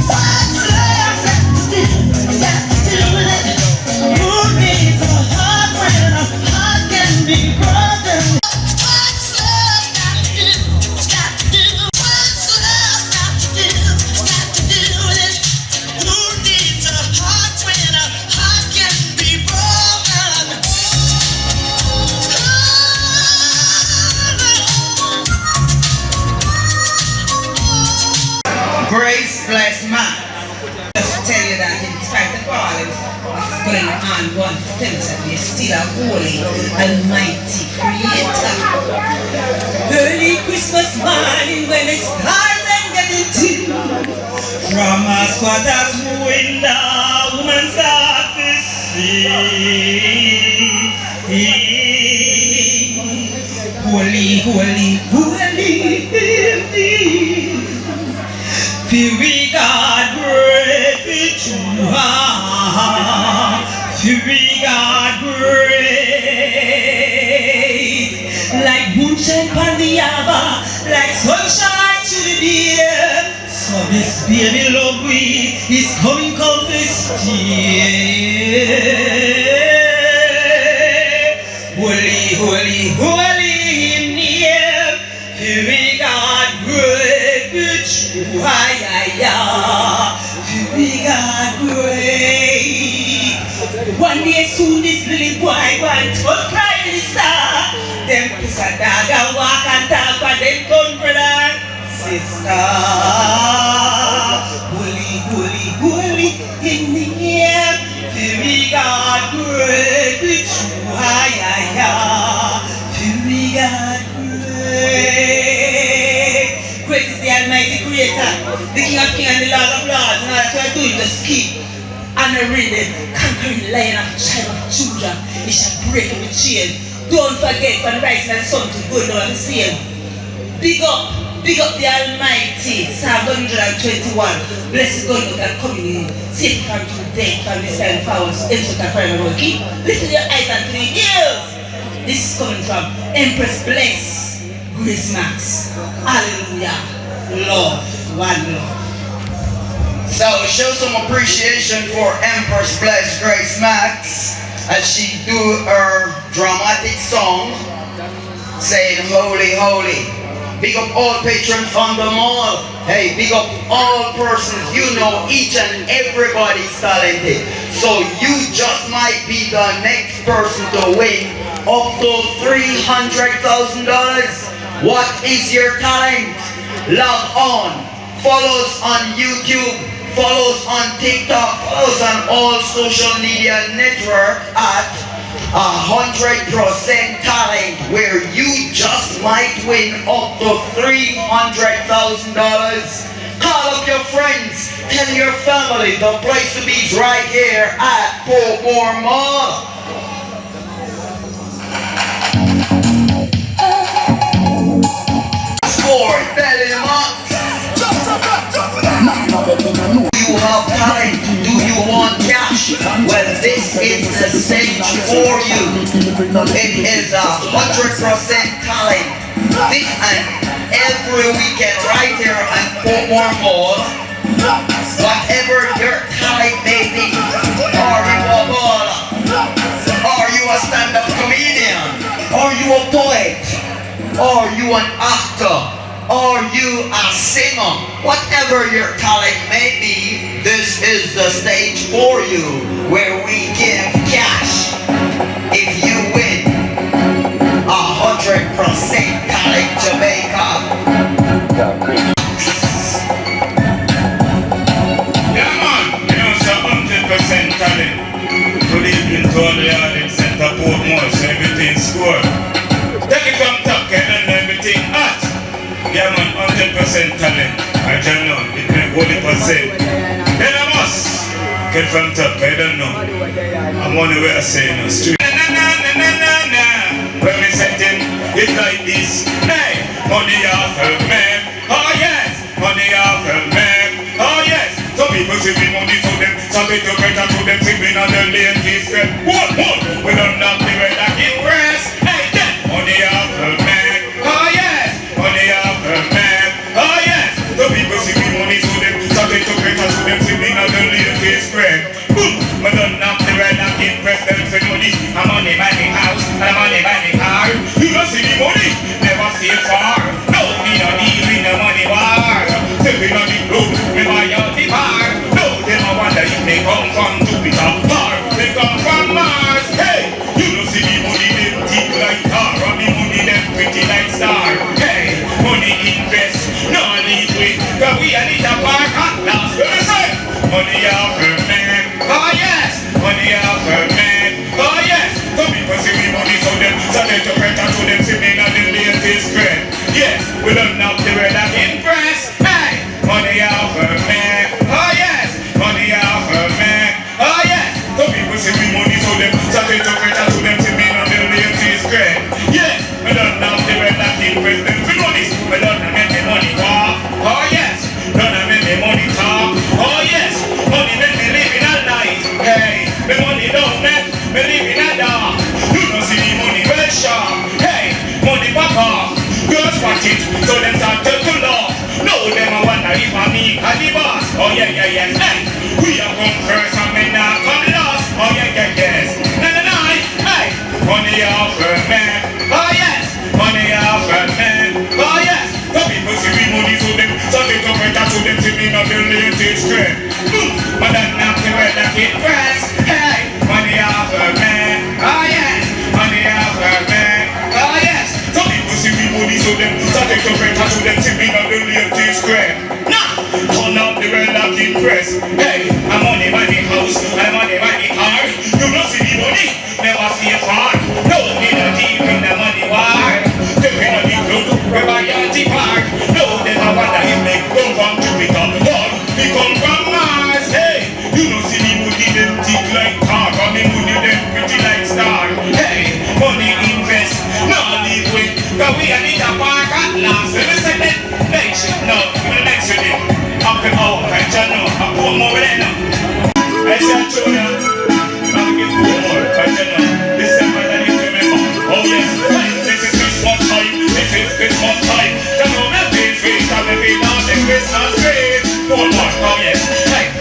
What's love got to do? Got to do with it. Who needs a heart when a heart can be broken? What's love got to do? Got to do. What's love got to do? Got to do with it. Who needs a heart when a heart can be broken? Grace bless man. Just tell you that in spite of all of what's going on, one thinks that we're still a holy, almighty creator. Early Christmas morning when the stars ain't getting to, from a squatter's window, woman's heart to see. Holy, holy, holy indeed. Feel we God great with you. Feel we God great. Like moonshine on the harbor, like sunshine to the deer. So this baby love we is coming come to stay. Holy, holy, holy in the air. Feel we God great with you. We got great. One day soon this little boy went to cry in the star. Them kiss a dog and walk and talk, but them turn brother, sister. Holy, holy, holy in the air. We got great with you. We got great. Great is the Almighty Creator, the King of Kings and the Lord of Lords, and all that we are doing just keep honoring the conquering Lion of the tribe of Judah. He shall break every chain. Don't forget from rising and sun to go down the same. Big up the Almighty. Psalm 121. Blessed God who can come in, safe from today, from the side powers, enter the forever. Keep lifting your eyes unto the hills. This is coming from Empress Bless. Grace Max. Hallelujah. Love. One love. So show some appreciation for Empress Bless Grace Max as she do her dramatic song saying holy, holy. Big up all patrons on the mall. Hey, big up all persons. You know each and everybody's talented. So you just might be the next person to win up to $300,000. What is your talent? Log on. Follow us on YouTube. Follow us on TikTok. Follow us on all social media network at 100% Talent, where you just might win up to $300,000. Call up your friends. Tell your family. The place to be is right here at Portmore Mall. Do you have talent? Do you want cash? Well, this is the stage for you. It is 100% talent. This and every weekend right here at Portmore Mall. Whatever your talent may be, are you a baller? Are you a stand-up comedian? Are you a poet? Are you an actor? Are you a singer? Whatever your talent may be, this is the stage for you, where we give cash if you win 100% Talent Jamaica. Yeah man, you know it's 100% talent. Good evening to all the audience at Portmore, so everything's score. Take it from top, and everything hot. Yeah man, 100% talent. I don't know, it may 40%. Then I must get from top, I don't know. I'm on the way I say no street. When we set him, it's like this. Hey, money off of man. Oh yes, money off of man. Oh yes. Some people say we money to them, some people better to them, see we not the ladies. What? We don't knock the way that it press. Hey, then, money off of man. Oh yes, money off of man. Oh yes. Some people say we money to them, some people better we are the boss. Oh yeah, yeah, yes. Hey, we are come first and we now come last. Oh yeah, yeah, yes. No, no, no. Hey, money off her man. Oh yes, money off her man. Oh yes. The people see we money to them, so they come better to them to me not the latest trend. But that's not the way that it press. Hey, money off her man. Oh yes, money off her man. Oh yes. Some people see we money to them, so they come better to them to me not the latest trend. Nah, turn out the world of the press. Hey, I'm money by the house, I'm money by the car. You don't see the money, never see a car. No, they don't deep in the money war. They pay on the club, we buy your tea park. No, they don't wonder if they come from Jupiter, but they come from Mars. Hey, you don't see the money, them thick like tar, or the money, them pretty like star. Hey, money invest, not leave with, cause we are need a park at last. When we say that, next shit, no, the next shit, up and out, I just know, I put more in them. I said to you, I'll give you more, I just know, this is what I need to remember. Oh yes, this is Christmas time, this is Christmas time. The moment is sweet, and we feel all the Christmas trees. One more, oh yes,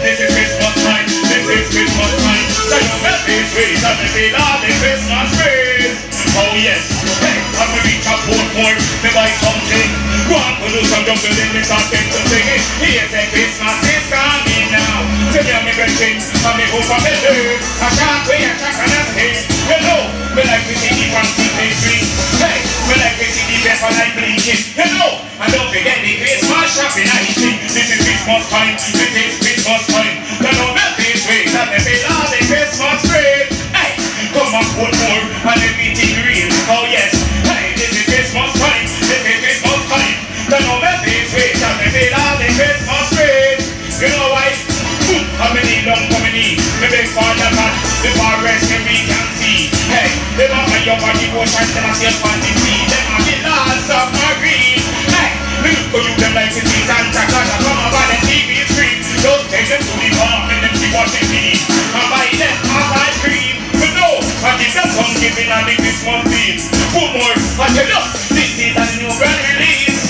this is Christmas time, this is Christmas time. The moment is sweet, and we feel all the Christmas trees. Oh yes, hey, when we reach a Portmore, we buy something. Go on, we do some jumping in the start to sing it. Here's a Christmas is coming now. Tell me brethren, and me hope for better. A shark way, a shark and a thing. You know, we like to see the fancy pastry. Hey, we like to see the pepper like blinking. You know, and don't forget the Christmas shopping I think. This is Christmas time, this is Christmas time. The moment is sweet, and they feel all the Christmas tree. Hey, come on, Portmore, and everything real. Oh yes, hey, this is Christmas time, this is Christmas time. The moment is sweet, and they feel all the Christmas tree. You know why? How many long coming in? The big father man, the forest and we can see. Hey, they don't have your body ocean, they must have fantasy. They are the last of my green. Hey, look for you, them like to see Santa Claus. I come over the TV screen. Don't take them to the park and them see what they need. And buy them half ice cream. But no, I give them some giving on the Christmas Eve. Put more, I tell you, this is a new brand release.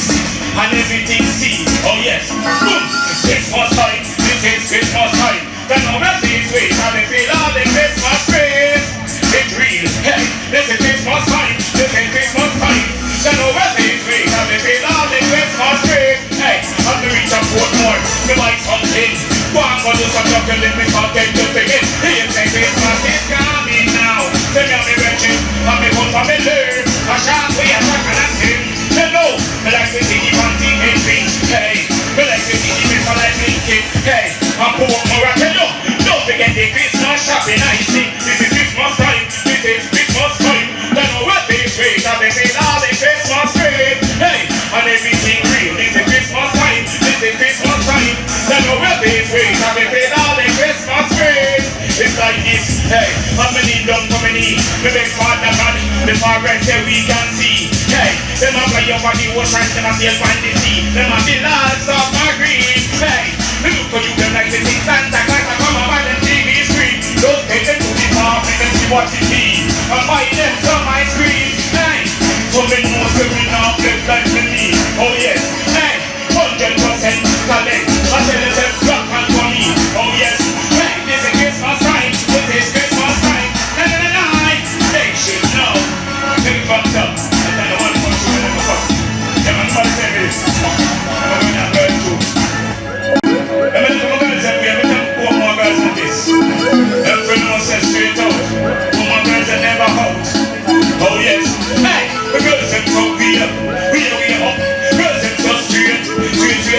And everything see, oh yes, boom, it's Christmas time, this is Christmas time. The moment is sweet, and they feel all the Christmas trees. It's real, hey, this is Christmas time, this is Christmas time. The moment is sweet, and they feel all the Christmas trees. Hey, I'm the reach of Portmore, we buy something. Go on, go do some chocolate, we can't take to sing it. Here's the Christmas is coming now. Tell me how me wretched, and me come from me learn. A shark way, a shark and a sing. Hello, me like to see the fancy entry. Hey, me like to see the people like blinking. Hey, I'm Portmore, I tell you, don't forget the Christmas shopping I see. This is Christmas time, this is Christmas time. Don't know what they say, and they say all the Christmas tree. Hey, and everything real. This is Christmas time, this is Christmas time. Don't know what they say, and they say all the Christmas tree. It's like this, hey, how many don't come in? Me beg Father God, the forest that we can see. Hey, them a fly over the ocean, them a sail on the sea. Them a the lads of my green. Hey, look for you, them like to see Santa Claus. I come over the TV screen. Don't take them to the park, make them see what it means. And buy them some ice cream. Hey, so they know so we now play like me. Oh yes, hey, 100% collect. I tell them rock and money. Oh yes, hey, this is Christmas time. This is Christmas time. They should know. They fucked up. And then the one who should have fucked up. Them and one say this. I'm going to girl too. Them and the girls that we have become more girls than this. Them friend who says straight out. More girls that never out. Oh yes. Hey, the girls them so weird. We up. Girls them so straight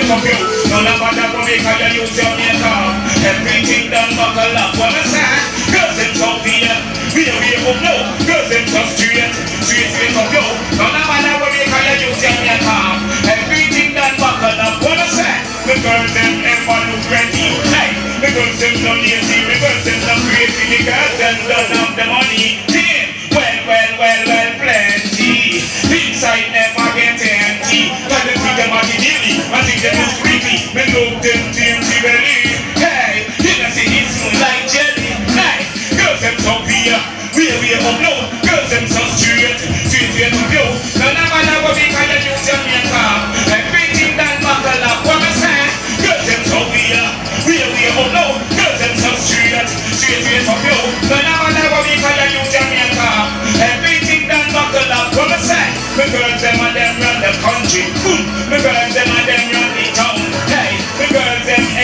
up you. None of that will make how you use your makeup. Everything done buckle up. What I say? Girls them so weird. We up now. Girls them so straight up you. None of that will make how you use your makeup. Everything done buckle up. What I say? The girls them ever look ready. Hey, the girls them no lazy. The girls them no crazy. The girls them don't have the money. Well, plenty. Inside never get empty. Cause they think them are the daily. I think they look creepy. Me look them teamty belly. Hey, you know see it's smooth like jelly. Hey, girls them so weird. We up now. Girls them so straight up you. None of that will be kind of use your makeup. Everything done buckle up. What I say? Girls them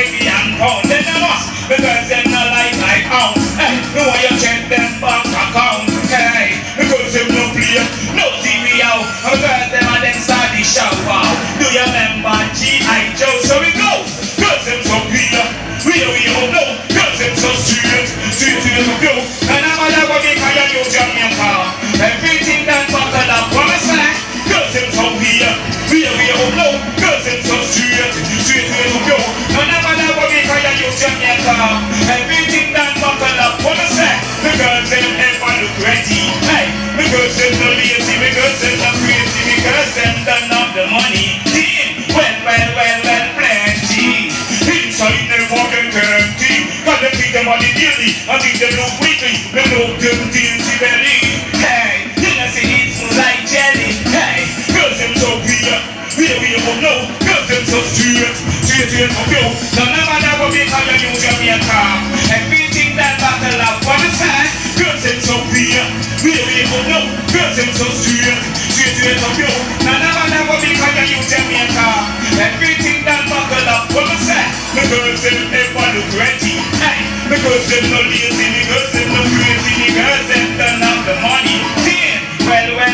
Caribbean pound. Then I must, because them not like pounds. Hey, no one you check them bank account. Hey, because them no play, no cereal. And because them and them start the show. Wow. Do you remember G.I. Joe? So we go. Because them so clear. We all know. Because them so straight. Straight to the go. And I'm gonna go make a new Jamaica. Everything that buckle up, what I say? Because them so clear. We all know. Because them so straight. Straight to the go. And I'm gonna go make a new Jamaica. Everything that buckle up, what I say? Because them ever look ready. Hey, because them no lazy. Because them no crazy. Because them don't have the money. Well, plenty. Inside never get empty. Got them think them on the daily. I think them look weekly. Them look them dainty belly. Hey, you know see it's like jelly. Hey, girls them so clear. We all know. Girls them so straight. Straight to go. No never make how you use your makeup. Everything that battle up on the side. Girls them so clear. We all know. Girls them so straight. Straight to go. No never make how you use your makeup. Everything that buckle up on the side. Because them ever look ready. Hey, because them no lazy. Because them no crazy. Because them don't have the money. Damn. Well,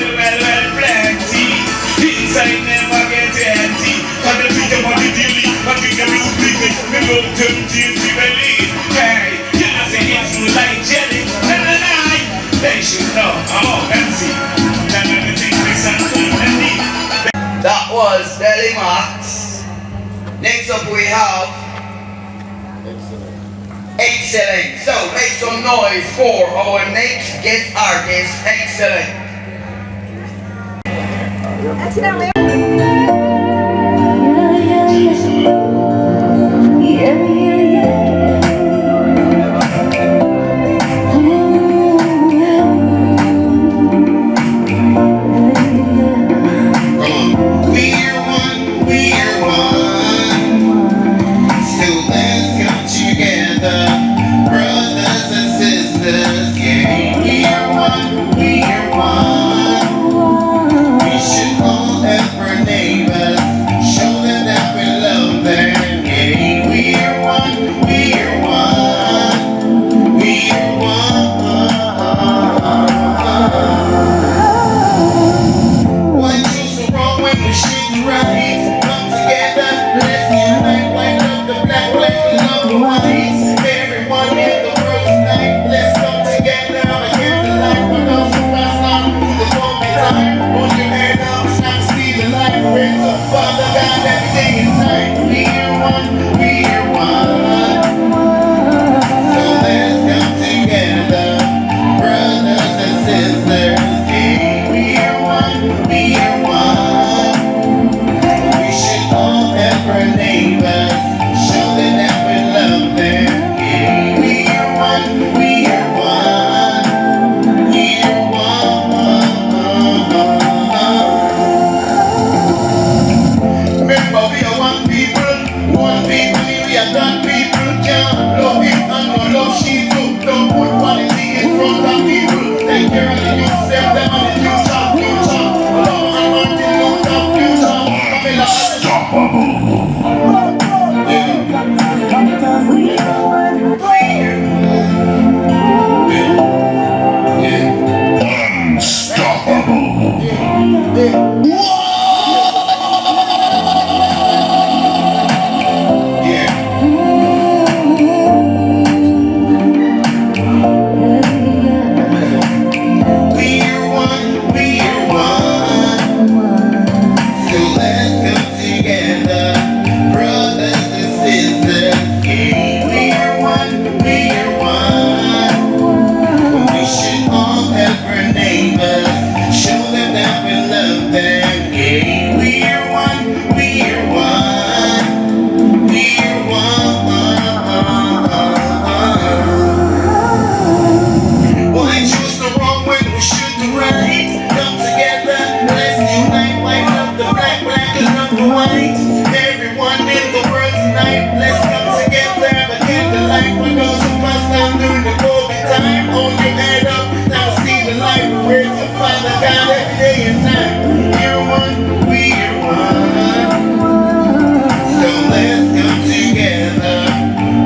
plenty. Inside never get empty. Cause they think them on the daily. I think them look big. They look them dainty belly. Hey, you know say it's like jelly. They should know I'm all fancy. That everything is something and neat. That was Deli Max. Next up we have Excellent. So make some noise for our next guest artist, Excellent.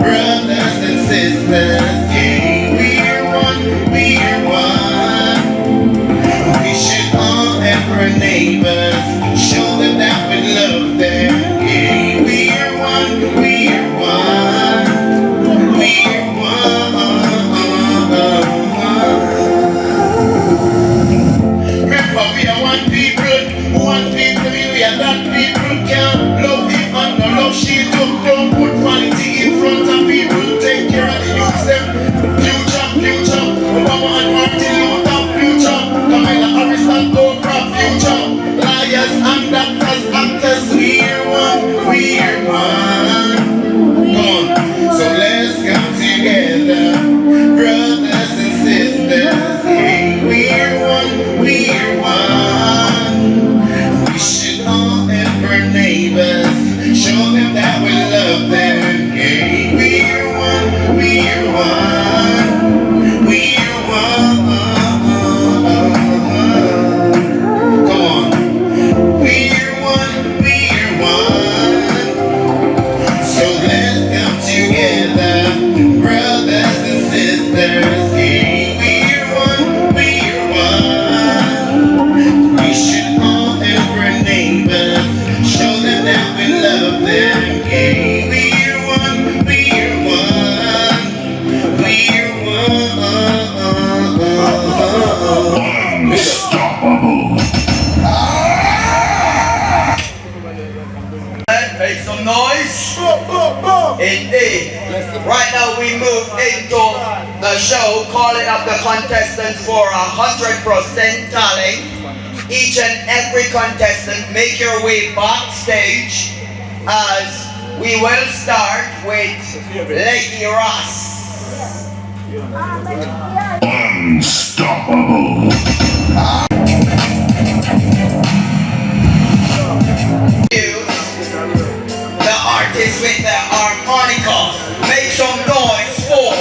brothers and sisters, yeah, we're one, we're one. We should all help our neighbors, show them that we love them, yeah, we're one, we're one, we're one. Remember, we are one people, we are that people can love him and no love she took. Don't put vanity in front of people, take care of the youth them. Future, Obama and Martin Luther, future, Kamala Harris and Oprah, future, liars and doctors, actors, we're one, we're one. Come on, so let's come together, brothers and sisters, hey, we're one, we're one. We should all help our neighbors, show them that we love them, hey, we're one, we're one, we're one. Come on, we're one, we're one. So let's come together, brothers and sisters, hey, we're one, we're one. We should all help our neighbors, show them that we love them, hey, we're one, we're one, we're one. Make some noise. Indeed. Right now we move into the show, calling up the contestants for 100% talent. Each and every contestant, make your way backstage as we will start with Lady Ross. Unstoppable. The artist with the harmonica. Make some noise for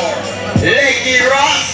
Lady Ross.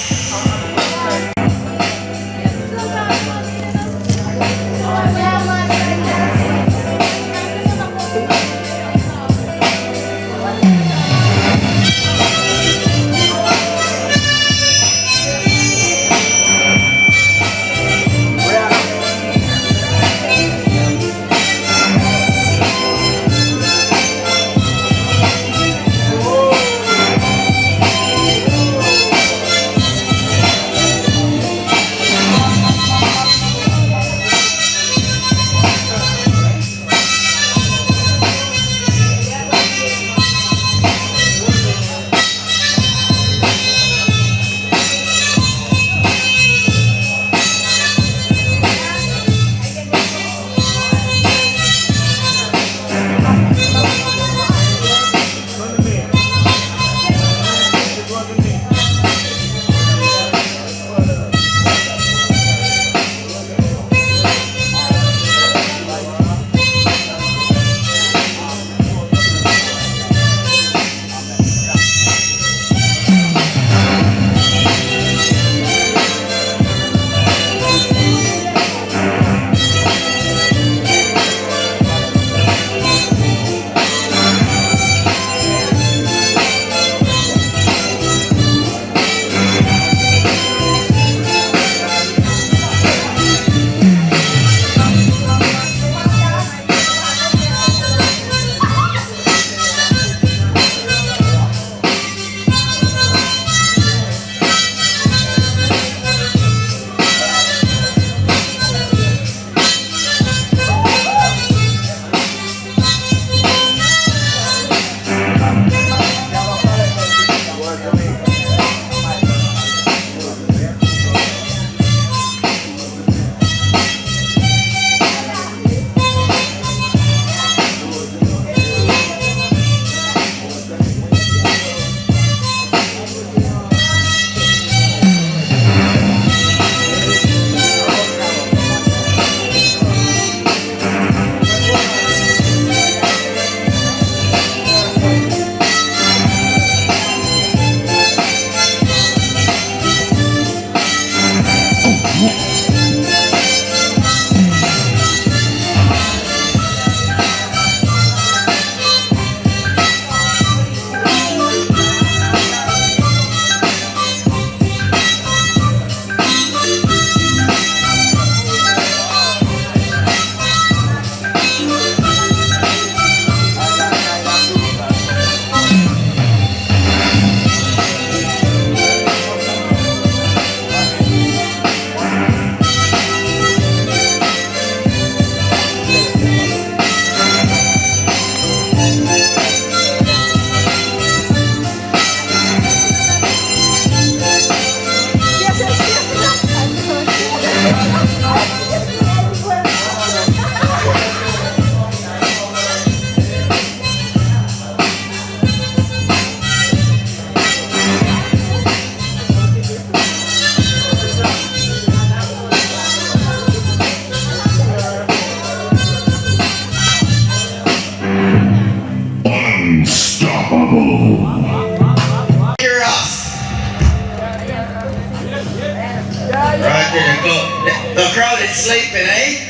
sleeping, eh?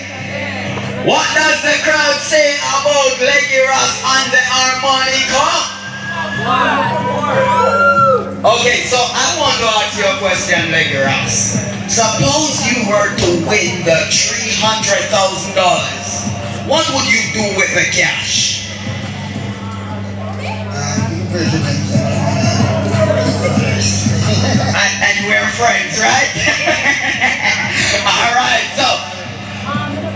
What does the crowd say about Leggy Ross and the harmonica? Okay, so I want to ask you a question, Leggy Ross. Suppose you were to win the $300,000. What would you do with the cash? And we're friends, right? Alright, so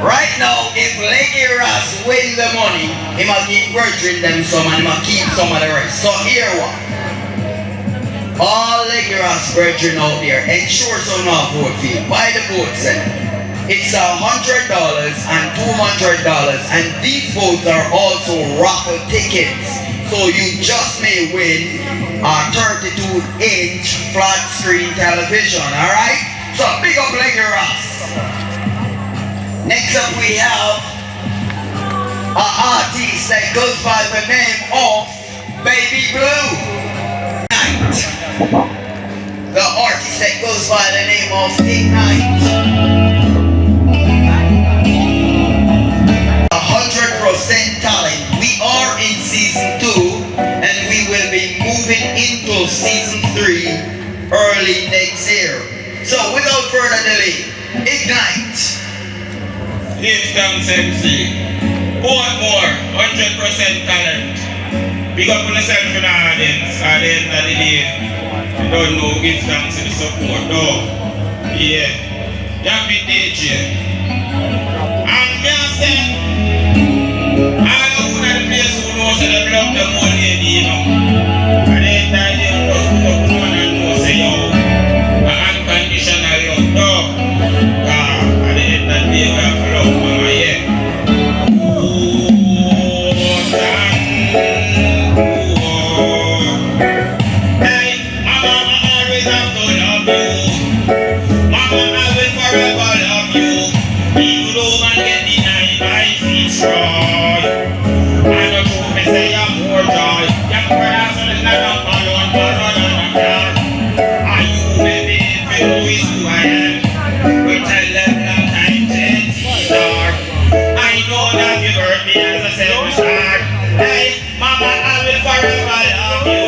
right now, if Leggy Ross win the money, he might keep virgin them some and he might keep some of the rest. So here what? All Leggy Ross virgin out there, ensure some not vote for you. Buy the votes then. It's $100 and $200, and these votes are also raffle tickets. So you just may win a 32-inch flat screen television, alright? So big up Leggy Ross. Next up we have an artist that goes by the name of Baby Blue. The artist that goes by the name of Ignite. 100% talent. We are in season 2 and we will be moving into season 3 early next year. So without further delay, Ignite. Live down MC. More, 100% talent. Big up on yourself in the audience at the end of the day. You don't know, give thanks to the support, though. Yeah. That be DJ. And just say, I don't know the place who knows that they love the money, you know. And then that they just put up one and know, say, yo, unconditional love, though. At the end of the day, we have to love mama, yeah. Mama, I will forever love you.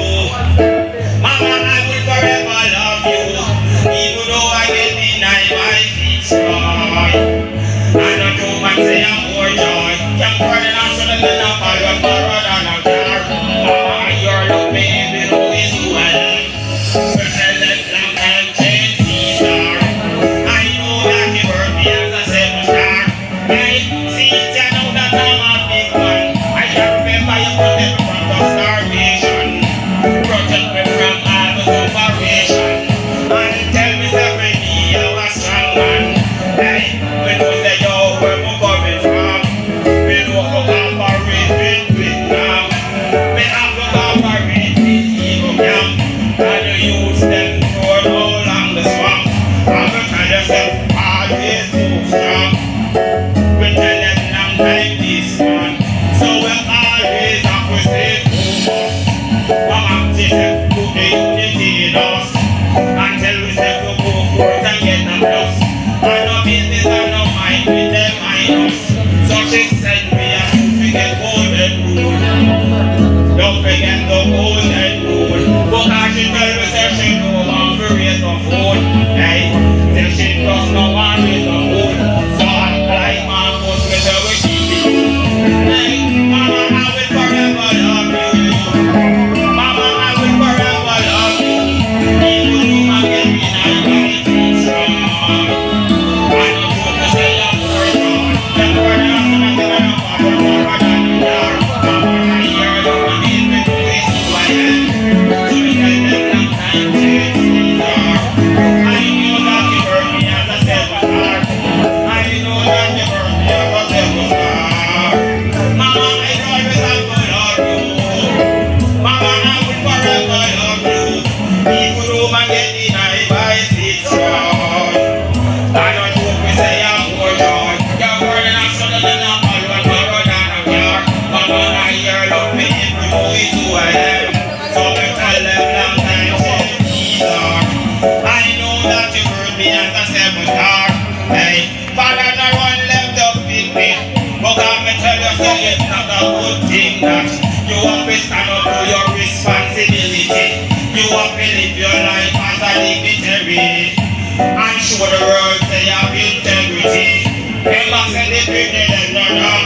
have to live your life as a dignitary and show the world say you have integrity. Never celebrate them, no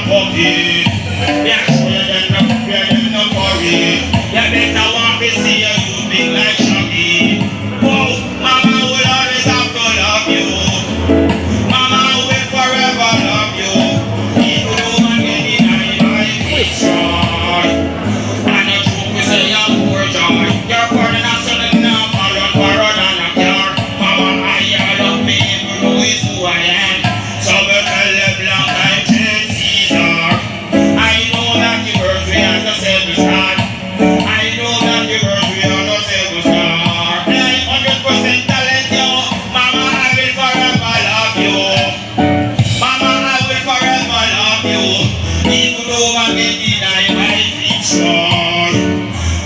pocket. Yeah, show them no fear, them no worry. You better want to see you big like Shaggy. Whoa, mama will always have to love you. Mama will forever love you. Even though man get in my picture. And a joke we say you're poor joy. You're poor than a son and now for run than a car. Mama, I love me even though it's who I am. So we tell them long time change Caesar. I know that the words we have to say we start. I know that the words we have to say we start. 900% talent yo. Mama, I will forever love you. Mama, I will forever love you. Even though I get denied my picture.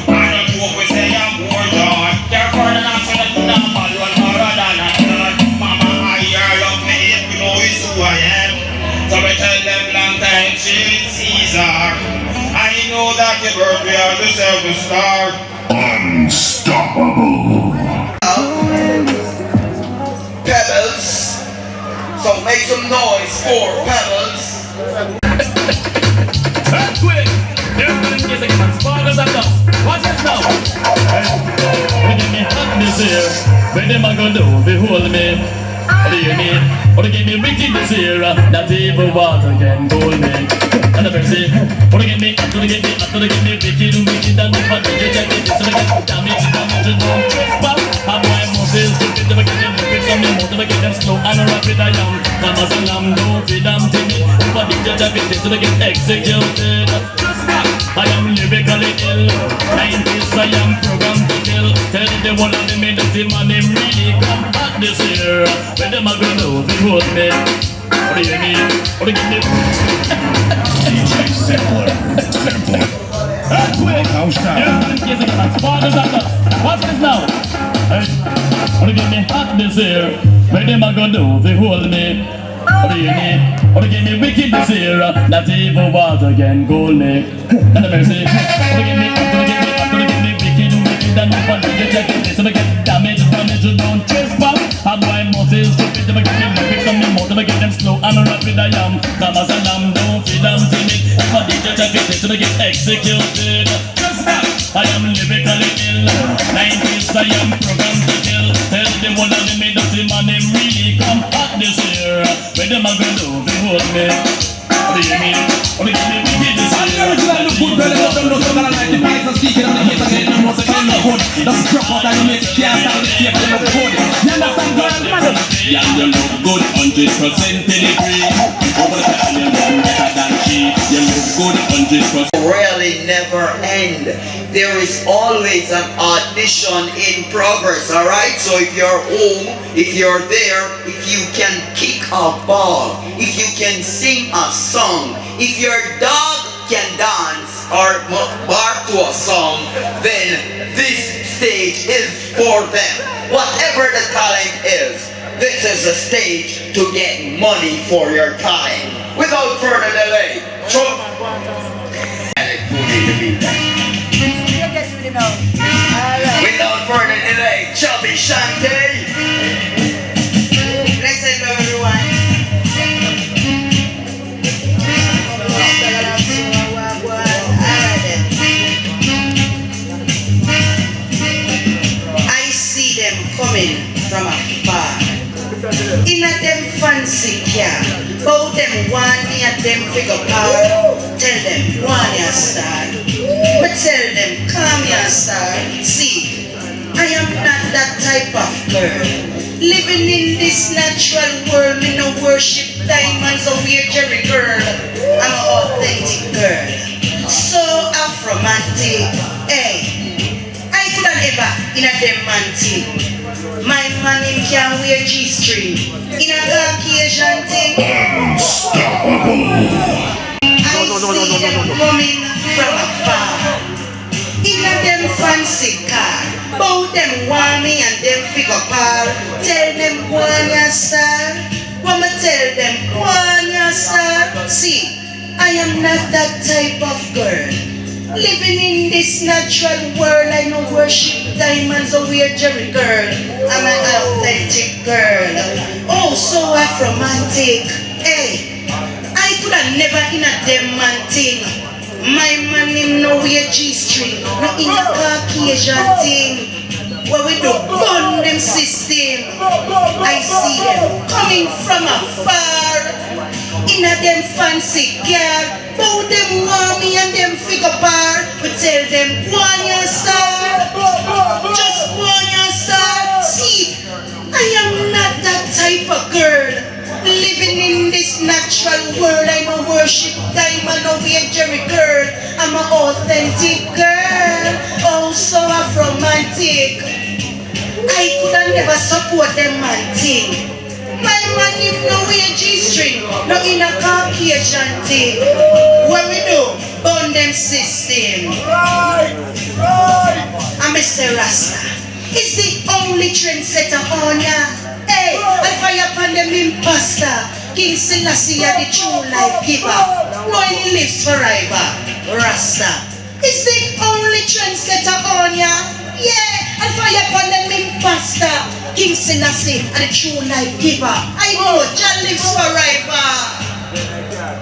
And a joke we say I'm poor joy. Therefore the national number one more than a third. Mama, I love me if you know it's who I am. So we tell them long time change Caesar. I know that the bird we are the silver star. Unstoppable. Pebbles. So make some noise for Pebbles. Quick! They're putting music on spoilers and dust. Watch this now! They give me hotness here. When them a gonna do, behold me. What do you mean? What they give me wickedness here? Not even water can hold me. And the mercy. What they give me, what they give me, what they give me wicked and if I do you check it, it's gonna get damage, don't trespass. How my Moses, to get them again, with some more to get them slow and rapid I am. Come as a lamb, don't be damn timid. If I do you check it, it's gonna get executed. I am lyrically ill. 90s I am programmed to kill. Tell the one of them that the man him really come back this year. When them a gonna know, behold me. What do you mean? What do you mean? DJ Sampler. Quick! House time. Yeah, spoilers and dust. Watch this now. Hey, what do you give me hot this year? When them a gonna do, behold me. What do you mean? What do you give me wicked this year? Not even water can hold me. And the mercy. What do you give me? What do you give me? What do you give me? Wicked and if I do you check it, it's gonna get damage, you don't trespass. How do I Moses stupid to make them lyrics on me more to make them slow and rapid I am. Come as a lamb, don't feel damn timid. If I do you check it, it's gonna get executed. I am lyrically ill. 90s I am programmed to kill. Tell the one of them that the man him really come hot this year. When them a gonna do, behold me. What do you mean? What do you mean? Wicked this year. That's crap out and you make it can't stand it, you look good. You understand, girl, man? Yeah, you look good, 100% pedigree. Over the time you look better than she. You look good, 100%. Really never end. There is always an audition in progress, alright? So if you're home, if you're there, if you can kick a ball, if you can sing a song, if your dog can dance or bark to a song, then this stage is for them. Whatever the talent is, this is the stage to get money for your talent. Without further delay, without further delay, Chubby Shanty. Listen everyone. I see them coming from afar. In a them fancy car, both them one near them figure power. Tell them one ya star, but tell them come ya star. See, I am not that type of girl. Living in this natural world, me no worship diamonds or wear Jerry girl. I'm an authentic girl, so Afromantic. Hey, I couldn't ever in a them manty. My man him can wear G-string in a Caucasian thing. Unstoppable. I see them coming from afar. In a them fancy car, both them want me and them figure par. Tell them one ya star, wanna tell them one ya star. See, I am not that type of girl. Living in this natural world, I no worship diamonds are wear Jerry girl. I'm an authentic girl. Oh, so romantic. Hey, I could have never in a them man thing. My man him no wear G-string, no in a Caucasian thing. Where we do burn them system. I see them coming from afar. In a them fancy car. Bow them want me and them figure par. We tell them go on your star. Just go on your star. See, I am not that type of girl. Living in this natural world, I don't worship diamond or wear Jerry girl. I'm an authentic girl, oh so romantic. I could have never support them man thing. My man him no wear G-string, no in a Caucasian thing. What we do? Burn them system. I'm Mr. Rasta. Is the only trendsetter on ya? Hey, I fire upon them imposter. King Selassie are the true life giver. One lives forever. Rasta. Is the only trendsetter on ya? Yeah, I fire upon them imposter. King Selassie are the true life giver. I know, Jah lives forever.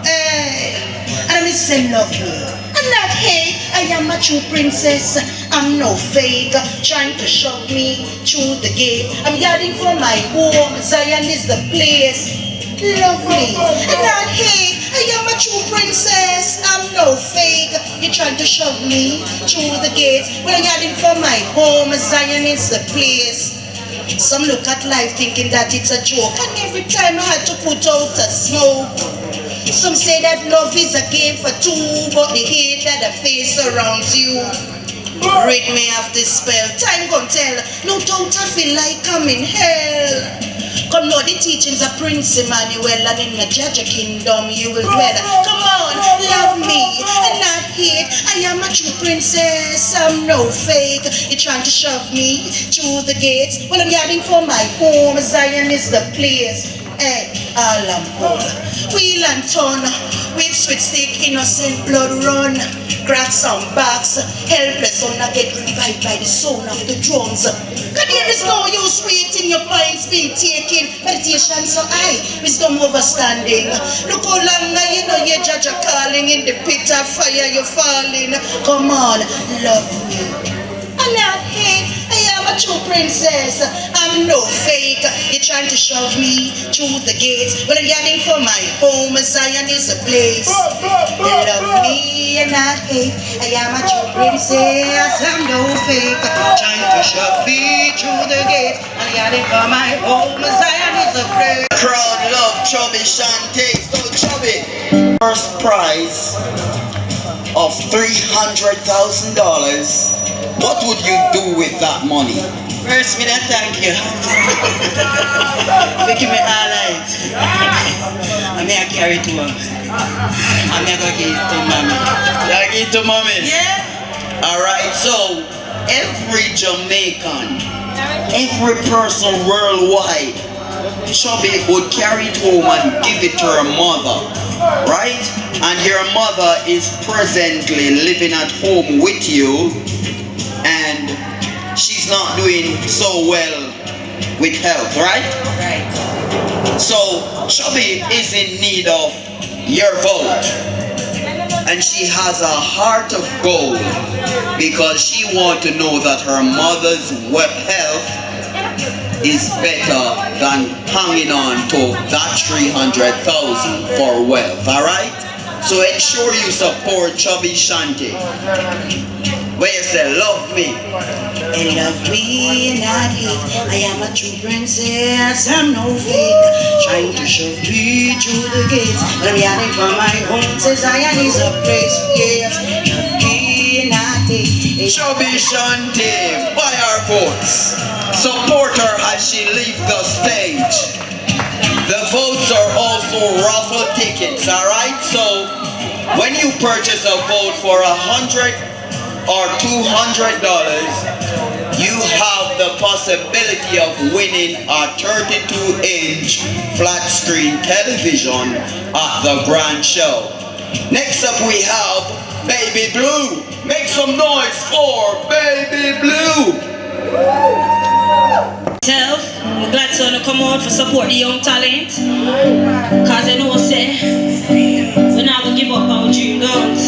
Hey, and I say love me. I'm not hate, I am a true princess. I'm no fake, trying to shove me through the gate. I'm yarding for my home, Zion is the place. Lovely, I'm not hate, I am a true princess. I'm no fake, you're trying to shove me through the gate. Well, I'm yarding for my home, Zion is the place. Some look at life thinking that it's a joke, and every time I had to put out a smoke. Some say that love is a game for two, but the hate that the face surrounds you. Rid me of this spell, time gon' tell. No doubt I feel like I'm in hell. Come know the teachings of Prince Emmanuel, and in the Jaja kingdom you will dwell. Come on, love me and not hate. I am a true princess, I'm no fake. You're trying to shove me through the gates. Well, I'm yarding for my home, Zion is the place. Hey, all I'm hold. Wheel and turn, with sweet stick, innocent blood run. Crack some backs, helpless on not get revived by the sound of the drums. Cause there is no use waiting, your points been taken. Meditation so high, wisdom overstanding. Look how long you know your judge are calling. In the pit of fire you're falling. Come on, love me. I'm not hate, I am a true princess. I'm no fake, you're trying to shove me through the gates. Well, I'm yearning for my home, Zion is a place. You love me and not hate, I am a true princess. I'm no fake, trying to shove me through the gates. I'm yearning for my home, Zion is a place. Crowd love Chubby Shante. So Chubby, first prize of $300,000. What would you do with that money? First, me that thank you. They give me all right. I may carry it to her. I may go give it to mommy. You give it to mommy? Yeah. Alright, so every Jamaican, every person worldwide, Chubby would carry it home and give it to her mother. Right? And your mother is presently living at home with you, and she's not doing so well with health, right? Right. So Chubby is in need of your vote, and she has a heart of gold because she wants to know that her mother's health is better than hanging on to that 300,000 for wealth. All right? So ensure you support Chubby Shante. Where you say, love me. And love me and not hate. I am a true princess, I'm no fake. Trying to shove me through the gates. But I'm yearning for my home, says Zion is a place. Yes, love me and not hate. Chubby Shante, buy our votes. Support her as she leaves the stage. The votes are also raffle tickets, alright? So when you purchase a vote for $100 or $200, you have the possibility of winning a 32-inch flat screen television at the Grand Show. Next up we have Baby Blue. Make some noise for Baby Blue. glad to come out for support the young talent. Cause I know say we're not gonna give up our dream, don't.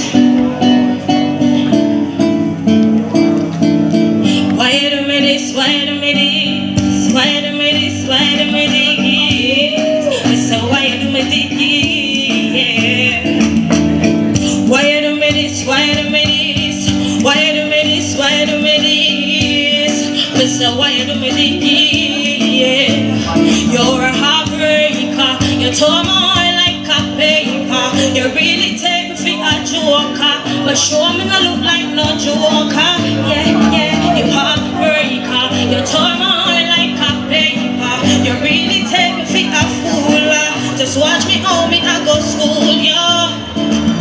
Why do me this? Why do me this? Why do me this? Why do me this? So why do me this? Yeah. Why do me this? Why do me this? Why do me this? Why do me this? So why do me this? Yeah. You're a heartbreaker. You tore my heart like a paper. You really take me for a joker, but show me no look like no joker. Yeah, yeah. You heartbreaker. You tore my heart like a paper. You really take me for a fool. Just watch me how me I go school, yeah.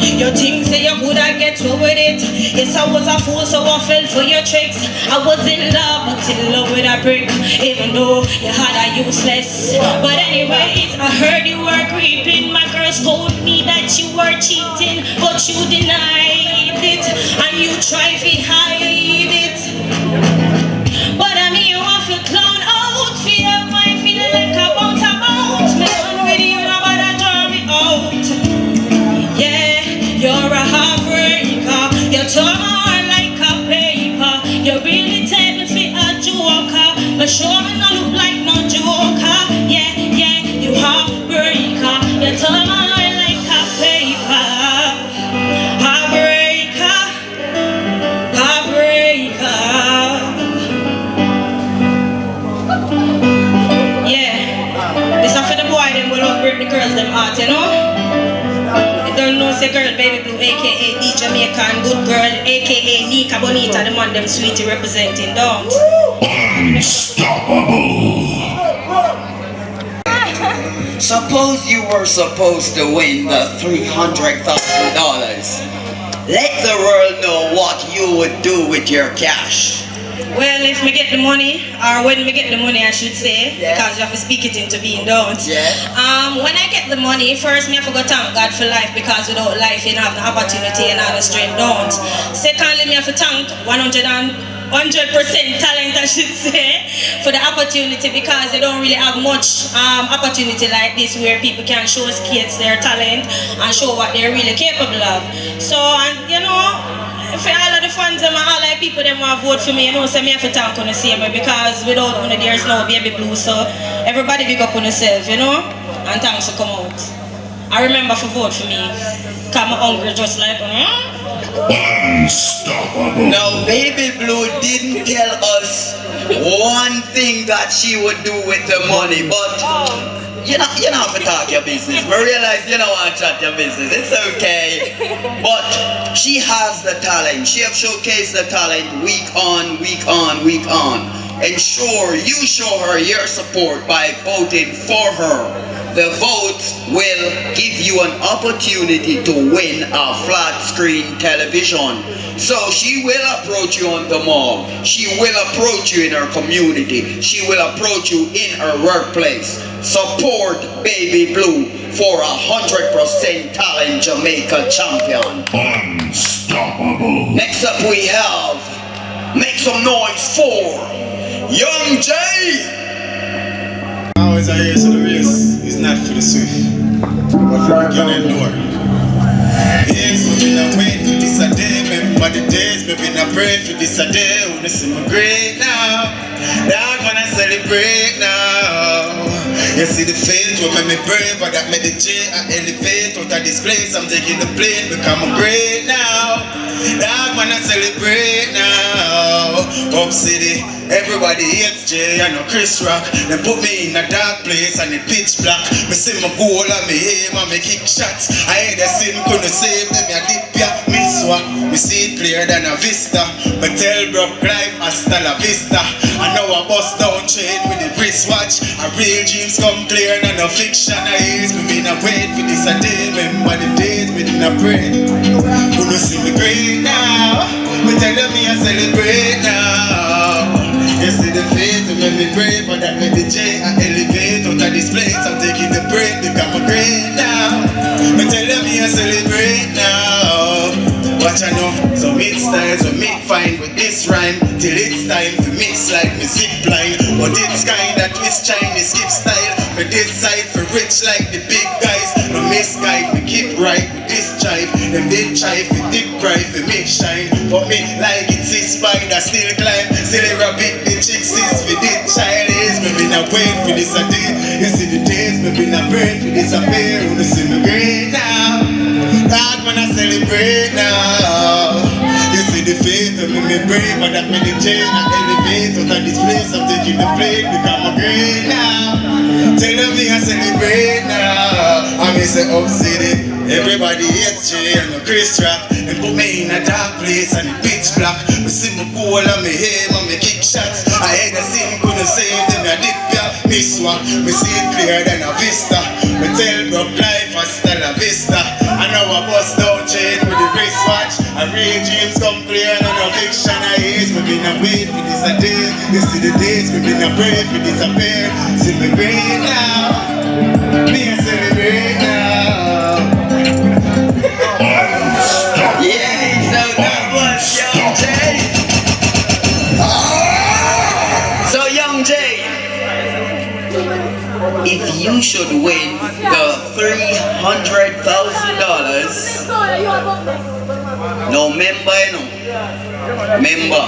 You think say you could I get through with it? Yes, I was a fool, so I fell for your tricks. I was in love, but in love with a brick. Even though you had a useless. But anyways, I heard you were creeping. My girls told me that you were cheating, but you denied it, and you tried to hide it. But I mean, you want to clown out, feel my feeling like a bounce about. Me done with you, now but I draw me out. Yeah, you're a heartbreaker. You tore my heart like a paper. You really take me for a joker, but sure me no look like no joker. Yeah, yeah, you heartbreaker. You tore my heart like a paper. Heartbreaker, heartbreaker. Yeah, this is for the boy them will break the girls them heart, you know. Don't know say girl Baby Blue aka D Jamaican good girl aka Nika Bonita the man them sweetie representing, don't. Suppose you were supposed to win the $300,000. Let the world know what you would do with your cash. Well, if me get the money, or when me get the money I should say, Yeah. because you have to speak it into being, don't. Yeah. When I get the money, first me have to go thank God for life, because without life you don't have the opportunity and all the strength, don't. Secondly, me have to thank 100% talent I should say for the opportunity, because they don't really have much opportunity like this where people can show kids their talent and show what they're really capable of. So, and you know, for all of the fans and all the people that want to vote for me, you know, so me have to thank on the same way, because without one there's no Baby Blue. So everybody big up on yourself, you know, and thanks for come out. I remember for vote for me, because I'm hungry just like Unstoppable. Now, Baby Blue didn't tell us one thing that she would do with the money, but you don't have to talk your business. I realize you don't want to chat your business. It's okay. But she has the talent. She have showcased the talent week on, week on, week on. And sure, you show her your support by voting for her. The votes will give you an opportunity to win a flat screen television. So she will approach you on the mall. She will approach you in her community. She will approach you in her workplace. Support Baby Blue for 100% talent Jamaica champion. Unstoppable. Next up we have, make some noise for Young J. Always a race of the race is not for the swift, but for the young and door. Yes, we've been waiting for this a day. Remember the days, we've been praying for this a day. Wanna see me great now, dog wanna celebrate now. You see the faith, what made me brave, but that made the J I elevate. Out of this place, I'm taking the plane, become great now. Dog wanna celebrate now. Up city, everybody hates J, I know Chris Rock. They put me in a dark place and it pitch black. Me see my goal and me aim and me kick shots. I hear the sin couldn't save them, I dip ya, miss what. Me see it clear than a vista. Me tell broke life hasta la vista. I know I bust down train with the wristwatch. A real dreams come clear and no fiction. I years me been a wait for this a day. Remember the days me didn't pray. Who don't see me great now? Me tell them me I celebrate now. You see the faith to make me brave, but that made the J I elevate. Out of this place I'm taking the break, become a great now. Me tell them me I celebrate now. Watch I know, so mix styles we make fine with this rhyme. Till it's time to mix like me zip line. But it's kinda twist Chinese skip style. Me decide for rich like the big guys. No misguide, me keep right with this jive. Them did try for dip cry for me shine. But me like it's 6 spider still climb. Still a rabbit, the chicks is for this child is. Me been a wait for this a day. You see the days, me been a pray for this a pair. Wanna see me great now. God when I celebrate now. You see the faith of me brave, but that meditate and elevate. Out of this place, I'm taking the plate, become a great now. Tell them me I celebrate now. I miss the up city. Everybody hates Jay and the Chris Rock. They put me in a dark place and the pitch black. Me see me cool and me aim and me kick shots. I had a scene, couldn't save them, I dip ya. Miss one, me see it clear than a vista. Me tell broke life hasta la vista. I know I bust down chain with the wristwatch. I real dreams come clear and no fiction I age. Me been a wait for this a day. You see the days, me been a pray for disappear. See me great now. Me a celebrate now. Yeah, so that was Young Jay. So Young Jay, if you should win the $300,000, no member, you know. Member,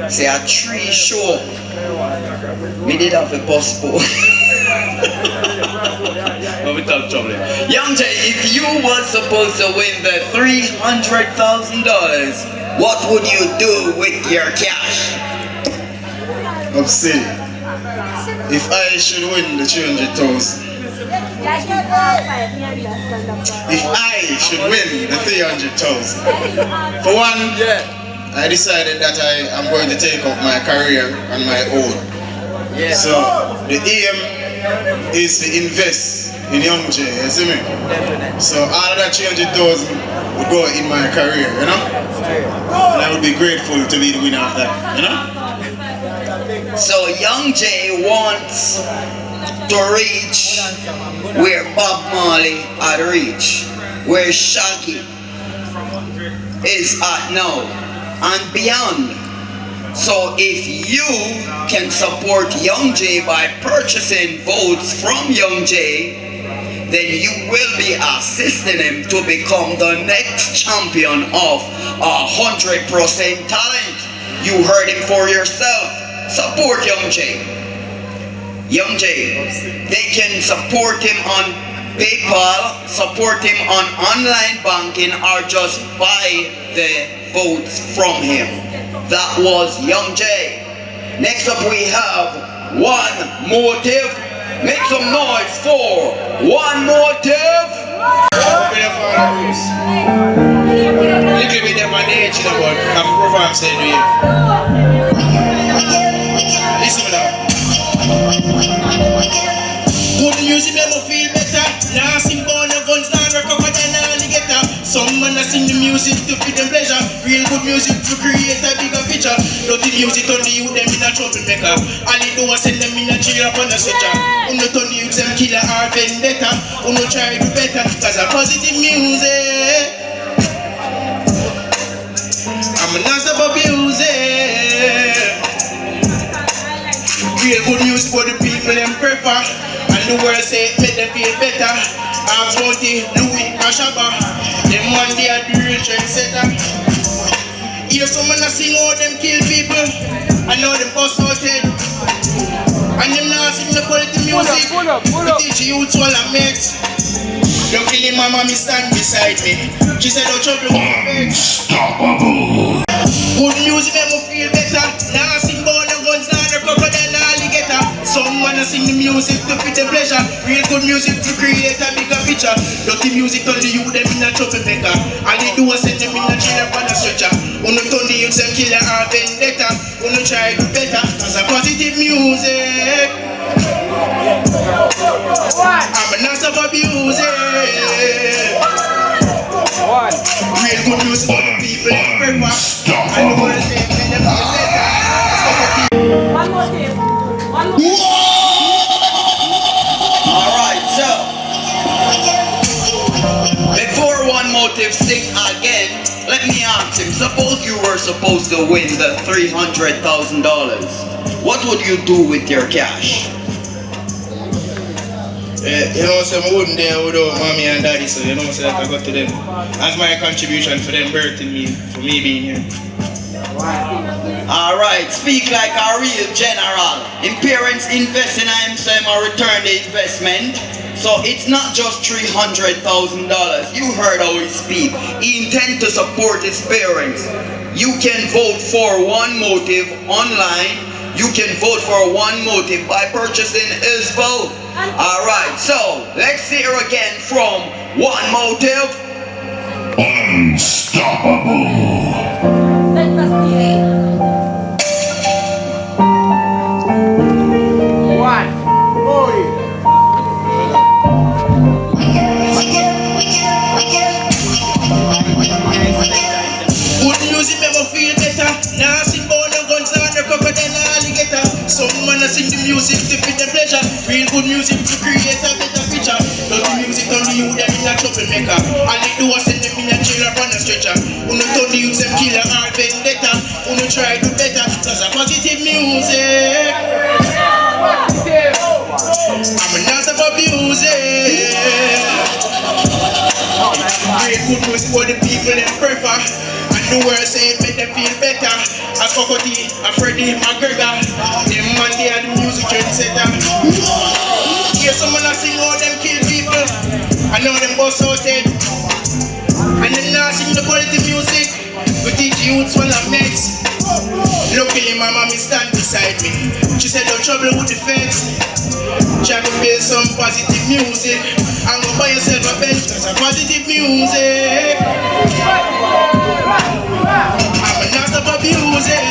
say a 3 show. Me did have a postpone. Young Jay, if you were supposed to win the $300,000, what would you do with your cash? Upset. If I should win the 300,000, if I should win the 300,000, for one, I decided that I am going to take up my career on my own. So the aim is to invest in Young Jay, you see me? So all of that 300,000 would go in my career, you know? And I would be grateful to be the winner of that, you know? So Young Jay wants to reach where Bob Marley had reached, where Shaggy is at now, and beyond. So if you can support Young Jay by purchasing votes from Young Jay, then you will be assisting him to become the next champion of 100% talent. You heard him for yourself. Support Young Jay. Young Jay, they can support him on PayPal, support him on online banking, or just buy the votes from him. That was Young Jay. Next up we have One Motive. Make some noise for One Motive. Little bit of an age, you know, but I'm performing saying to you. Listen now. Good music make me feel better. Now sing born and guns, now recover than alligator. Some man a sing the music to feed them pleasure. Real good music to create a bigger picture. Dirty music turn the youth them in a troublemaker. All they do is send them in a jail upon a stretcher. Uno turn the youth them killer or vendetta. Uno try to do better cause a positive music. I'm not about music. Real good music for the people them prefer. And the world say make them feel better. I'm Bounty, Louis, Mashaba. Them one day are the real trendsetter. Hear someone a sing how them kill people. I know them bust out head. And them now sing the quality music. We teach you youths all that makes. Don't kill him, mama, me stand beside me. She said don't trouble with me. Good music make me feel better. Now sing born and guns, now the crocodile, alligator. Some wanna sing the music to fit the pleasure. Real good music to create a bigger picture. Dirty music turn the youth them in a troublemaker. All they do is send them in a jail upon a stretcher. Uno turn the youth them killer or vendetta. Uno try to better as a positive music. I'm a master for music. Real good music for the people in prefer. And the world say make them feel better. One more thing. Alright, so before One Motive sing again, let me ask him, suppose you were supposed to win the $300,000. what would you do with your cash? You know, so I wouldn't there without mommy and daddy, so you know, so that I got to them as my contribution for them birthing me, for me being here. Alright, speak like a real general. In parents invest in him, so him a return the investment. So it's not just $300,000. You heard how he speak. He intend to support his parents. You can vote for One Motive online. You can vote for One Motive by purchasing his vote. Alright, so let's hear again from One Motive. Unstoppable. Good music make me feel better. Now sing bone and guns and the crocodile and alligator. Some man a sing the music to fit the pleasure. Real good music to create a better picture. Dirty music on the youth that is a troublemaker. All they do is send them in a jail or on a stretcher. Uno turn the youth them killer or vendetta. Uno try to better. That's a positive music. I'm not about music. Great good music for the people them prefer. And the world say it make them feel better. As Cocotti, a Freddie, McGregor, them man they are the music trendsetter. Hear someone a sing all them kill people. I know them boss out dead. And them not sing the quality music. We teach youths one of mates. Luckily my mommy stand beside me. She said no trouble with the fence. Try to play some positive music. And go buy yourself a bench. That's a positive music. I'm a not about music.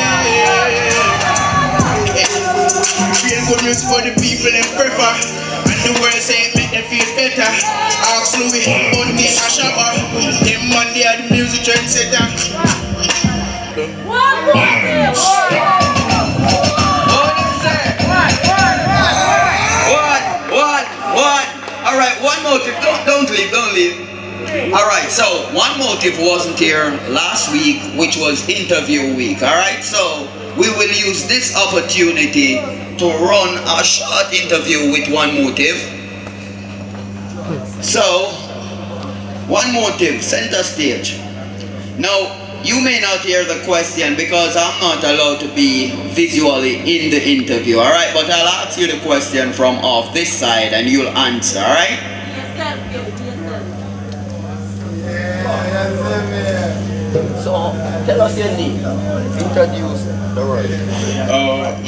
Real good music for the people them prefer. And the world say it make them feel better. Ask Louis, Bundy, and Shabba. Them man they are the music trendsetter. What? Alright, One Motive, don't leave. Alright, so One Motive wasn't here last week, which was interview week. Alright, so we will use this opportunity to run a short interview with One Motive. So, One Motive, center stage. Now, you may not hear the question because I'm not allowed to be visually in the interview, alright? But I'll ask you the question from off this side and you'll answer, alright? So, tell us your name. Introduce the word.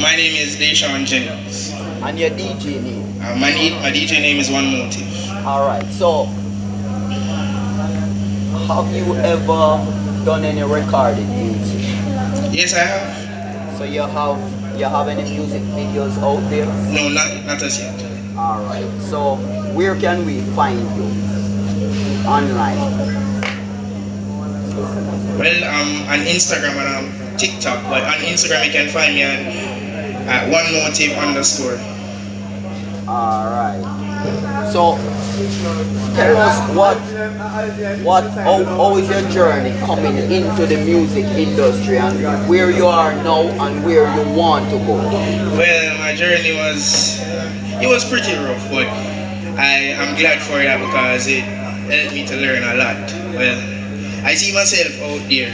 My name is Deshaun Jennings. And your DJ name. My DJ name is One Motive. Alright, so have you ever done any recording music? Yes, I have. So you have any music videos out there? No, not as yet. Alright, so where can we find you online? Well, I'm on Instagram and I'm TikTok, but on Instagram you can find me at OneMotive_. Alright. So tell us how is your journey coming into the music industry and where you are now and where you want to go? Well, my journey was pretty rough, but I am glad for that because it helped me to learn a lot. Well, I see myself out there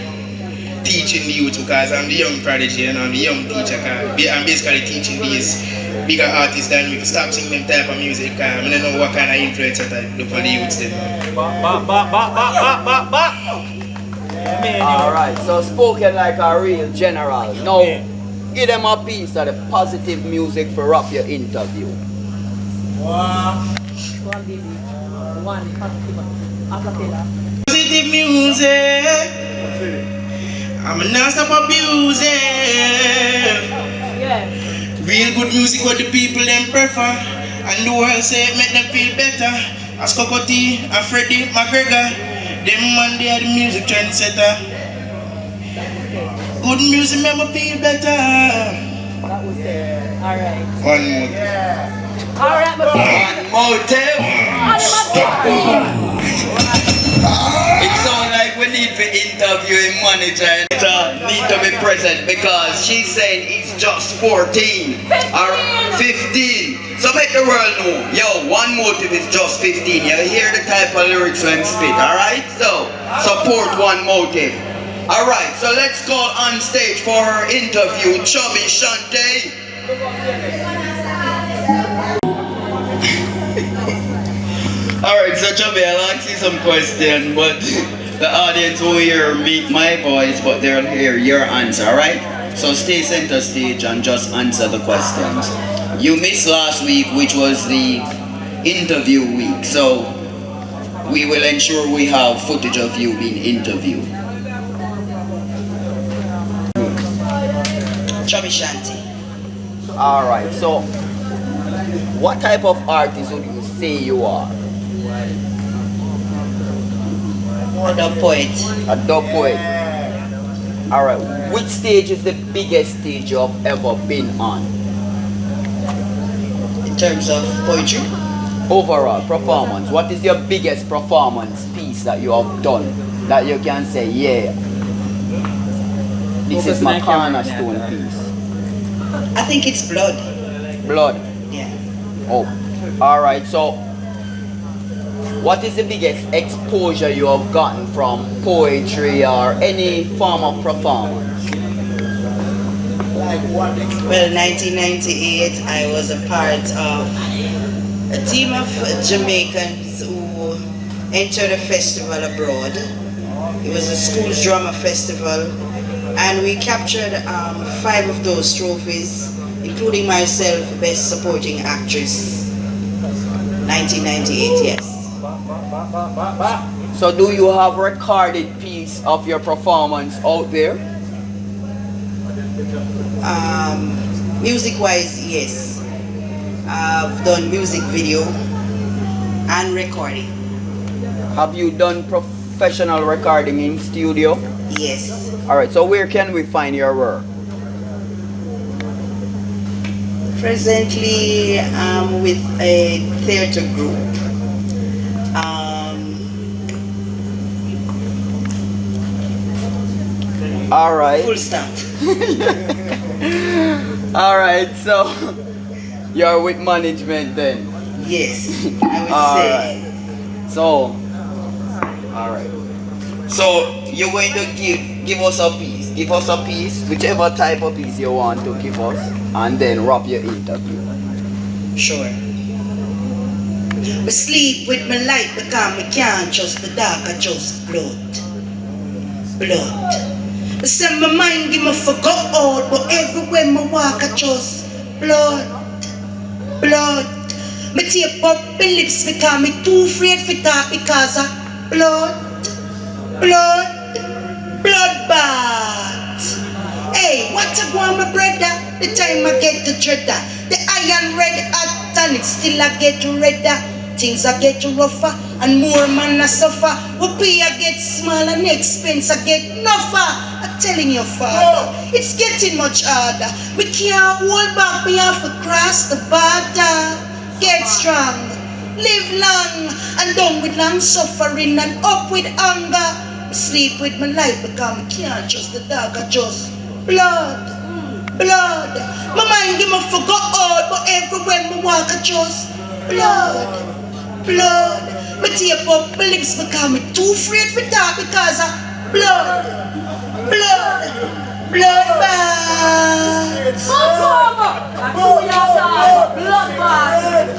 teaching the youth because I'm the young prodigy and I'm the young teacher. I'm basically teaching these bigger artists than me to stop singing them type of music because I don't know what kind of influence that I do for the youths then. Alright, so spoken like a real general. Now, give them a piece of the positive music for up your interview. Positive music. I'm not stop abusing. Real good music what the people them prefer. And the world say it make them feel better. As Cocotti and Freddie McGregor, them man they are the music trendsetter. Good music make me feel better. That was it. Alright. One more. Alright, my One Motive. It sounds like we need to interviewing manager need to be present because she's saying he's just 14 or 15. So make the world know, yo, one motive is just 15. You hear the type of lyrics when spit, alright? So, support one motive. Alright, so let's call on stage for her interview, Chubby Shante. Alright, so Chubby, I'll ask you some questions, but the audience will hear my voice, but they'll hear your answer, alright? So stay center stage and just answer the questions. You missed last week, which was the interview week, so we will ensure we have footage of you being interviewed. Chubby Shanty. Alright, so what type of artist would you say you are? A dub poet. A dub poet. Alright, which stage is the biggest stage you have ever been on? In terms of poetry? Overall, performance. What is your biggest performance piece that you have done that you can say, yeah, this is my cornerstone piece? I think it's Blood. Blood. Yeah. Oh, alright, so what is the biggest exposure you have gotten from poetry or any form of performance? Well, 1998, I was a part of a team of Jamaicans who entered a festival abroad. It was a school's drama festival, and we captured 5 of those trophies, including myself, Best Supporting Actress, 1998, yes. So do you have a recorded piece of your performance out there? Music-wise, yes. I've done music video and recording. Have you done professional recording in studio? Yes. Alright, so where can we find your work? Presently, I'm with a theater group. Alright. Full stop. Alright, so you're with management then? Yes, I would say. So, alright. So you're going to give us a piece. Give us a piece, whichever type of piece you want to give us, and then wrap your interview. Sure. I sleep with my light because I can't trust the dark, I just blood. Blood. I send my mind, give me forgot all, but everywhere I walk, I just blood. Blood. Me tape up my lips because me too afraid for talk because of blood. Blood. Bloodbath. Hey, what I want, my brother? The time I get to dreader. The iron red hot and it still I get redder. Things I get rougher and more man I suffer. Whoopee I get smaller and expense I get nuffer. I'm telling your father, it's getting much harder. We can't hold back, we have to cross the border. Get strong, live long, and down with long suffering and up with anger. Sleep with my life because I can't trust the dog, I just blood. Blood. My mind give me forgot all, but everywhere I walk I just blood. Blood. Me tape up my lips because I'm too afraid for talk because of blood. Blood. Bloodbath.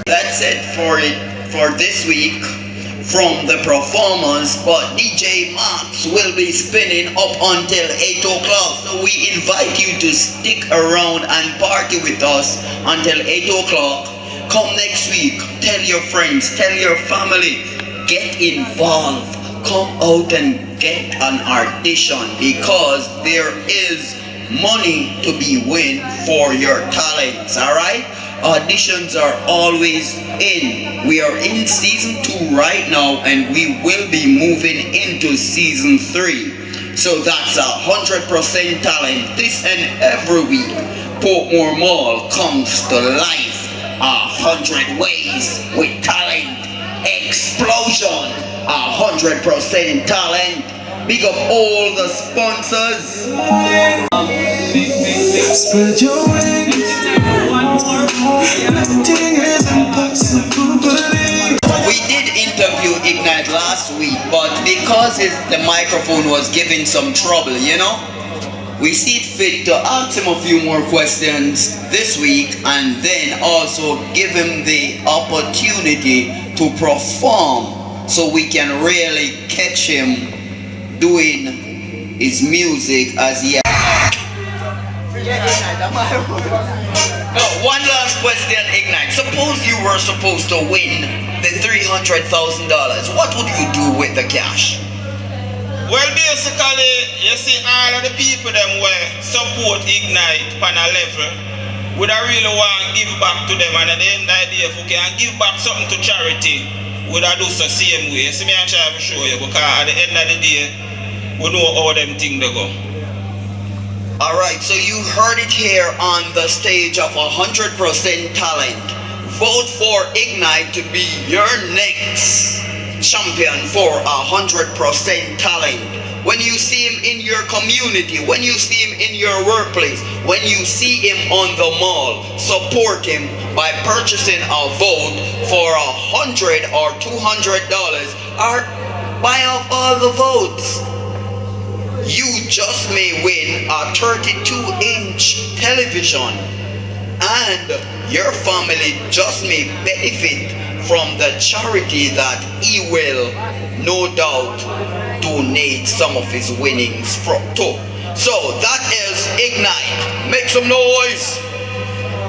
That's it for this week from the performance, but DJ Max will be spinning up until 8 o'clock. So we invite you to stick around and party with us until 8 o'clock. Come next week, tell your friends, tell your family, get involved. Come out and get an audition because there is money to be won for your talents, alright? Auditions are always in. We are in season 2 right now and we will be moving into season 3. So that's 100% talent. This and every week, Portmore Mall comes to life 100 ways with talent. Explosion, 100% talent. big up all the sponsors. Spread your wings. Nothing is impossible. We did interview Ignite last week, but because the microphone was giving some trouble, we see it fit to ask him a few more questions this week and then also give him the opportunity to perform so we can really catch him doing his music as he one last question, Ignite. Suppose you were supposed to win the $300,000. What would you do with the cash? Well, basically, you see, all of the people them will support Ignite on a level. Would I really want to give back to them, and at the end of the day, if we can give back something to charity, would I do the same way? See me, I try to show you, because at the end of the day, we know how them things they go. Alright, so you heard it here on the stage of 100% Talent. Vote for Ignite to be your next champion for 100% Talent. When you see him in your community, when you see him in your workplace, when you see him on the mall, support him by purchasing a vote for $100 or $200 or buy off all the votes. You just may win a 32-inch television, and your family just may benefit from the charity that he will no doubt donate some of his winnings to. So that is Ignite. Make some noise.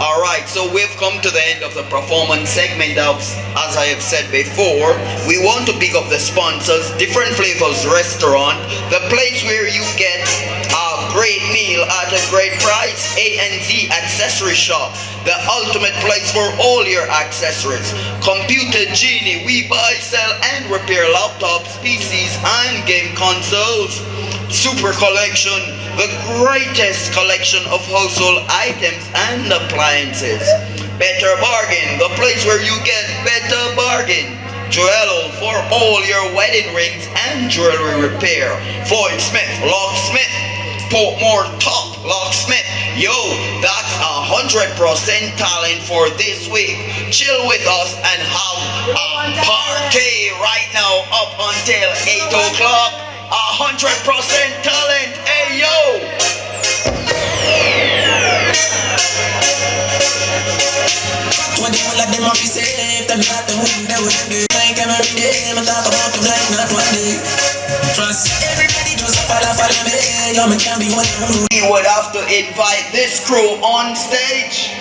Alright, so we've come to the end of the performance segment of, as I have said before, we want to pick up the sponsors, Different Flavors Restaurant, the place where you get a great meal at a great price, A&Z Accessory Shop, the ultimate place for all your accessories, Computer Genie, we buy, sell and repair laptops, PCs and game consoles, Super Collection, the greatest collection of household items and appliances. Better Bargain, the place where you get better bargain. Joello for all your wedding rings and jewelry repair. Floyd Smith, Locksmith, Portmore Top Locksmith. Yo, that's 100% Talent for this week. Chill with us and have a party right now up until 8 o'clock. 100% Talent, hey yo! When they will let them all be safe, them not the one that will do. Thank them every day, but talk about them like not one day. Trust everybody just follow me, y'all can't be one who. We would have to invite this crew on stage.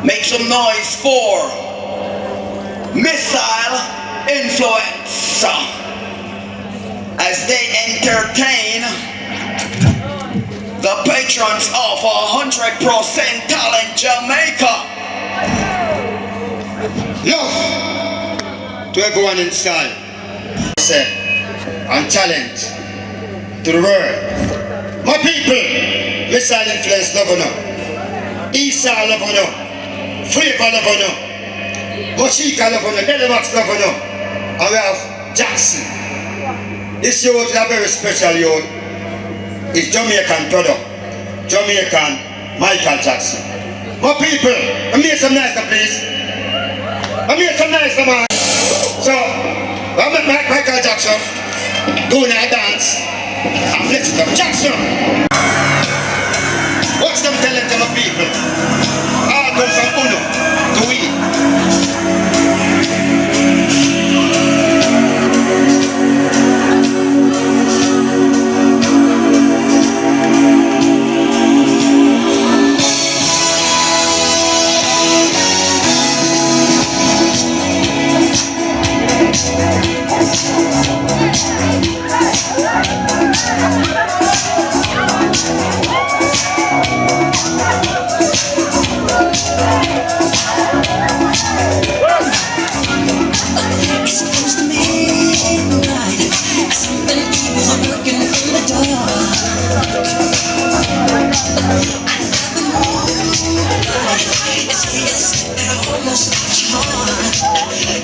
Make some noise for Missile Influence as they entertain the patrons of 100% Talent Jamaica. Love to everyone inside. And talent to the world. My people, Missile Influence love no. Esau love no. Flavor love no. Moshika love no. Delimax love no. And we have Jackson. This youth is a very special youth. It's Jamaican product. Jamaican Michael Jackson. My people, I make some nicer please. I make some nicer man. So, I met Michael Jackson doing a dance. I'm listening to Jackson. Watch them telling to my people. All come from Uno to we.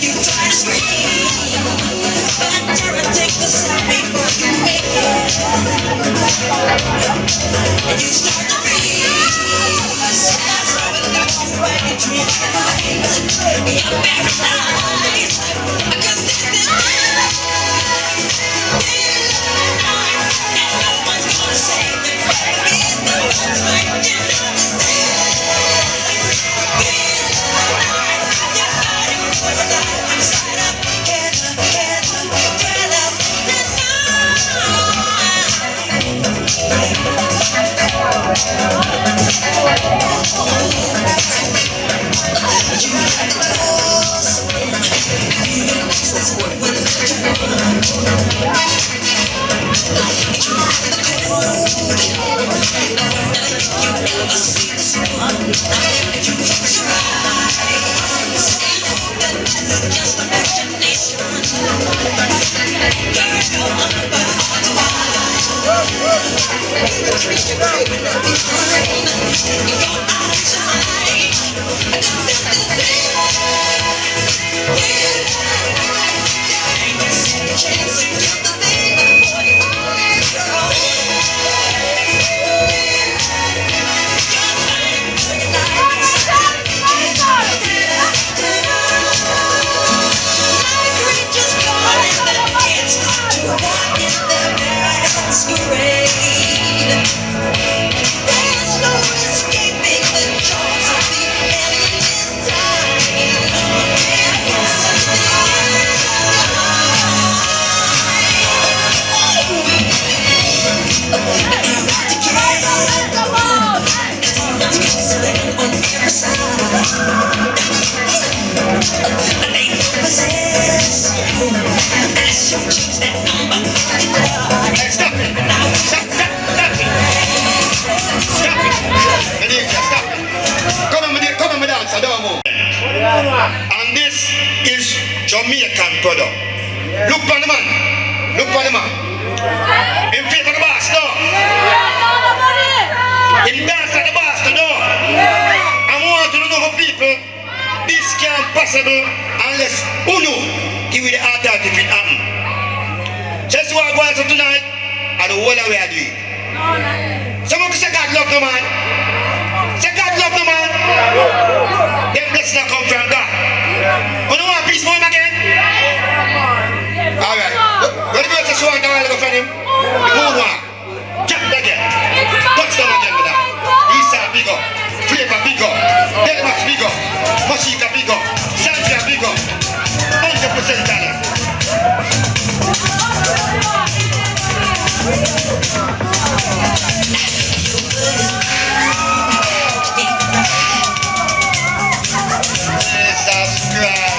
You try to scream, but I never take the sound. and you start to breathe. That's how it goes when you dream tonight. You're paralyzed, because this is real life. And no one's gonna save you. Baby, the ones right you know the same. And this is Jamaican product. Look for the man. Look for the man. In favor of the boss, no. In dance at the boss, no. I want to know how people, this can't possible unless Uno give you the alternative it happen. Just what I go to tonight, and the whole way I do it. Someone say God love no man. Say God love no man. Them blessings come from God. You don't want peace for him again? Alright. When you go to show a while ago from him, the moon walk. Jump again. Touchdown again with that. Eastside big up. Flavor big up. Delmax big up. Mashika big up. Sandra big up. 100% talent. Jesus Christ.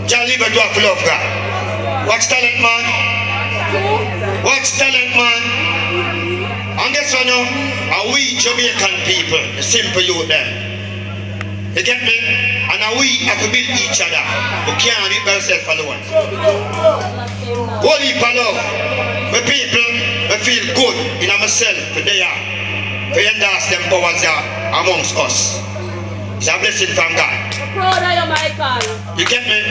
John Liver do have to love God. Watch talent, man. Watch talent, man. And guess what now? Are we Jamaican people, the simple youth them? You get me? And now we have to build each other. We can't do it by ourselves alone. Whole heap of love. My people, I feel good in myself today. To endorse them powers amongst us. It's a blessing from God. You get me?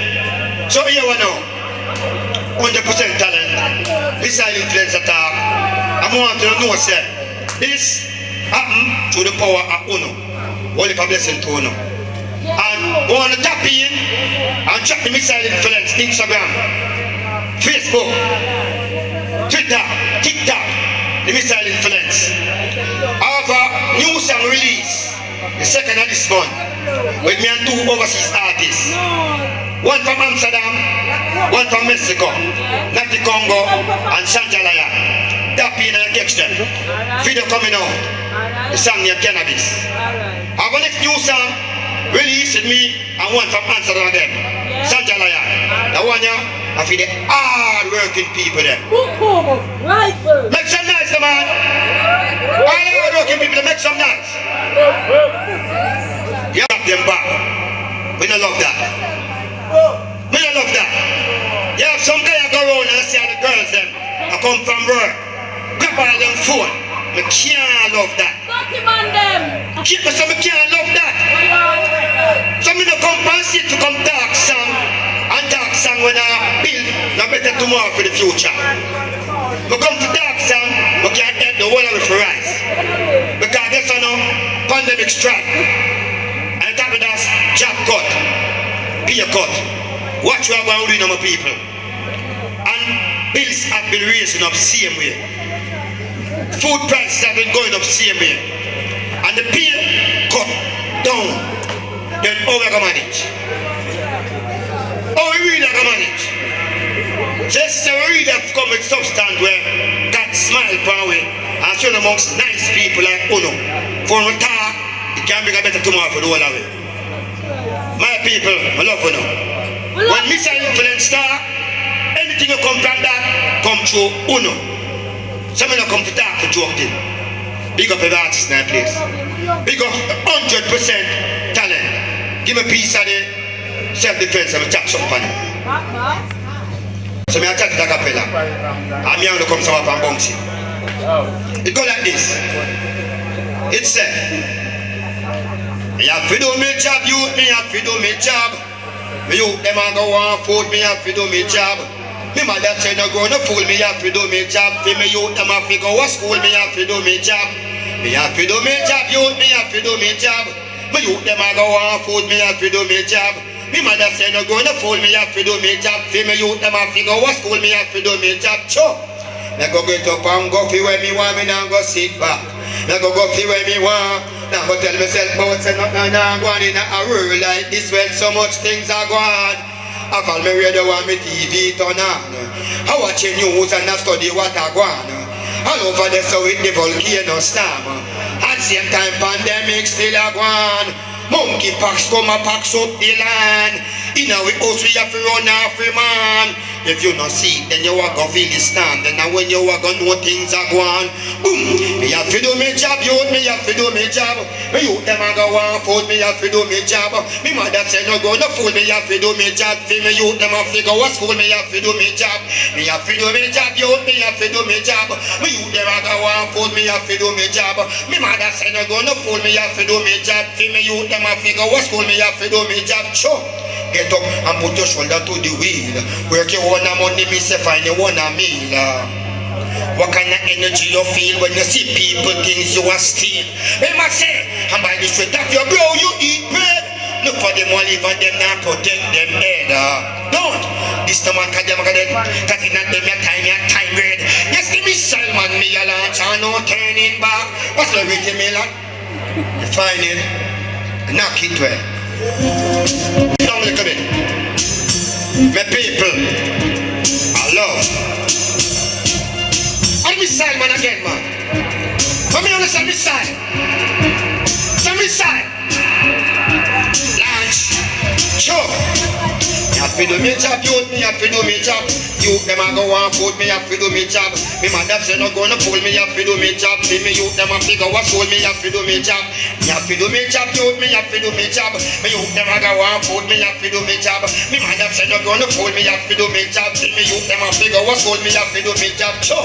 So here we know. 100% talent. This is influence attack. I want to know, sir. This happened through the power of Uno. Only for blessing to Uno. And we want to tap in and track the missile influence. Instagram, Facebook, Twitter, TikTok, the missile influence. I have a new song release, the second of this month, with me and 2 overseas artists. One from Amsterdam, one from Mexico, Nati Congo, and Sanjalaya. Tap in and catch them. Video coming out. The song named Cannabis. I have a next new song released with me and one from Amsterdam again. Sanjalaya. The one here, I feel the hard working people there. Make some noise, man. All the hard working people, make some noise. You have them back. We don't love that. We don't love that. You have some guy go around and see how the girls them. I come from work. Grab all them phone. I can't love that. Keep me so I can't love that. So me no come and sit to come dark song. And dark song when I build no better tomorrow for the future. We come to dark song, we can't get the whole of it for rise. Because guess what now? Pandemic strike. And top of that, job cut. Peer cut. Watch what we're doing on my people. And bills have been raising up same way. Food prices have been going up same way. And the peer cut down. Then how we can manage? How we really can manage? Just so we really have come with substance where God smile for we and show amongst nice people like Uno. For we talk, it can bring a better tomorrow for the whole of it. My people, I love Uno. When missile influence start, anything that come from that, come through Uno. Some of them come to talk for joking. Big up every artist in that place. Big up 100% talent. Give me a piece of the self-defense and attack something. So I attack the capella. And me only come up and bounce it. It go like this. It said, me have to do my job, youth, me have to do my job. Me youth, them a go on food, me have to do my job. Me mother say no go no fool, me have to do my job. For me youth, them have to go to school, me have to do my job. Me have to do my job, youth, me have to do my job. Me youth, them a go on food, me have to do my job. Me mother say no go no fool, me have to do my job. For me youth, them have to go to school, me have to do my job. Sure. Me go get up and go fi where me want, me now go sit back. Me go fi where me want. Now go tell myself about say nothing now go on in a world like this when so much things are going. I call me radio and me TV turn on. I watch the news and I study what I go on. All over there so with the volcano storm. At the same time pandemic still a go on. Monkey pox come a pox up the land. In our house we have to run off man. If you not see, then you are going to feel the stand. And when you are going to know things are going, boom, me have to do my job, youth, me have to do my job. Me youth, them are going to food, me have to do my job. Me mother say no go no food, me have to do my job. For me youth, them have to go to school, me have to do my job. Me have to do my job, youth, me have to do my job. Me youth, them are going to food, me have to do my job. Me mother say no go no food, me have to do my job. For me youth, them have to go to school, me have to do my job. Sure. Get up and put your shoulder to the wheel. Work your own money, me say find your own meal. What kind of energy you feel when you see people things you are steal? They must say, and by the sweat of your brow you eat bread. Look for them all, even them now protect them head. Don't. This the man can them dead. Cause in that them your time red. Yes, the missile man me a launch and no turning back. What's the rhythm me like? You find it, knock it well. Down a little bit. My people, I love. I'm missile man again, man. Come here, listen, missile. Some missile. Launch. Sure. You have have to do me job, youth, me have to do me job. Youth, them a go on food, me have to do me job. Me mother say no gonna fool me, have to do me job. See me youth, them a figure what school, me have to do me job. Me have to do me job, youth, me have to do me job. Me youth, them a go on food, me have to do me job. Me mother say no gonna fool me, have to do me job. See me youth, them a figure what school, me have to do me job. So,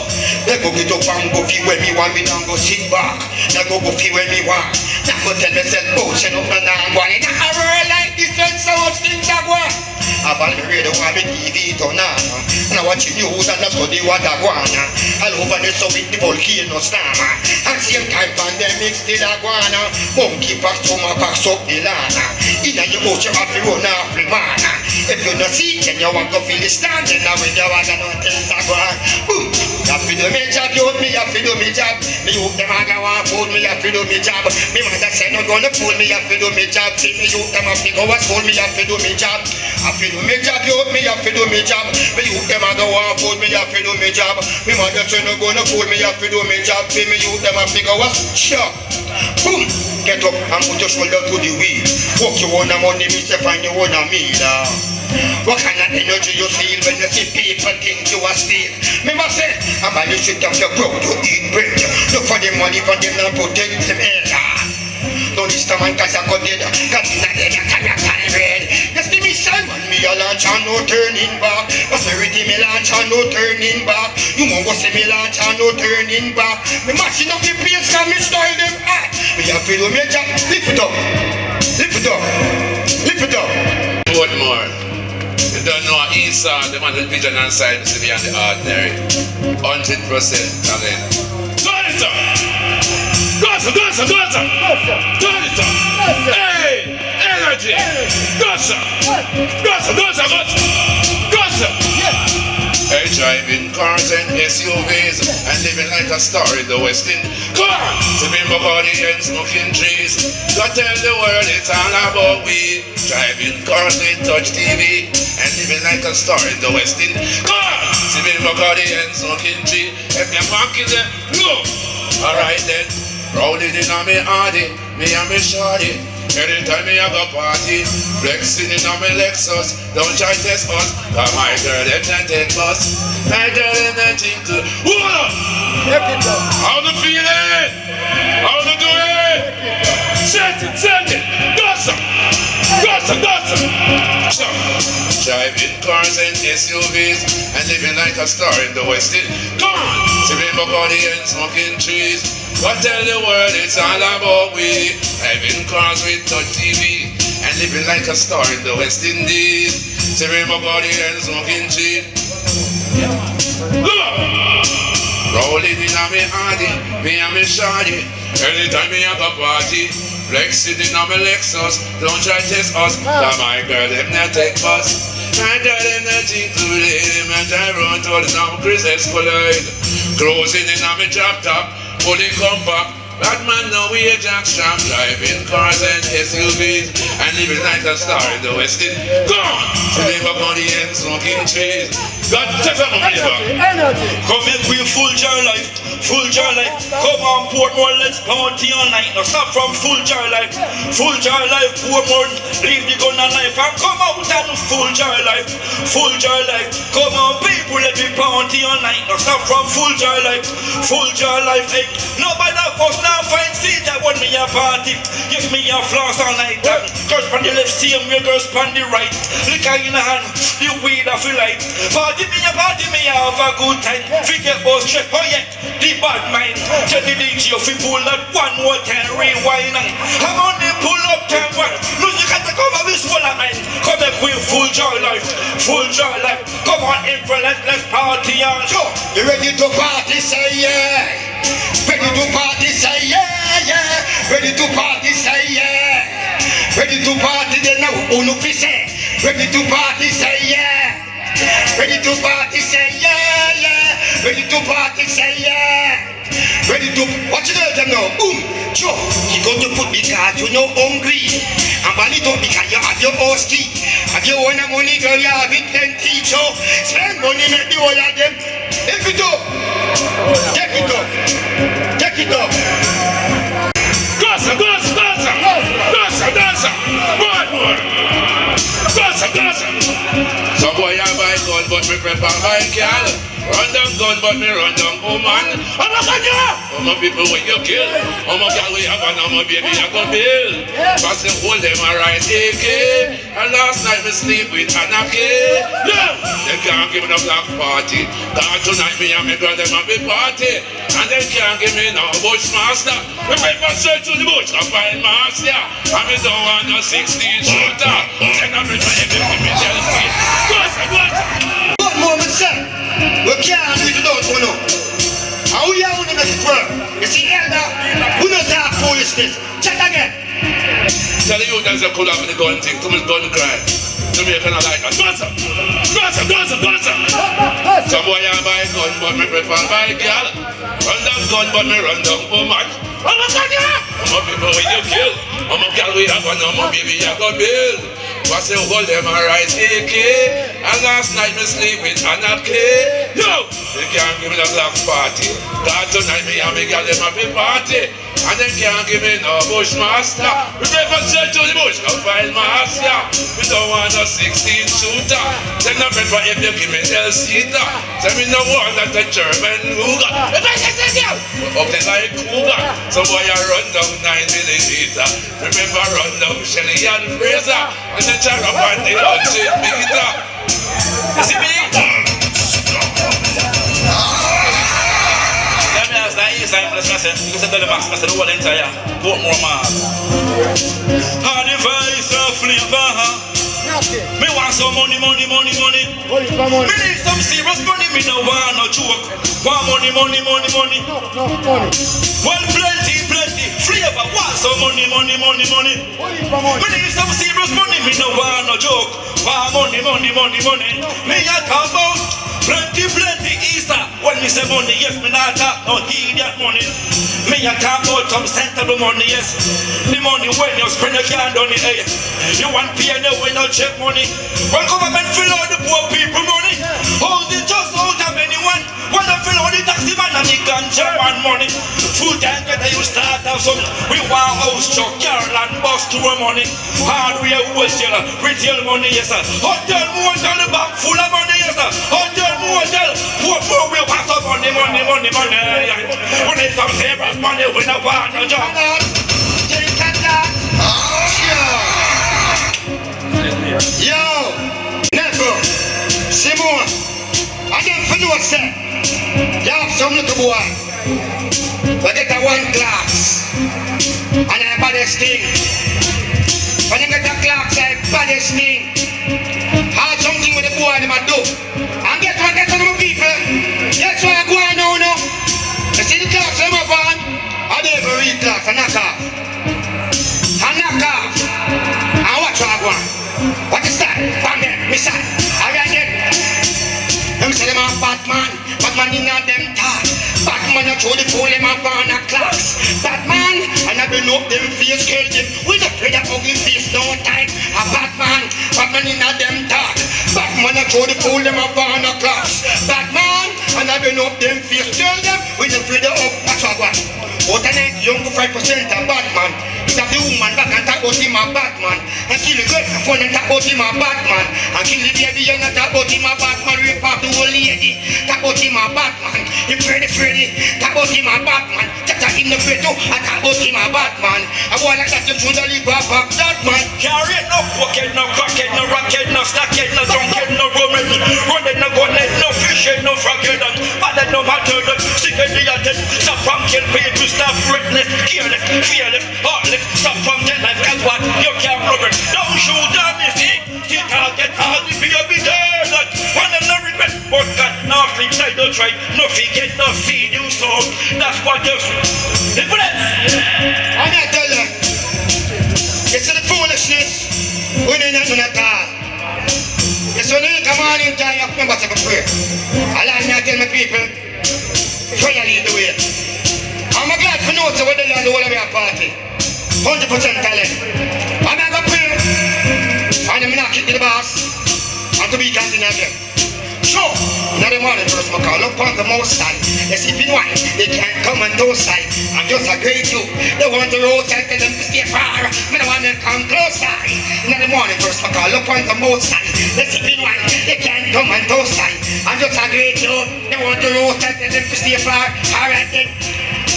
they go get up and go feel when me want, me don't go sit back. They go feel when me want. They go tell myself, oh, shut up and I'm going. In a world like this, when so much things are going. I've been ready to have a TV turn on. And I watch the news and I study what I want. All over the Soviet, the volcano storm. And same time pandemic still a go on. Monkeypox, smallpox up the land. In a you go to have to run off the man. If you don't see, then you want to feel the standing. Now when you want to know things are going. Boom. You have to do me job, you me have to do me job. Me hope them a go on food, me have to do me job. Me mother say no gonna fool me, have to do me job. See me hope them a figure what school, me have to do me job. I have to do me job, you me have to do me job. Me hope them a go on food, me have to do me job. Me mother say no gonna fool me, have to do me job. See me hope them a figure what sure. Boom. Get up and put your shoulder to the wheel. Walk you on the money, me say find you on a meal. What kind of energy you feel when you see people think you are steal? Me must say, I'm by the shit of your crowd to eat bread. Look for the money for them and protect them head. Don't this time and cause I got dead. Cause in a dead, I can't red. Just give me Simon, me a launch and no turning back. Prosperity me launch and no turning back. You won't go see me launch and no turning back. Me mashing up the place and me style them hot. Me have to do me job, lift it up. Lift it up. Lift it up. What more? You don't know Esau, the man with vision and sight to be on the ordinary. 100% talent. Turn it up! Gossa! Turn it up! Hey! Energy! Gossa! Hey, driving cars and SUVs and living like a star in the West Indies. Come on! Sipping Bacardi and smoking trees. Go tell the world it's all about we. Driving cars with touch TV and living like a star in the West Indies. Come on! Sipping Bacardi and smoking trees. If you're marking them, no! Alright then. Rolling in on me hardy, me and me shorty. Anytime me have a party, flexing in on me Lexus. Don't try test us, cause my girl them can't take us. My girl them not think to. How the feeling? How the doing? Set it. Gossa. Driving cars and SUVs and living like a star in the West Indies. Come on, sipping Bacardi and smoking trees. But tell the world it's all about we. Driving cars with touch TV and living like a star in the West Indies. Sipping Bacardi and smoking trees. Rolling in on me hardy, me and me shorty. Anytime me have a party, flexing in on me Lexus. Don't try test us, cause my girl them not take us. My girl them not think to them and I run to the now Chris Escolade. Closing in on me drop top, fully compact. Bad man now we a jackstrap, driving cars and SUVs and living like a star in the West Indies. Come on, sitting back on the end smoking trees. God, take some money back. Come make we full jar life. Come on, Portmore, let's party all night. Now stop from full jar life, Portmore. Leave the gun and life and come out and full jar life. Come on, people, let me party all night. Now stop from full jar life. Hey, nobody first now find seat that want me a party. Give me a floss all night. Girls on the left, see me, girls on the right. Liquor in the hand, the weed I feel like. Party me, have a good time. Forget about stress, oh yeah, the bad mind. Tell the DJ if we pull that one more time, rewind. I'm on the pull up time one. Lose the cat to cover this whole of mine. Come back with full joy life. Come on, April, let's party on. So, you ready to party, say yeah. Ready to party, say yeah. Ready to party, say yeah. Ready to party, then now, uno say. Ready to party, say yeah. Ready to party, say yeah. Ready to party, say yeah. Ready to, what you know them now? Boom, sure. You got to put because you know hungry. And bally don't because you have your own ski. Have your own money, girl, you have it plenty. So spend money, make the whole of them. If it up, take it up. Gossa. More. Gossa. Some boy I buy gun, but me prefer buy car. Run down gun, but me run down woman. I'm a gun, how my people when you kill? How my girl we have and how my baby I go build. Cause they hold them a right AK. And last night me sleep with Anarchy. Yeah, they can't give me no black party. Cause tonight me and me girl them a big party. And they can't give me no Bushmaster. Me paper search to the bush and find master. And me don't want no 16 shooter. Then I'm ready for everything me tell me. What moment, sir? We can't do it without one up. And we are one of the world. You see, elder, we don't talk foolishness. Check again. Tell the youth that they could have the gun thing, to me gun cry. To me, I kind of like that. Sponsor! Some boy I buy gun, but me prefer buy girl. Run down gun, but me run down woman. I'm a gun, yeah! I'm a people with you kill. I'm a girl we have and I'm a baby I go build. What's the hold them a right AK? And last night me sleep with Anarchy. Yo! They can't give me the black party. Cause tonight me and me girl them a big party. And they can't give me no Bushmaster. We never search to the bush, come find master. We don't want no 16 shooter. Then no friend for if you give me L-seater. Tell me no one that a German Ruger. If I get this girl, up the like Cougar. So boy I run down 9mm. Remember run down Shelly and Fraser. And the jar up on the 100 meter. You see me? I'm listen, you can tell the max, the whole entire Portmore man. How the voice of flavor. Me want some money. Me need some serious money, me no want no joke. Want money. Well, plenty, flavor, want some money. Me need some serious money, me no want no joke. Want money. Me a talk about plenty Easter. When me say money, yes, me not talk no idiot money. Me a talk about some sensible money, yes. The money when you spend you can't done it, hey. You want pay no when you check money. When government fill out the poor people money, hold it just out of anyone. When they fill out the taxi man and the ganja man money. Food and get you start have some. We want house truck, car and bus to our money. Hardware, wholesale, retail money, yes sir. Hotel, motel, the bank full of money, yes sir. Hotel, motel, more we want some money. When it's some neighbors money, we don't want no job. Yo, Never, Simon, I don't know what's that. You have some little boy. But get a one glass. And I baddest thing. When you get a glass, I baddest thing. Have something with the boy and I do. And get some of people. That's why I go on now. You see the glass I'm up on? I never read glass, I knock off. And watch what I go on. What is that? Bang them, miss that. Alright then. Them say them are Batman in a them talk. Batman you throw the fool them up on a clocks. Batman, and I bring up them face, kill them. We don't play that ugly face no time. A Batman in a them talk. Batman you throw the fool them up on a clocks. Batman, and I bring up them face, kill them. We don't play the up, watch what I go. Out of 90 young 5% of Batman. It's a the woman back and talk about him a Batman. And kill the girl phone and talk about him a Batman. And kill the baby young and talk about him a Batman. Rape off the old lady, talk about him a Batman. Him Freddy, talk about him a Batman. Tata in the bed too, and talk about him a Batman. I want like that you should leave a back that man. Carry it, no pocket, no crackhead, no racket, no stackhead, no drunkhead, no rummage. Running, no gunhead, no fishhead, no froghead. Bad no matter that, sick and the dead. Stop from kill people, stop reckless, careless, fearless, heartless. Stop from dead life, cause what? You can't rub it. Don't shoot them, you see. You can't get hard if you be there. One of no regret, but God, nothing try to try. Nothing get, no feed you so. That's what you see. And I tell you, you see the foolishness, we ain't nothing at all. You see, when you come on in time, you have to remember to pray. Allow me to tell my people, prayer lead the way. I'm glad for know whether you're the whole of your party. 100% talent. I'm going to pray. And I'm not kick the boss. And to be continued again. Sure. Now the morning first, I call up on the most high. They see in one, they can't come on those sides. I'm just a great you. They want the road, I tell them to stay far. Me don't want them to come closer. Now the morning first, I call up on the most high. They see in one, they can't come on those sides. I'm just a great you. They want the road, I tell them to stay far. Alright then.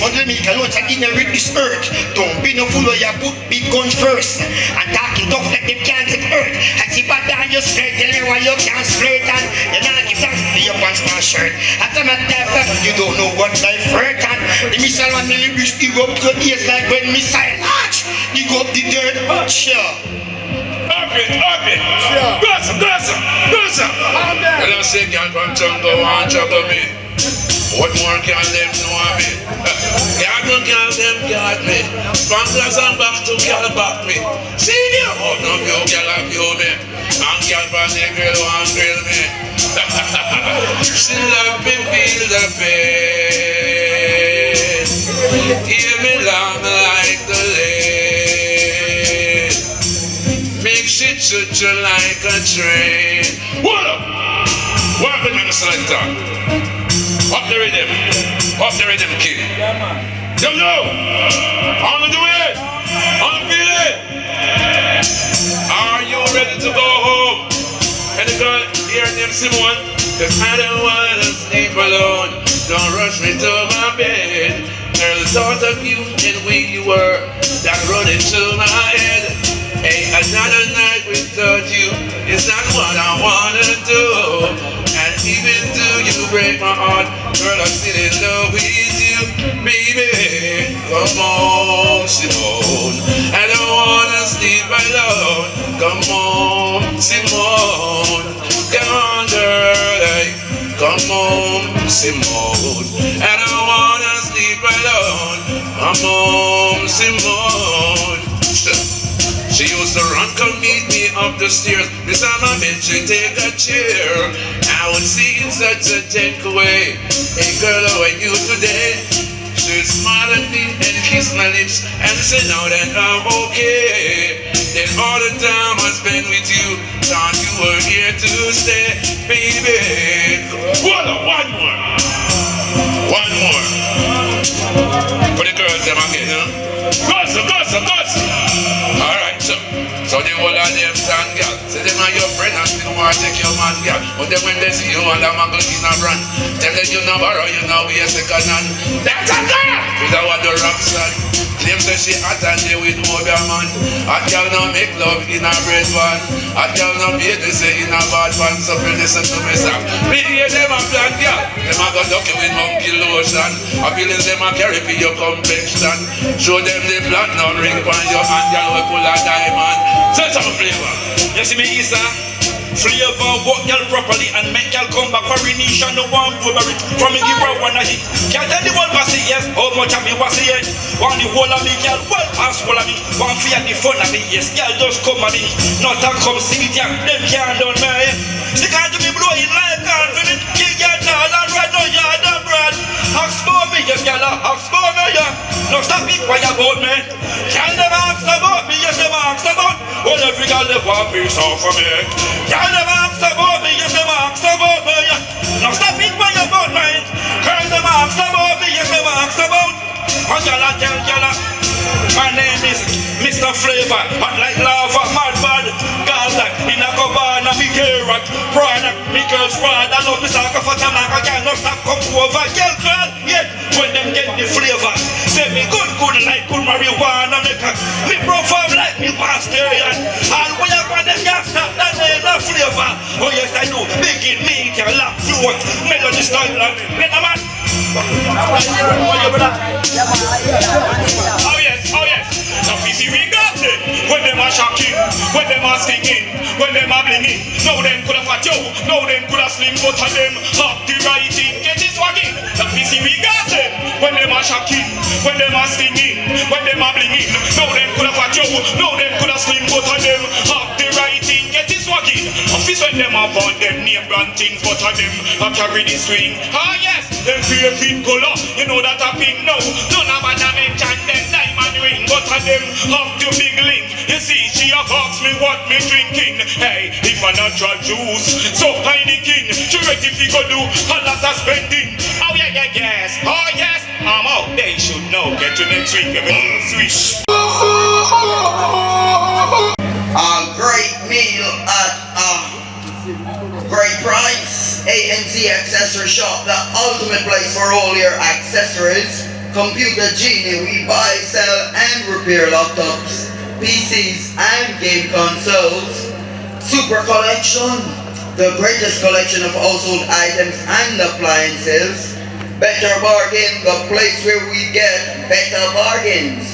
But let me alone and in with this earth. Don't be no fool where you put big guns first. And talk it off like they can't get hurt. And see bad down your straight, tell them why you can't straight. And you're not give thanks for your pants my shirt. And some of that you don't know what life hurt. And the missile one really wish dig up your ears like when missile launch. Dig up the dirt, sure. Up it. Bless him. You don't say can't from jungle, one jungle me. What more can them know of me? God don't call them God me. From glass and back to girl back me. See you? Oh no, you girl have you me. And girl from the grill one grill me. She love me feel the pain. Hear me long like the lane. Make shit shoot you like a train. What up? What happened to the selector? Up the rhythm king. Yo, on the do it, on the feel it. Are you ready to go home? And the girl here named Simone, cause I don't wanna sleep alone. Don't rush me to my bed. There's a thought of you and where you were that run into my head. Hey, another night without you is not what I wanna do. And even though you break my heart, girl, I'm still in love with you, baby. Come on, Simone. I don't wanna sleep alone. Come on, Simone. Come on, girl. Hey. Come on, Simone. I don't wanna sleep alone. Come on, Simone. She used to run, come meet me up the stairs. Beside my bed, she take a chair. I would see in such a takeaway. Hey girl, how are you today? She'd smile at me and kiss my lips and say now that I'm okay. Then all the time I spent with you, thought you were here to stay, baby. One more. For the girls, them again, huh? Gossip. Alright, so the whole of them stand, girl. Say them are your friend and still want to take your man, girl. But then when they see you and a muggle in a brand, tell them you no borrow, you know we a second hand. That's a girl! With a what the rock star. Claim say she hot and they with mobile man. A girl no make love in a bread van. A girl no pay to say in a bad van. So you listen to me song. Me hear them a plan, girl. Them a go ducky with monkey lotion. I feelings them a carry for your complexion. Show them the platinum ring on your hand, girl we full of diamond. Set up a flavor. You see me, Issa? Flavor, work girl properly and make girl come back for renation. No one over it. From me give her one a hit. Can't tell the whole passy yes. How much of me was it? Want the whole of me, girl. Well, pass whole of me. Want fear the fun of me. Yes, girl just come at me. Not a come sing it, yeah. Them can't done me. Stick on to me blowing like confident. Kill your doll and run on your damn brand. Ask for me, yes, girl. Ask for me, yeah. No stop it, why about me? Can't never ask about me, yes, never ask about. Well, every girl they want peace off for me. Can't never ask about me, yes, never ask about me. Now stop it, why about me? Can't never ask about me, yes, never ask about. And y'all tell y'all, my name is Mr. Flavor, hot like lava, mad bad. Girls like in a cabana, me carrot, product, me girls rod. I know me talk of a tamaka, can't no stop come over. Girl, yeah, when them get the flavor. Say me good like good marijuana. Me profile like me pasterian. And when you want them, you stop that name of flavor. Oh yes, I do. Big in me, can lock float. Melody style like better man. Oh yes. Now easy we got it. When them are shocking, when them are stinging, when them are blinging. Now them could have fat you, now them could have slim, but of them have the writing. Get this wagging. Now easy we got it. When them are shocking, when them are stinging, when them are blinging. Now them could have fat you, now them could have slim, but of them have the writing. Get this wagging. Office when them are born, them name brand things, but of them have carry the swing. Ah yes, them fear fit color. You know that a pink now. None of them mention them diamond ring, but of them have the big link. You see, she have asked me what me drinking. Hey, if a natural juice, so Heineken, she ready 20 if you go do a lot of spending. Oh yeah, yeah, yes. Oh yes. I'm out. They should know. Get you next week. Everything sweet. A great meal at a great price. ANZ Accessory Shop, the ultimate place for all your accessories. Computer Genie, we buy, sell and repair laptops, PCs and game consoles. Super Collection, the greatest collection of household items and appliances. Better Bargain, the place where we get better bargains.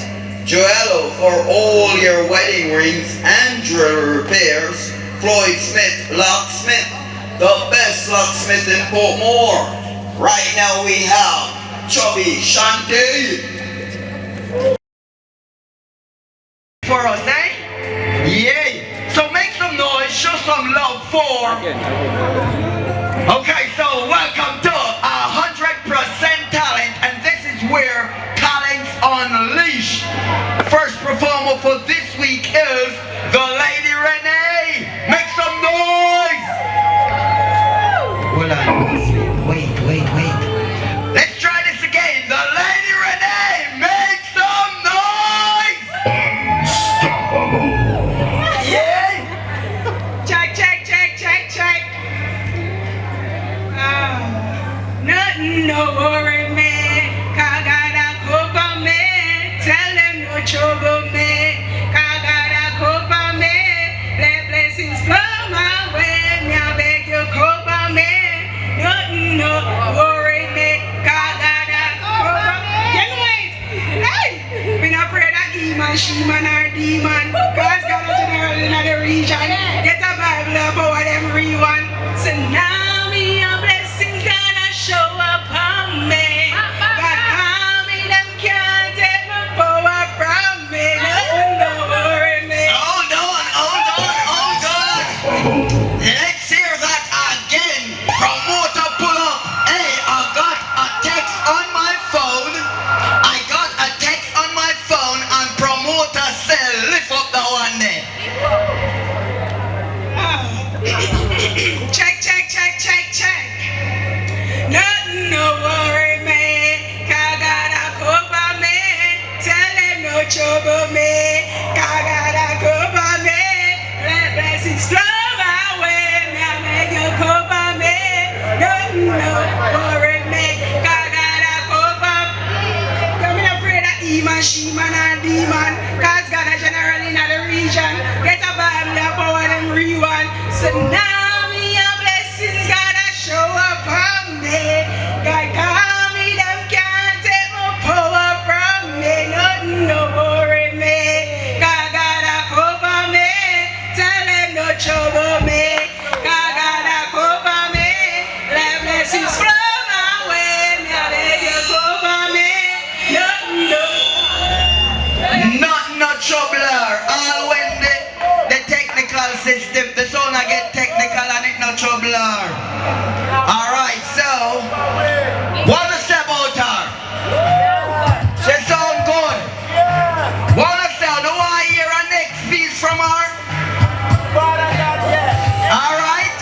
Joello for all your wedding rings and jewelry repairs. Floyd Smith Locksmith, the best locksmith in Portmore. Right now we have Chubby Shanty. For us, eh? Yeah. So make some noise, show some love for. Okay, so welcome to 100% Talent, and this is where talents unleashed. First performer for this week is the Lady Renee. Make some noise. Hold on. Wait. Let's try this again. The Lady Renee. Make some noise. Unstoppable. Yeah. Check. Nothing no worry me, Kagada cover me, tell them no trouble me, Kagada cover me, let blessings flow my way, me I beg you cover me, nothing no worry me, Kagada cover me. Get wait, hey, we not afraid of demon, she-man or demon, cause God is general in the region, get a Bible up over them rewind, so now me a blessings gonna show up on me. God call me, them can't take my power from me. Don't worry me. Hold on. Let's hear that again. Promoter pull up. Hey, I got a text on my phone. And promoter said, lift up the one there. Check. Nothing no worry me. Kagada cover me. Tell them no trouble me. Kagada cover me. Let blessings flow my way. Me I beg you cover me. Nothing no worry me. Kagada cover me. You're not afraid of demon, she-man or demon. Cause God is general in the region. Get a Bible up over them rewind. So now me a blessings gotta show up on me. God call me, them can't take my power from me. Nothing no worry me. God gotta cover me. Tell them no trouble me. God gotta cover me. Let blessings flow my way. Me I beg you cover me. Not no troubler. All when the technical system, the sound I get technical and it no troubler. Alright, so what to say about her? She sound good. What to say? Do I hear a next piece from her? Alright.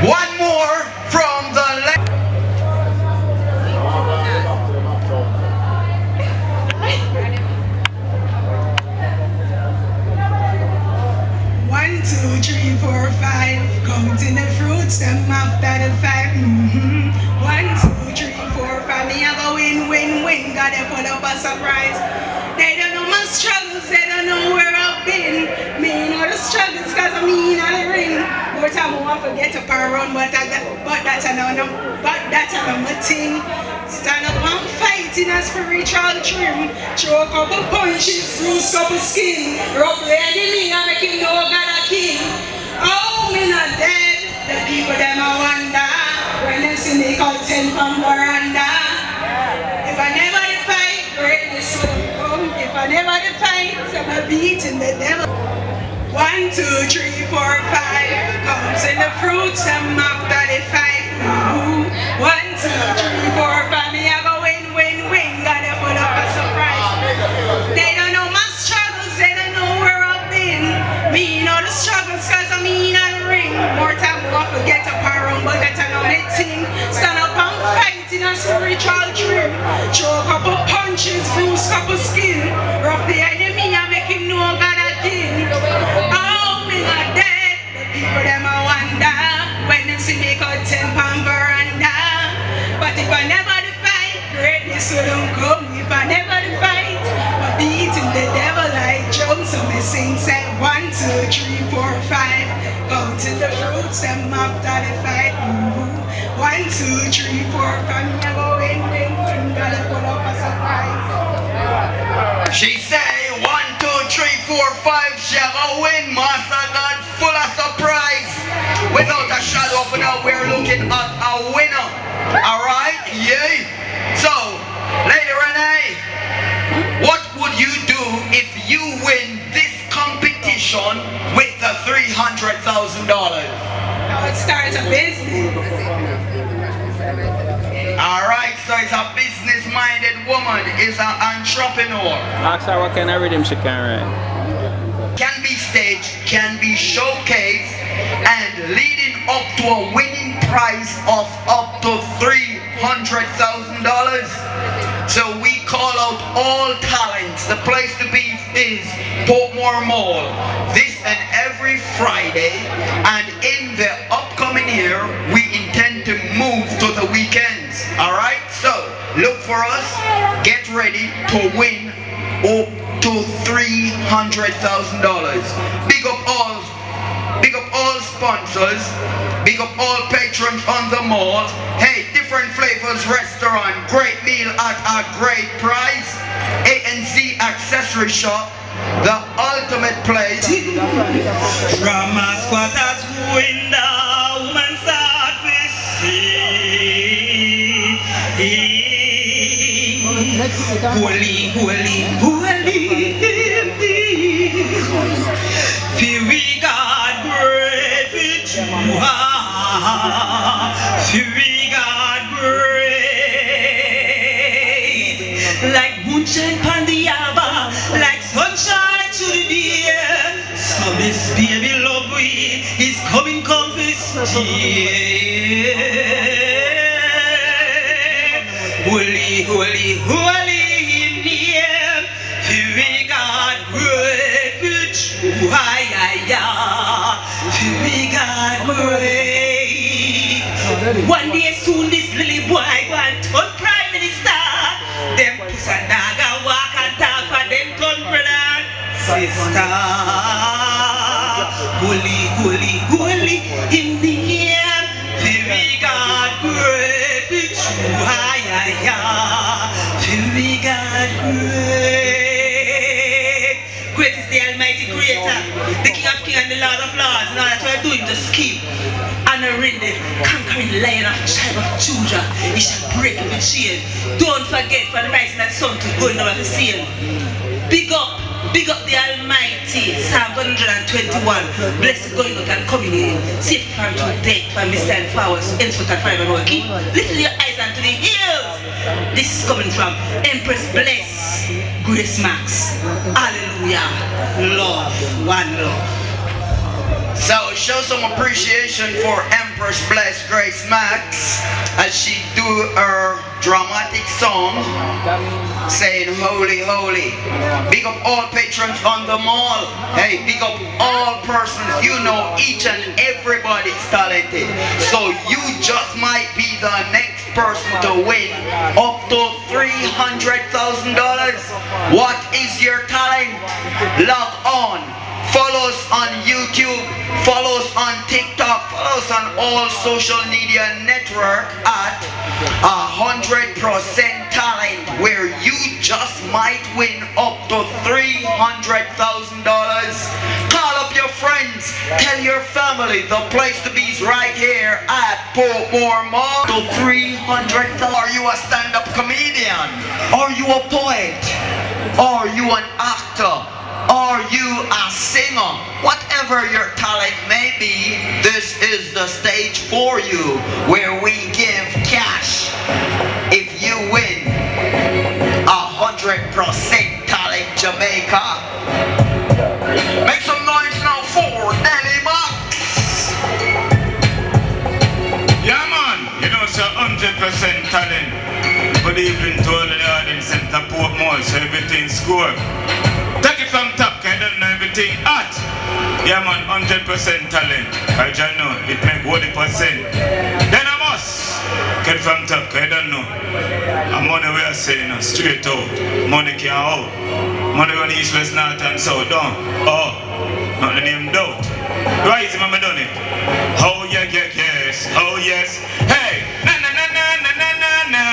One more from the left. 1, 2, 3, 4, 5. Counting the fruits, them after the 5. 1, 2, 3, 4, 5. Me I go win. God, they put up a surprise. They don't know my struggles, they don't know where I've been. Me know the struggles, cause I'm in the ring. More time I want to get up and run, but that's another my thing. Stand up and fight in a spiritual trim. Throw a couple punches, bruise couple skin. Rub the enemy and make him know God a king. Oh, me not dead. The people them a wonder when they see me call 10 from veranda. If I never fight, greatness will come. If I never fight, I'm beating the devil. 1, 2, 3, 4, 5. Comes in the fruits, I'm after the 5. 1, 2, 3, 4, 5. Me I go win. Gotta put up a surprise. They don't know my struggles, they don't know where I've been. Me know the struggles, cause I'm in the ring. More time I forget to power, but that's another Throw a couple punches, bruise couple skin. Rough the enemy and make him know God a king. Oh, me not dead. The people them a wonder when them see me cut 10 pound veranda. But if I never the fight, greatness wouldn't come. If I never the fight, I beating the devil like drum. So me sing say 1, 2, 3, 4, 5. Go to the fruits them after the fight. 1, 2, 3, 4, 5. Me a go win. Gotta put up a surprise. She say 1, 2, 3, 4, 5. She a win. Master God full of surprise. Without a shadow of a doubt, we're looking at a winner. Alright? Yay! So, Lady Renee, what would you do if you win this competition with the $300,000? Now it starts a business. Alright, so it's a business-minded woman, is an entrepreneur. Ask her what kind of rhythm she can write. Can be staged, can be showcased, and leading up to a winning prize of up to $300,000. So we call out all talents. The place to be is Portmore Mall this and every Friday, and in the upcoming year we intend to move to the weekends. Alright, so look for us, get ready to win up to $300,000. Big up all sponsors, big up all patrons on the mall. Hey, different flavors restaurant, great meal at a great price. ANC accessory shop, the ultimate place. Drama squatters window, woman start to see. Holy, holy, holy. Feel we God great with you. Feel we God great. Like moonshine pan the harbor, like sunshine to the day. So this baby love we is coming comfy stay. Holy, holy, holy in the air. Feel we God great with you. Feel we God great. One day soon this little boy want turn prime minister. Them puss and dog walk and talk for them turn brother and sister. Holy, holy, holy in the air. Feel we God great with you. Feel we God great. Great is the Almighty Creator, the King of Kings and the Lord of Lords. Now that we're doing just keep honoring the conquering Lion of the tribe of Judah. He shall break every chain. Don't forget for the rising of the sun to go in over the sea. Big up the Almighty. Psalm 121. Blessed going out and coming in. Safe from to death, from Mr. and Flowers, Enfoot and Five and Walking. Lift your eyes unto the hills. This is coming from Empress Bless, Grace Max. Hallelujah. Love, one love. So show some appreciation for Empress Bless Grace Max as she do her dramatic song saying holy, holy. Big up all patrons on the mall. Hey, big up all persons. You know each and everybody's talented. So you just might be the next person to win up to $300,000. What is your talent? Log on. Follow us on YouTube, follow us on TikTok, follow us on all social media network at 100% Talent, where you just might win up to $300,000. Call up your friends, tell your family the place to be is right here at Portmore Mall. To $300,000. Are you a stand-up comedian? Are you a poet? Are you an actor? Are you a singer? Whatever your talent may be, this is the stage for you, where we give cash if you win 100% Talent Jamaica. Make some noise now for Danny Max. Yeah man, you know it's 100% talent. Good evening to all of the Center Portmore, so everything score. Take it from top, can you know everything hot? Yeah man, 100% talent. I just know, it make 40%. Then I must get from top, I don't know. And money we are saying, straight out. Money can't out. Money on east, west, north and south, down. Oh, not the name doubt. Why is it, mama done it? Oh yeah, yes, oh yes. Hey, na na na na na na na na.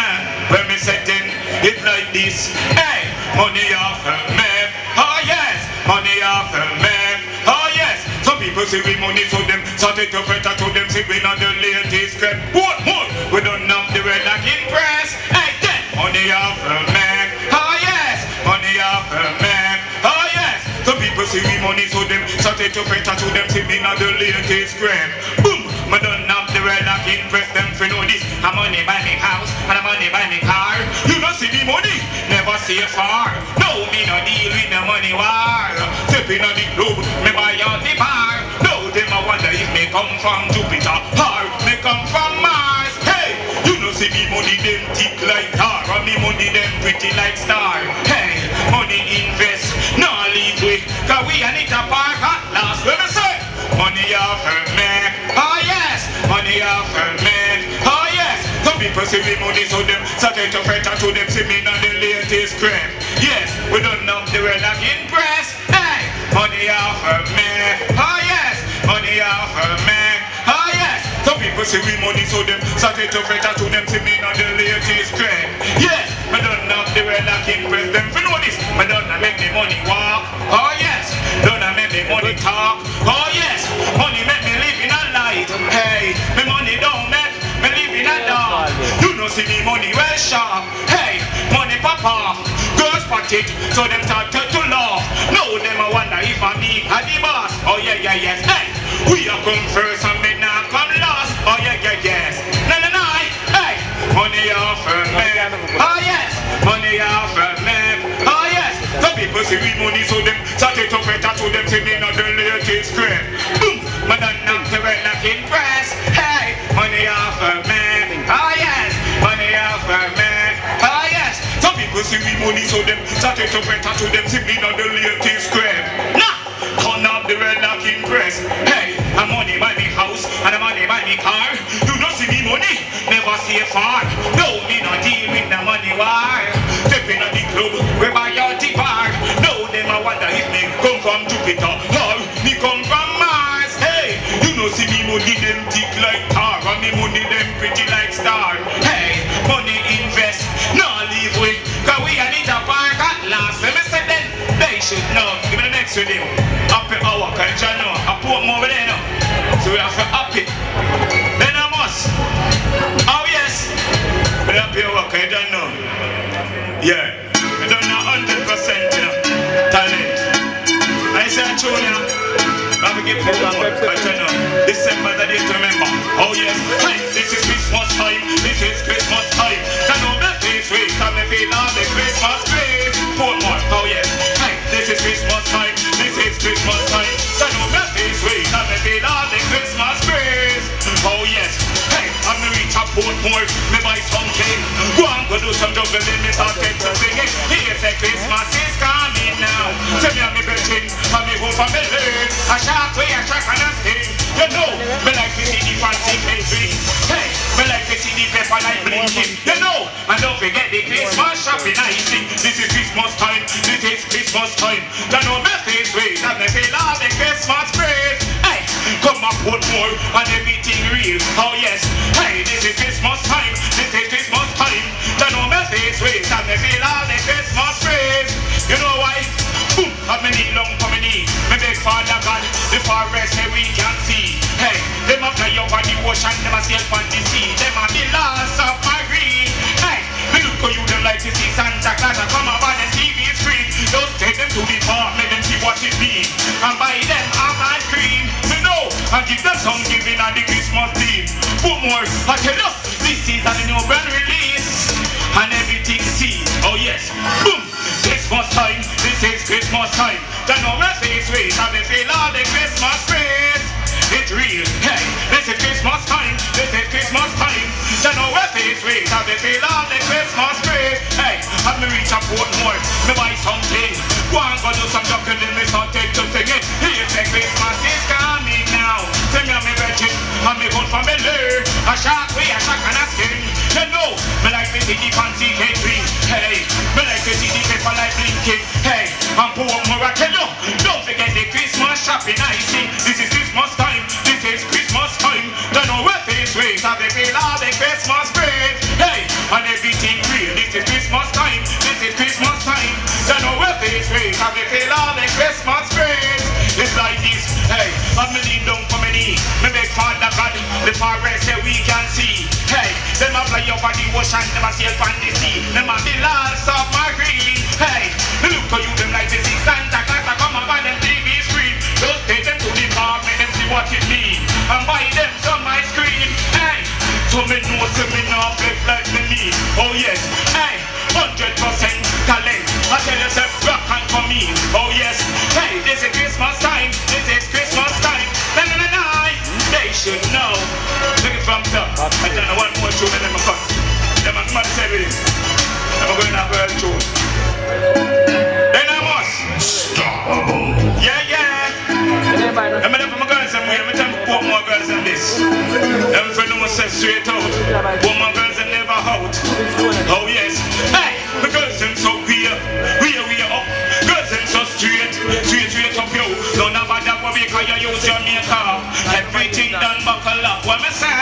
When me setting it like this, hey, money off her man. Oh yes, money off her man. Oh yes, some people say we money so them started to better to them say we not the latest crap. What more? We don't have the red like in press. Hey, then money off her man. Oh yes, money off her man. Oh yes, some people say we money so them started to better to them say we not the latest crap. Boom, me don't have the red like in press. Them for know this. I'm money buy me house and I'm money buy me car. You don't see me money, never see far. No, me no deal with the money war. Stepping on the globe, me buy out the bar. No, them I wonder if me come from Jupiter or me come from Mars. Hey, you know see me money them thick like tar, and me money them pretty like star. Hey, money invest, no leave with, cause we a need a park at last. Let me say, money off her man. Oh yes, money off her man. Oh yes, some people say we money so them started to better to them say me not the latest crap. Yes, we don't know the way like in press. Hey, money off her man. Oh yes, money off her man. Oh yes, some people say we money so them started to better to them say me not the latest crap. Yes, we don't know the way like in press. Them for know this, we don't make the money walk. Oh yes, don't make the money talk. Oh yes, money make me live in a light. Hey, me money don't make me live in a dark. You know see me money well sharp. Hey, money pop off. Girls spot it, so them start to laugh. No, them I wonder if I me a the boss. Oh yeah, yes. Hey, we are come first and me now come last. Oh yeah, yes. No. Hey, money off her man. Oh yes, money off her man. Oh yes, some people say we money so them started to better to them say me not the latest crap. Boom, man done knock the red like in press. Hey, money off her man. Oh yes, money off her man. Oh yes, some people say we money so them started to better to them say me not the latest crap. Nah, turn up the red like in press. Hey, I'm money buy me house and I'm money buy me car. You don't see me money, never see far. No, me not deal with the money war. Stepping on the club, we buy out the bar. No, them I wonder if me come from Jupiter or me come from Mars. Hey, you know see me money them thick like tar, and me money them pretty like star. Hey, money invest, no leave with, cause we a need a park at last. Let me say then, they should know. Give me the next video. Up it our country now, I put more over there now. So we have to up it. Then I must. Oh yes. But up your work, I don't know. Yeah. I don't know 100% talent. I say I told you. I will give you more. I don't know. December the date to remember. Oh yes. Hey, this is Christmas time. This is Christmas time. I know that this week I may feel all the Christmas grace. Portmore. Oh yes. Hey, this is Christmas time. This is Christmas time. I know that this week I may feel all the Christmas grace. Oh yes. Hey, I'm gonna reach a Portmore. Me buy some cake. Go and go do some juggling. Me start to sing it. Here's a Christmas is coming now. Tell me I'm me betting. I'm me home from me leg. A shark way, a track and a sting. You know, me like to see the fancy pastry. Hey, me like to see the pepper light blinking. You know, and don't forget the Christmas shopping I sing. This is Christmas time. This is Christmas time. You know me face way. That me feel all the Christmas praise. Hey, come up Portmore and everything real. Oh yes. Hey, this is Christmas time. This is Christmas time. You know me face way. That me feel all the Christmas praise. You know why? Boom, I'm a need long for me need. Me beg Father God, the forest where we can see. Hey, them a fly over the ocean, them a sail on the sea. Them a the last of my green. Hey, me look for you, them like to see Santa Claus a come over the TV screen. Just take them to the park, make them see what it means. And buy them half ice cream. Me know, and give them some giving on the Christmas theme. Portmore, I tell you, this is a new brand release. And everything see, oh yes, boom. Christmas time, this is Christmas time. You know my face ways, and they feel all the Christmas praise. It's real, hey, this is Christmas time, this is Christmas time. You know my face ways, and they feel all the Christmas praise. Hey, I'm me reach a A shark way, a shark and a skin. You know, me like to see the fancy catering. Hey, me like to see the paper like blinking. Hey, I'm poor more I tell you. Don't forget the Christmas shopping I see. This is Christmas time. This is Christmas time. Don't know where face ways. Have they feel all the Christmas bread. Hey, and everything real. This is Christmas time. This is Christmas time. Don't know where face ways. Have they feel all the Christmas bread. It's like this. Hey, I'm kneeling down for me knee. Me beg Father God, the forest that we can see. Hey, them a fly over the ocean, them a sail on the sea. Them a the last of my green. Hey, look to you them like the six Santa Claus a come up on them TV screen. Just take them to the park, make them see what it mean, and buy them some ice cream. Hey, so me know so me not flex like me need. Oh yes, hey, 100% talent. I tell yourself rock and for me. Oh yes, hey, this is Christmas time. This is Christmas time. Na na na na. They should know. Look it from top. I don't know one more tune and then I cut. Them a mad say with him. I'm going to have a tune. Then I must stop. Yeah, yeah. I'm going to put my girls somewhere. I'm going to put more girls than this. I'm friend must say straight out. Put more girls and never out. Oh yes. Hey, the girls them so weird. We are up. Girls them so straight. Straight up yo. Don't have that what we call you use your makeup. Everything done buckle up. What me say?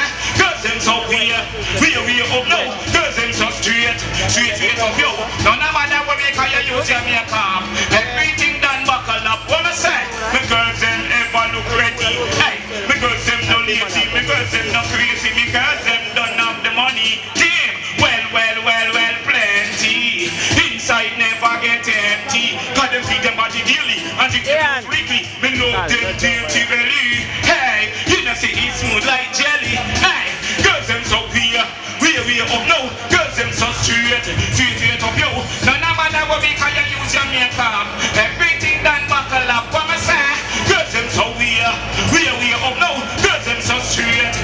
Girls them so weird. We up now. Girls them so straight up yo. Don't have that what we call you use your makeup. Everything done buckle up. What me say? Me girls them ever look ready. Hey, me girls them no lazy. Me girls them no crazy. Me girls them don't have the money. Damn. Well, plenty. Inside never get empty. Cause them feed them body daily and drink them weekly. Me love them dainty belly. Hey, you know see it smooth like jelly. Hey, girls them so weird. We up now. Girls them so straight up yo. None of that what we call you use your makeup. Everything done buckle up. What me say? Girls them so weird. We up now. Girls them so straight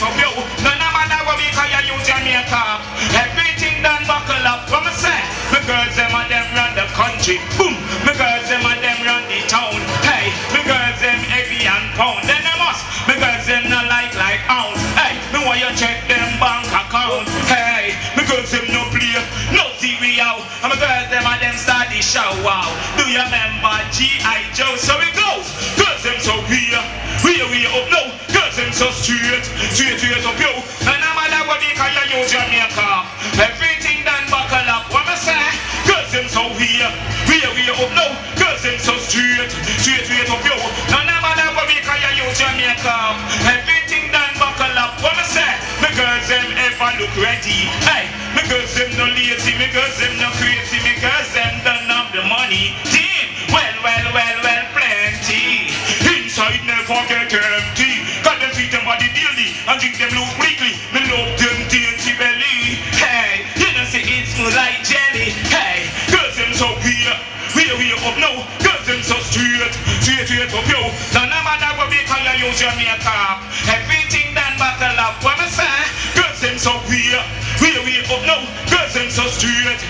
up yo. None of that what we call you use your makeup. Everything done buckle up. What me say? Me girls them and them run the country. Boom. Me girls them and them run the town. Hey, me girls them heavy and pound. Then them must. Me girls them not like ounce. Hey, me want you check them bank account. Hey, me girls them no play, no serial. And me girls them and them start the show. Wow. Do you remember G.I. Joe? So it goes. Girls them so weird. We up now. Girls them so straight up yo. And no matter what we call you use your makeup. Everything done buckle up. What me say? Girls them so weird. We up now. Girls them so straight up yo. No matter what we call you use your makeup. Everything done buckle up. What me say? Me girls them ever look ready. Hey, me girls them no lazy. Me girls them no crazy. Me girls them don't have the money. Damn. Well, plenty. Inside never get empty. Got them feed them body daily and drink them look weekly. Me love them dainty belly. Hey, you know see it smooth like jelly. Hey, girls them so weird. We up now. Girls them so straight up yo. Now no matter what we call you use your makeup. Everything done buckle up. What me say? Girls them so weird. We up now. Girls them so straight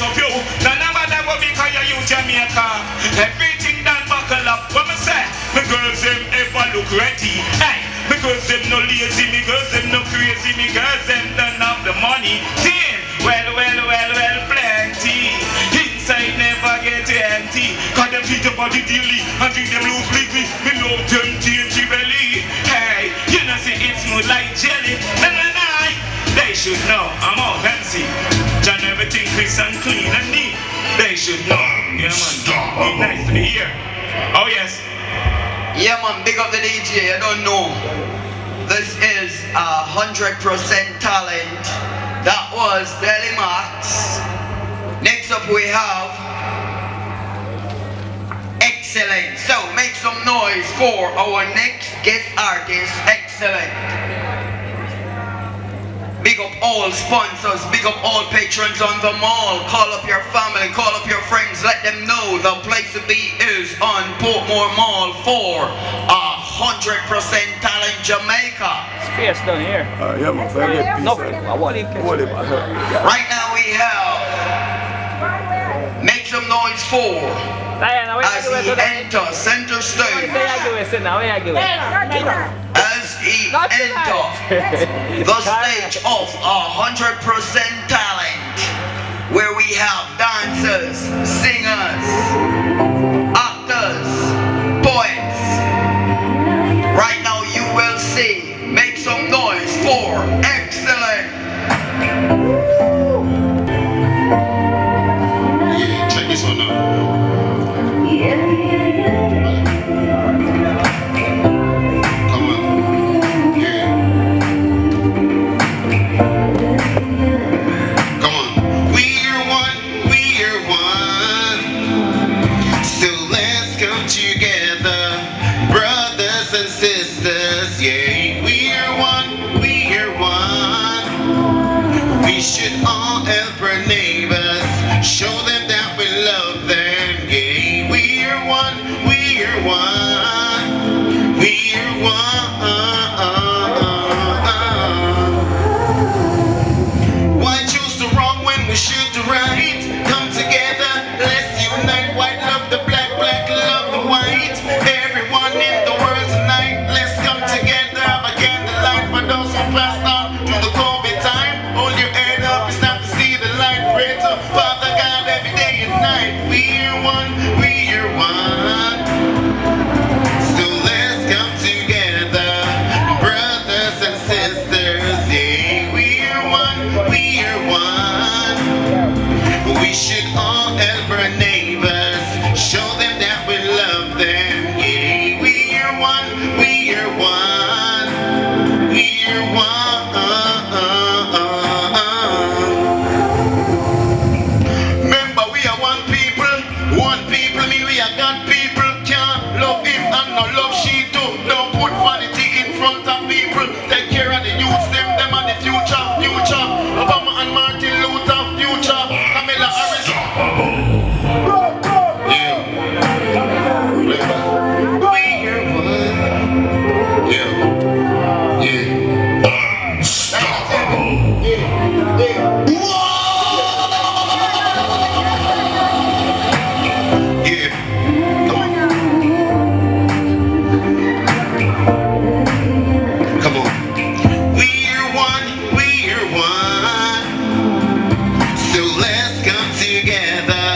up yo. Now no matter what we call you use your makeup. Everything done buckle up. What me say? Me girls them ever look ready. Hey, me girls them no lazy. Me girls them no crazy. Me girls them don't have the money. Damn. Well, plenty. Inside never get empty. Cause them feed the body daily and drink them loose weekly. Me love them dainty belly. Hey, you know see it smooth like jelly. Nah. They should know I'm all fancy. Done everything crisp and clean and neat. They should know. Yeah man, it's nice to be here. Oh yes. Yeah man, big up the DJ, I don't know. This is 100% talent. That was Deli Max. Next up we have Excellent. So make some noise for our next guest artist, Excellent. Big up all sponsors, big up all patrons on the mall. Call up your family, call up your friends, let them know the place to be is on Portmore Mall for 100% Talent Jamaica. Space down here. Yeah, man, so I get peace. Right now we have make some noise for as he enters center stage. As he entered the stage of 100% talent, where we have dancers, singers, actors, poets. Right now you will see, make some noise for excellent. Yeah, check this one out. Come on. Yeah. Come on. We're one. So let's come together, brothers and sisters. Yeah, we're one. We should all help our neighbors, show them that we love them. Yeah, we're one. Why choose the wrong when we should the right? Come together, let's unite. White love the black, black love the white. Everyone in the world tonight, let's come together. Have a candlelight for those who passed on through the COVID time. Hold your head up, it's time to see the light. Pray to Father God every day and night. We're one. So let's come together, brothers and sisters. Yeah, we're one. We should all help our neighbors, show them that we love them. Yeah, we're one. Remember, we are one people. One people mean we are God people. Can't love him and no love she too. Don't put vanity in front of people. Take care of the youths, them and the future. Obama and Martin Luther, future. Kamala Harris. Yeah. We are one. Yeah. Come on. We're one. So let's come together,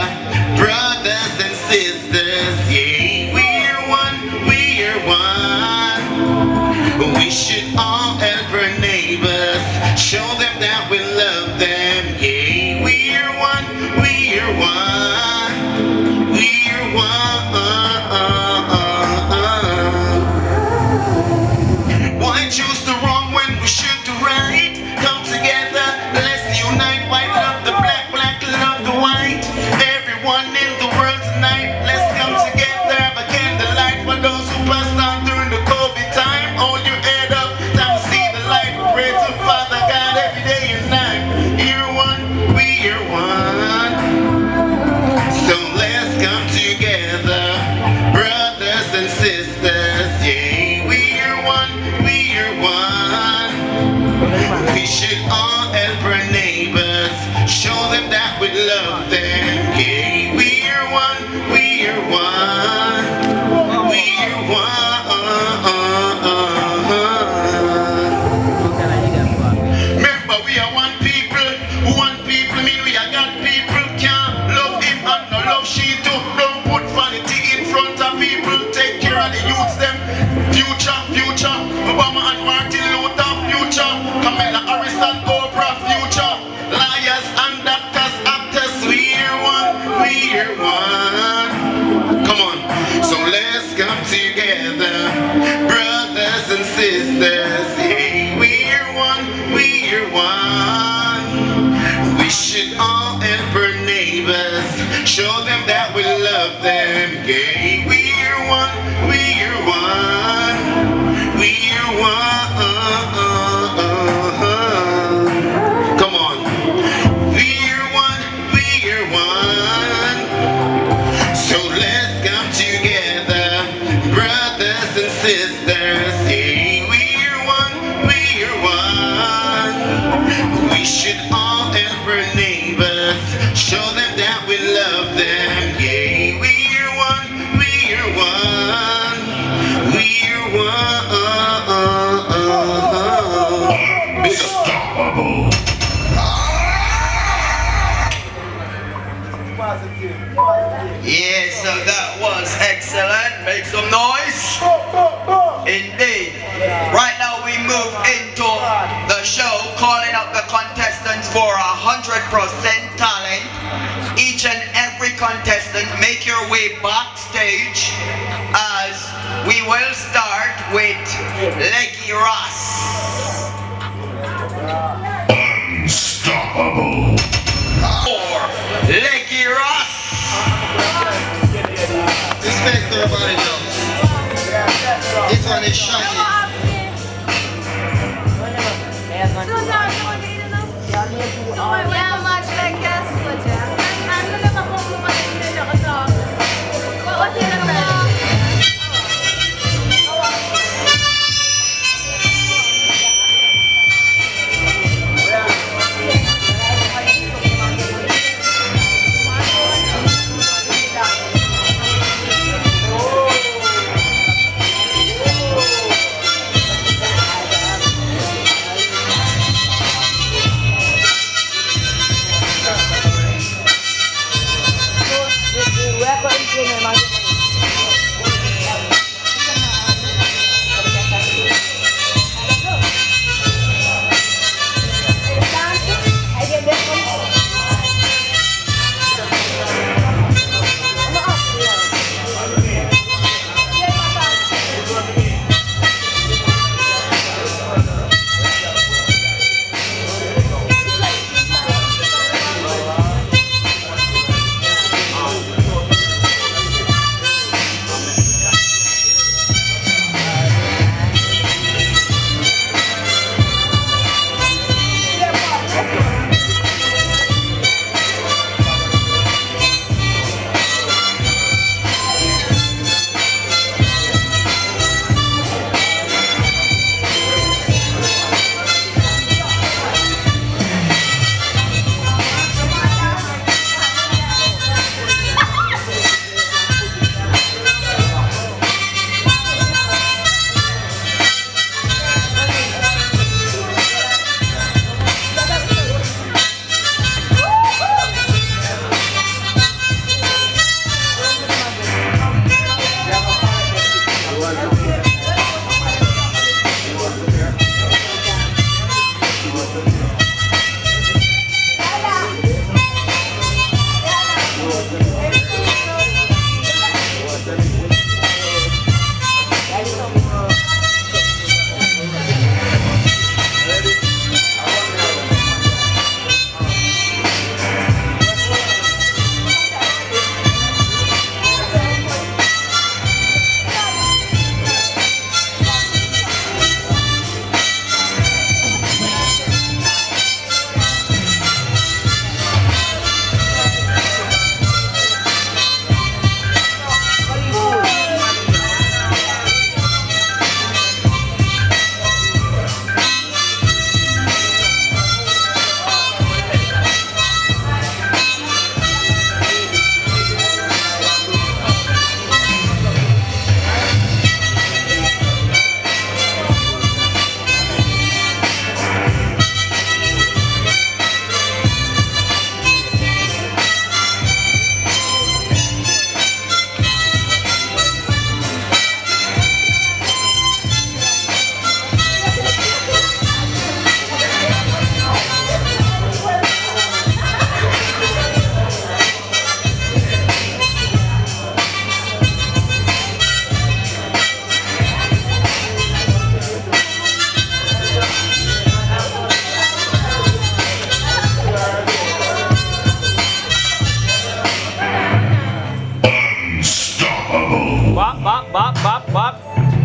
brothers and sisters. Yeah, we're one. We should all help our neighbors, show them that we love them. Yeah, we're one. Why choose the wrong when we should do right? Come together, let's unite. White love the black, black love the white. Everyone in the world tonight, let's come together. Have a candlelight for those who passed on during the COVID time. Hold your head up, time to see the light. Pray to Father God every day and night. We're one. So let's come together, brothers and sisters. Yeah, we're one. We should all help our neighbors, show them that we love them. Yeah, we're one. Remember, we are one people. One people mean we are God people. Can't love him and no love she too. Don't put vanity in front of people. Take care of the youths, them. Future. Obama and Martin Luther, future. Kamala Harris and Oprah, future. Liars and doctors, actors, we're one. Come on, so let's come together, brothers and sisters. Hey, we're one. We should all help our neighbors, show them that we love them. Yeah, we're one. Come on. We're one. So let's come together, brothers and sisters. Hey, we're one. We should all help our neighbors, show them that we love them. Yeah, we're one. Unstoppable. Yeah, so that was excellent. Make some noise. Indeed. Right now we move into the show, calling up the contestants for 100% talent. Each and every contestant, make your way backstage as we will start with Leggy Ross. Unstoppable. Leggy Ross. Respect everybody now. This one is shaggy.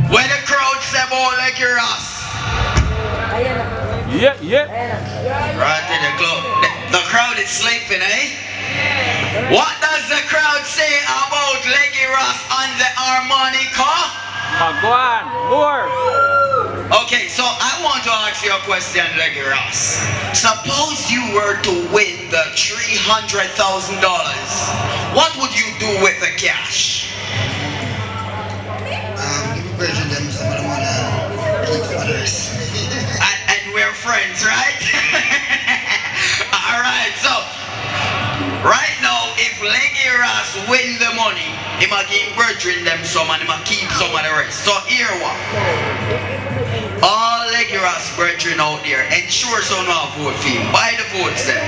When the crowd say more like your ass. Yeah, yeah. Right in the club. The crowd is sleeping, eh? What does the crowd say about Leggy Ross on the harmonica? Go on, more. Okay, so I want to ask you a question, Leggy Ross. Suppose you were to win the $300,000. What would you do with the cash? Virgin them some of the money. Others. And we're friends, right? He might give brethren them some and he might keep some of the rest. So here what? All Legiras brethren out there, ensure so now vote for him. Buy the votes then.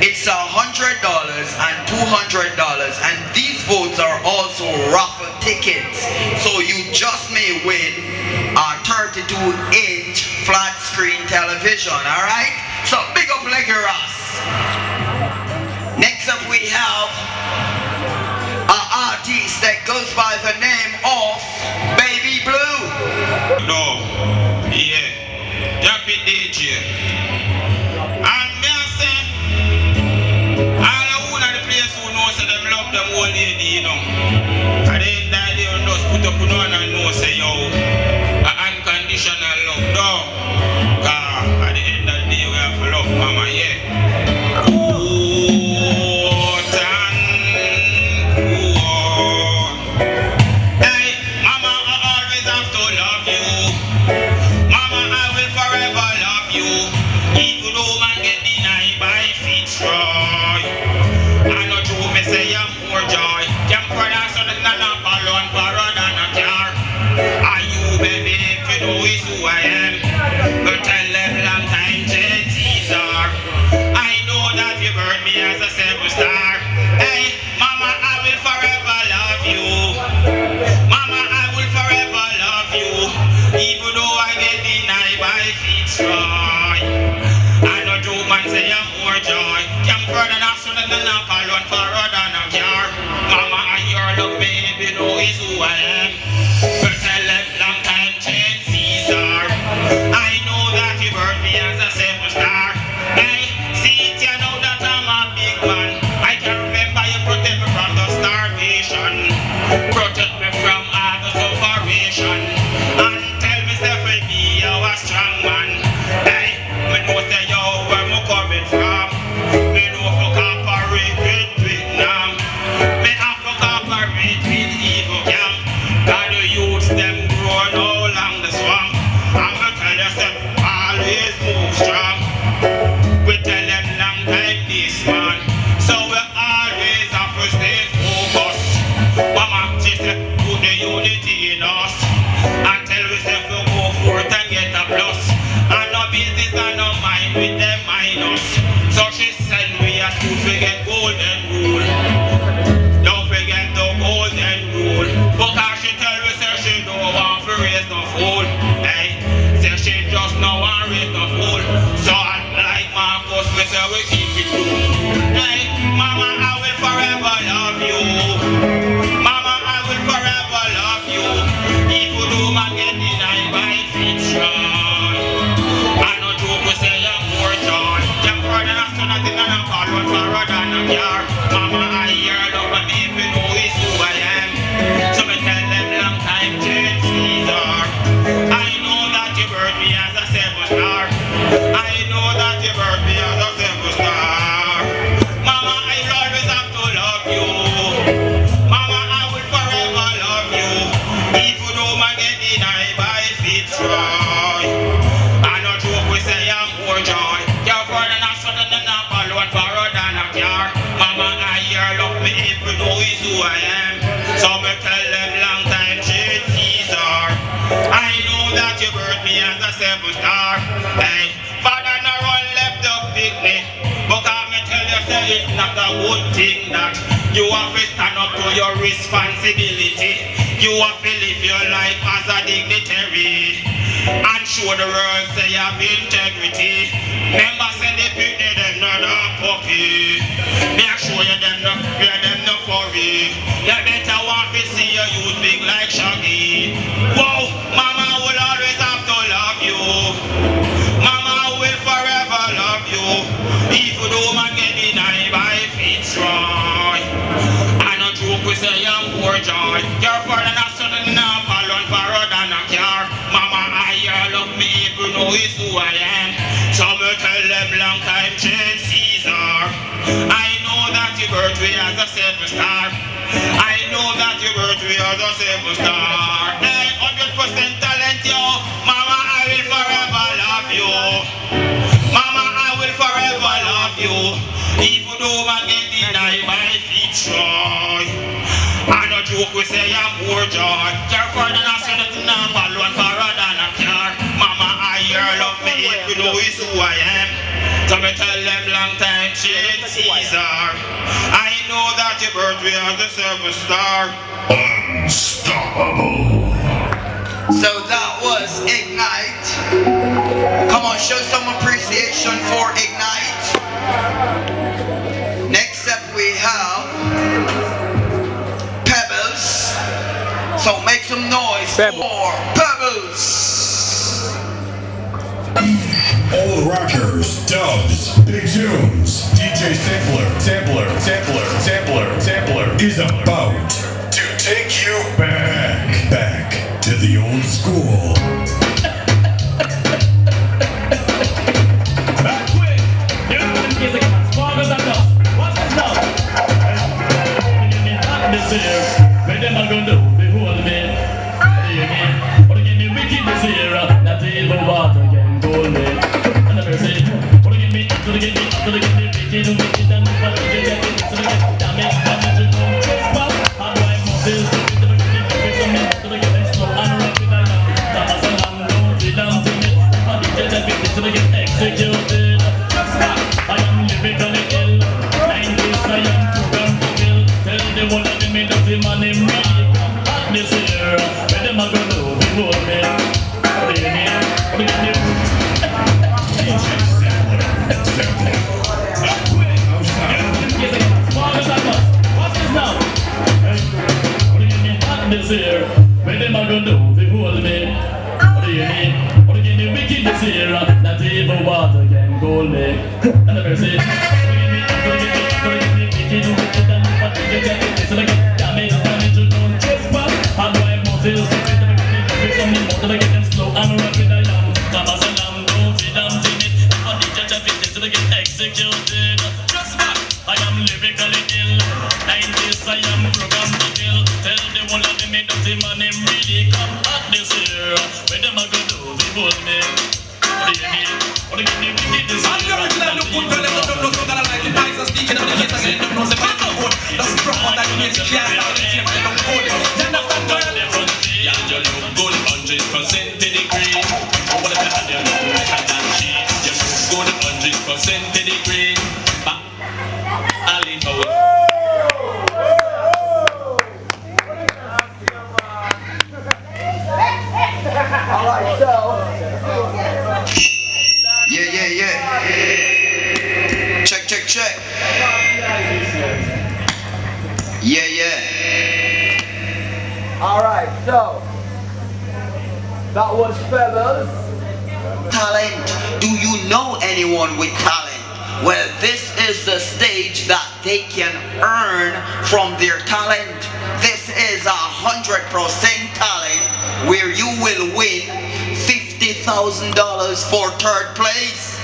It's $100 and $200, and these votes are also raffle tickets. So you just may win a 32-inch flat screen television, alright? So big up Legiras. Next up we have an artist that goes by the name of Baby Blue. No, yeah, Jack it DJ. And me I say, all the one of the place who know say them love them old lady, you know. At the end of the day, you just put up on one and know say yo, a unconditional love, no. At the end of the day, we have to love mama, yeah. You have to stand up to your responsibility. You have to live your life as a dignitary and show the world say you have integrity. Remember say the people them not a puppy. Make sure you them no furry. You better want to see your youth big like Shaggy. Whoa, mama will always have to love you. Mama will forever love you. Even though man get denied by Fitzroy. We say young poor joy. Your father not son and not follow for road and a car. Mama, I love me even know it's who I am. So me tell them long time change Caesar. I know that you birth me as a seven star. I know that you birth me as a seven star. Hey, 100% talent yo. Mama, I will forever love you. Mama, I will forever love you. Even though I get denied by Fitzroy. I know you joke, we say I'm poor George. Care for the national to number one for rather than a car. Mama, I hear love me if you know is who I am. So me tell them long time, shit Caesar. I know that your birth we are the superstar. Unstoppable. So that was Ignite. Come on, show some appreciation for Ignite. Next up we have Pebbles. So make some noise for Pebbles. Old rockers, dubs, big tunes. DJ Sampler is about to take you back to the old school. Back quick. Here's a as far as I know. Watch this now. Give me hot this here. Where them I gonna do? They hold me. What do you mean? What do you mean wicked this here? Not even water can hold me. And I say, what do you mean? What do you mean? What do you mean? Wicked and what do you get? So they get damage, you don't trespass. How do I move this? Do they get slow and rapid and Thomas and I'm don't feel I'm timid. If I did get everything to get executed. I am lyrically ill. 90s I am programmed to kill. Tell the one of them me that the man in me at this year. Where them a go do? Behold me. What do you mean? What do you mean? This here, where them a gonna do? They hold me. What do you mean? What do you mean wicked this here? Not even water can hold me. And I say, what do you mean? What do you mean? Wicked and what do you get? So like damage, you don't trespass. How do I move this? Some more to get them slow and rapid I am. Thomas and I'm don't feel I'm timid. If I did judge a fit to get executed. Just back, I am lyrically ill. 90s I am programmed to kill. Tell the one of them that the man him really come at this year. Where them a go do? They hold me. What do you mean? What do you mean? We did this year. I'm going to look good for them. Don't know so that I like the guys are speaking on the case again. Don't know the back of wood. That's the problem that you need to clear out the team. They don't hold it. You understand, girl? Yeah, you look good 100% pedigree. Oh, what if I had you look better than she? You look good 100% pedigree. I'll leave away. Alright, so yeah. Check. Yeah. Alright, so that was Pebbles. Talent. Do you know anyone with talent? Well, this is the stage that they can earn from their talent. This is 100% talent where you will win $50,000 for third place,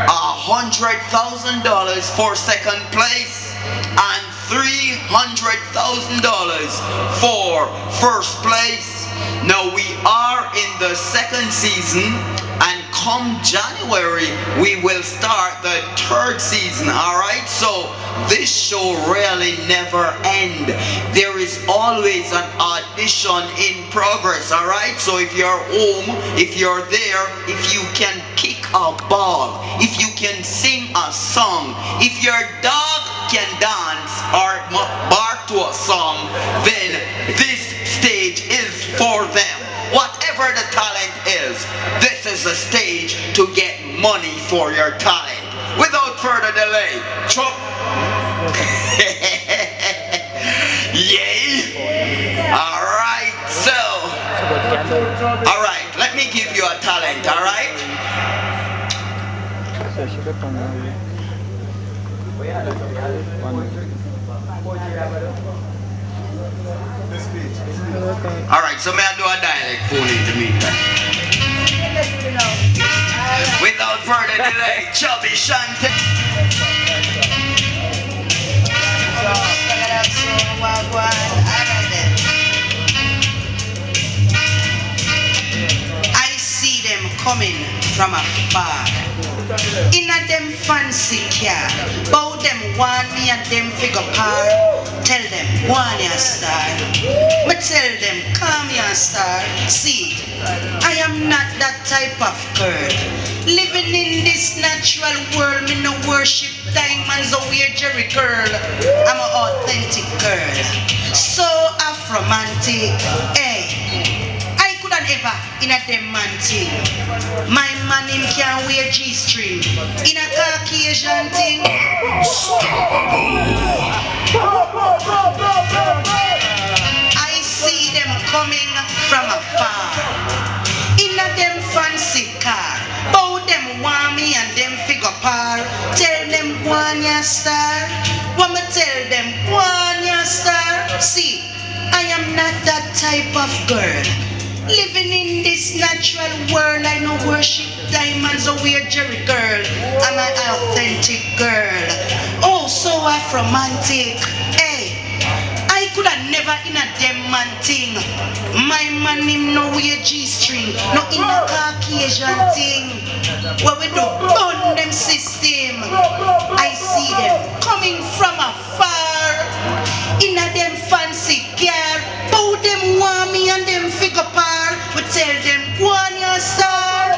$100,000 for second place, and $300,000 for first place. Now we are in the second season, and come January we will start the third season. Alright, so this show really never ends. There is always an audition in progress. Alright, so if you're home, if you're there, if you can kick a ball, if you can sing a song, if your dog can dance or bark to a song, then this stage is for them. Whatever the talent is, this is a stage to get money for your talent. Without further delay, Trump. Yay! Alright, so alright, let me give you a talent, alright? Alright, so may I do a dialect phone in the meantime? Without further delay, Chubby Shante. I see them coming from afar. in a them fancy car. Bow them want me and them figure par. Tell them, one ya star. But tell them, come ya star. See, I am not that type of girl. Living in this natural world, me no worship diamonds or wear Jerry curl. I'm an authentic girl. So Afromantic, hey. I couldn't ever in a them man thing. My man him can wear G-string in a Caucasian thing. I see them coming from afar in a them fancy car. Bow them want me and them figure par. Tell them one ya star. What me tell them one ya star. See, I am not that type of girl. Living in this natural world, I no worship diamonds or wear Jerry girl. I'm an authentic girl. Oh, so Afromantic. Hey, I could have never in a them man thing. My man him no wear G-string, no in a Caucasian thing. What we do, burn them system. I see them coming from afar in a them fancy car. Bow them want me and them figure par. We tell them one ya star,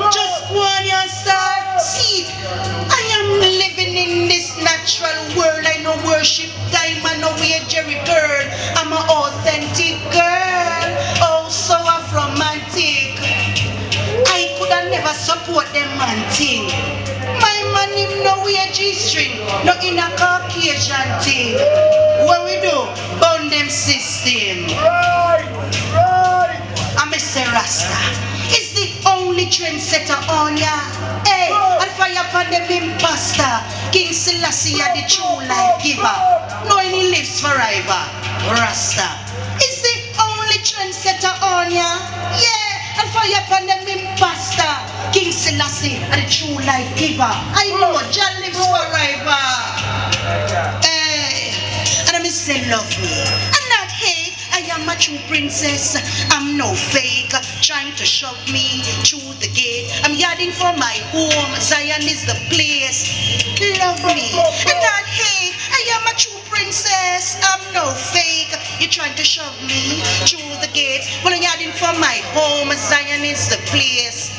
just one ya star. See, I am living in this natural world. I no worship diamond, no wear Jerry girl. I'm an authentic girl. Oh, so Afromantic. I could have never support them man thing. My man him no wear G-string, no in a Caucasian thing. What we do? Burn them system. I'm a Rasta. Is the only trendsetter on ya? Hey, I'll fire upon them imposter. King Selassie the true life giver. Knowing he lives forever. Rasta. Is the only trendsetter on ya? Yeah, I'll fire upon them imposter. King Selassie the true life giver. I know Jah lives forever. Hey, and I'm say love me. I'm not hate. I am a true princess, I'm no fake. Trying to shove me through the gate. I'm yarding for my home, Zion is the place. Love me, and not hate. I am a true princess, I'm no fake. You're trying to shove me through the gate. Well, I'm yarding for my home, Zion is the place.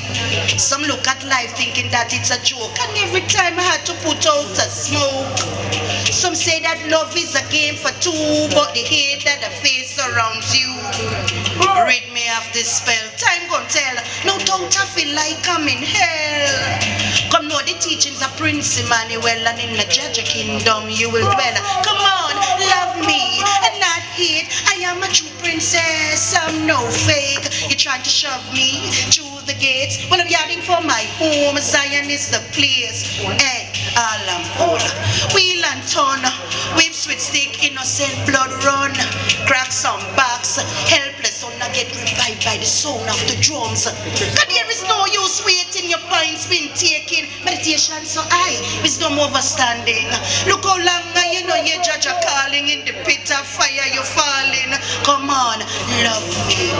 Some look at life thinking that it's a joke, and every time I had to put out a smoke. Some say that love is a game for two, but the hate that the face around you. Rid me of this spell, time gon' tell. No doubt I feel like I'm in hell. Come know the teachings of Prince Emmanuel, and in the Judge Kingdom you will dwell. Come on, love me and not hate. I am a true princess, I'm no fake. You're trying to shove me through the gates. Well, I'm yarding for my home, Zion is the place. Hey, all I'm old. Wheel and turn, whips with stick, innocent blood run. Crack some backs, helpless on get revived by the sound of the drums. Cause there is no use waiting, your points been taken. Meditation so high, wisdom overstanding. Look how long you know your judge are calling. In the pit of fire you're falling. Come on, love me.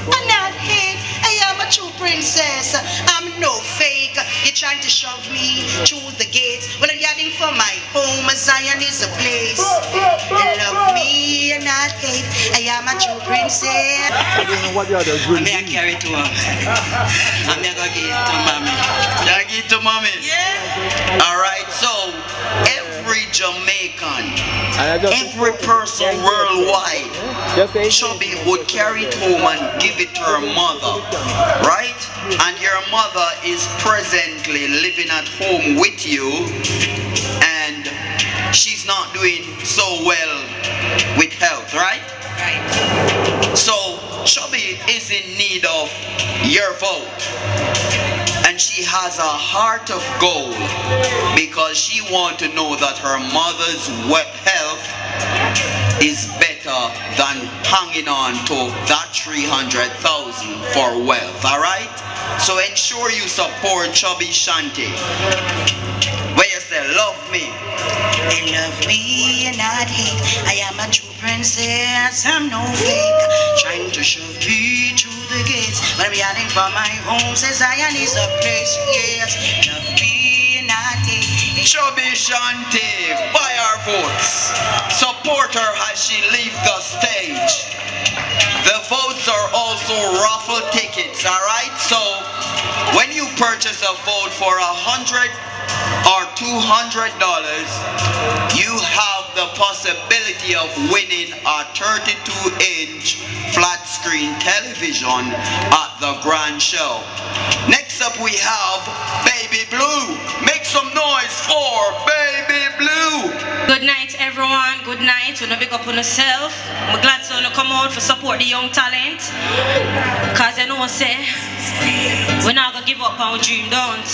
And not hate, I am a true princess, I'm no fake. You're trying to shove me through the gates. Well, I'm yarding for my home, Zion is a place. Love me and not hate, I am a true princess. I'm here carry to her. I'm here gonna give it to mommy. Shall I give it to mommy? Yeah. Alright, so every Jamaican, every person worldwide, Chubby would carry it home and give it to her mother, right? And your mother is presently living at home with you, and she's not doing so well with health, right? Right. So Chubby is in need of your vote, and she has a heart of gold because she wants to know that her mother's health is better than hanging on to that 300,000 for wealth. All right, so ensure you support Chubby Shanty. Where you say love me. They love me and not hate. I am a true princess, I'm no fake. Trying to shove me through the gates, but I'm yearning for my home, says Zion is a place. Yes, love me and not hate. Chubby Shanti, buy our votes. Support her as she leaves the stage. The votes are also raffle tickets, alright? So when you purchase a vote for $100 or $200, you have the possibility of winning a 32-inch flat screen television at the Grand Show. Next up we have Baby Blue. Make some noise for Baby Blue. Good night, everyone. Good night. We're big up on yourself. I'm glad to come out for support the young talent. Cause you know, say, we're not gonna give up our dream, don't.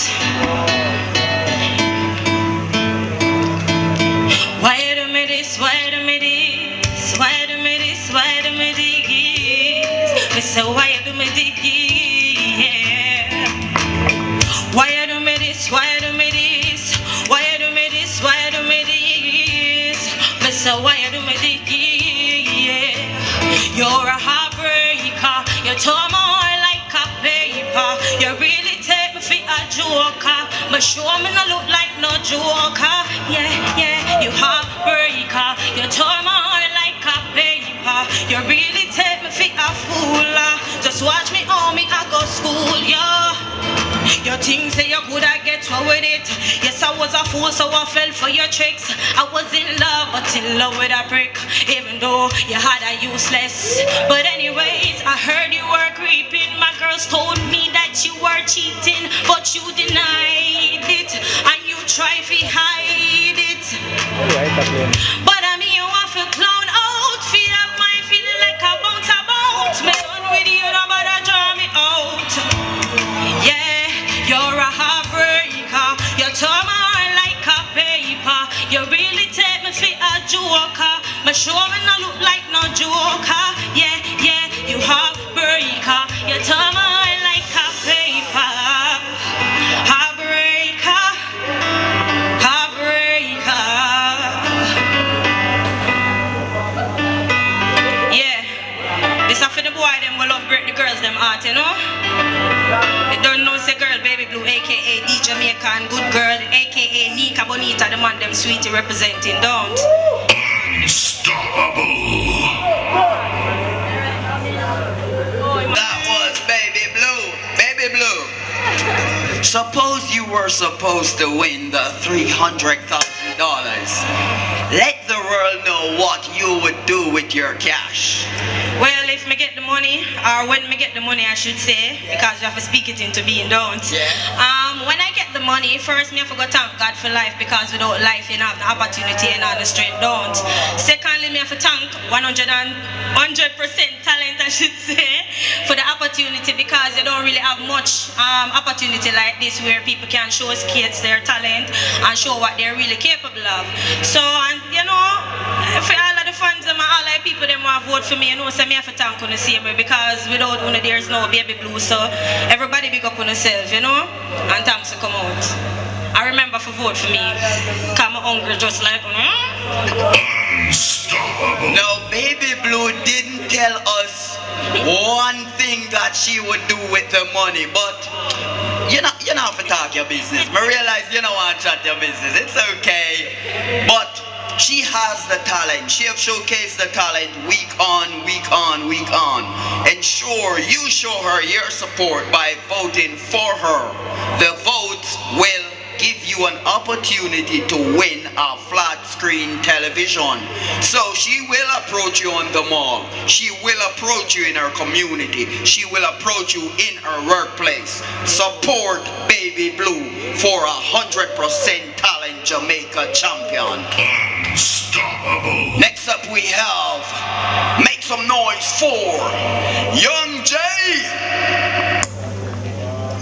Why do me this? Why do me this? Why do me this? Why do me this? Me say, why do me this? Yeah. Why do me this? Why do me this? Why do me this? Why do me this? Me say, why do me this? Yeah. You're a heartbreaker. You tore my heart like a paper. You really take me for a joker. But sure me no look like no joker. Yeah, yeah. You heartbreaker. You tore my heart like a paper. You really take me for a fool. Just watch me on me, I go school, yeah. Your things say you could I get through with it. Yes, I was a fool, so I fell for your tricks. I was in love, but in love with a brick. Even though you had a useless. But anyways, I heard you were creeping. My girls told me that you were cheating, but you denied it, and you try to hide it. But I mean, you want to clown out. Feel of my feeling like a bounce about. Me done with you, nobody draw me out. Yeah, you're a heartbreaker. You tore my heart like a paper. You really take me for a joker. But sure me no look like no joker. Yeah, yeah, you heartbreaker. You tore my heart like a paper. Heartbreaker, heartbreaker. Yeah, this is for the boy them will love break the girls them heart, you know. You don't know say girl Baby Blue, aka D Jamaican good girl, aka Nika Bonita, the man them sweetie representing, don't. That was Baby Blue. Baby Blue. Suppose you were supposed to win the $300,000. Let the world know what you would do with your cash. Well, if me get the money, or when me get the money I should say, because you have to speak it into being, don't. Yeah. When I get the money, first me have to go thank God for life, because without life you don't have the opportunity and the strength, don't. Secondly, me have to thank 100% talent I should say, for the opportunity, because you don't really have much opportunity like this where people can show kids their talent and show what they're really capable of. So, and you know, for all of the fans and all of the people them want to vote for me, you know, so me have to thank on the same way, because without one there's no Baby Blue. So everybody big up on yourself, you know, and thanks to come out. I remember for vote for me, because I'm hungry just like No, Baby Blue didn't tell us one thing that she would do with the money, but you know have to talk your business. I realize you don't want to chat your business. It's okay, but she has the talent. She have showcased the talent week on, week on, week on. Ensure you show her your support by voting for her. The votes will give you an opportunity to win a flat screen television. So she will approach you on the mall. She will approach you in her community. She will approach you in her workplace. Support Baby Blue for 100% talent Jamaica champion. Unstoppable. Next up we have, make some noise for Young Jay.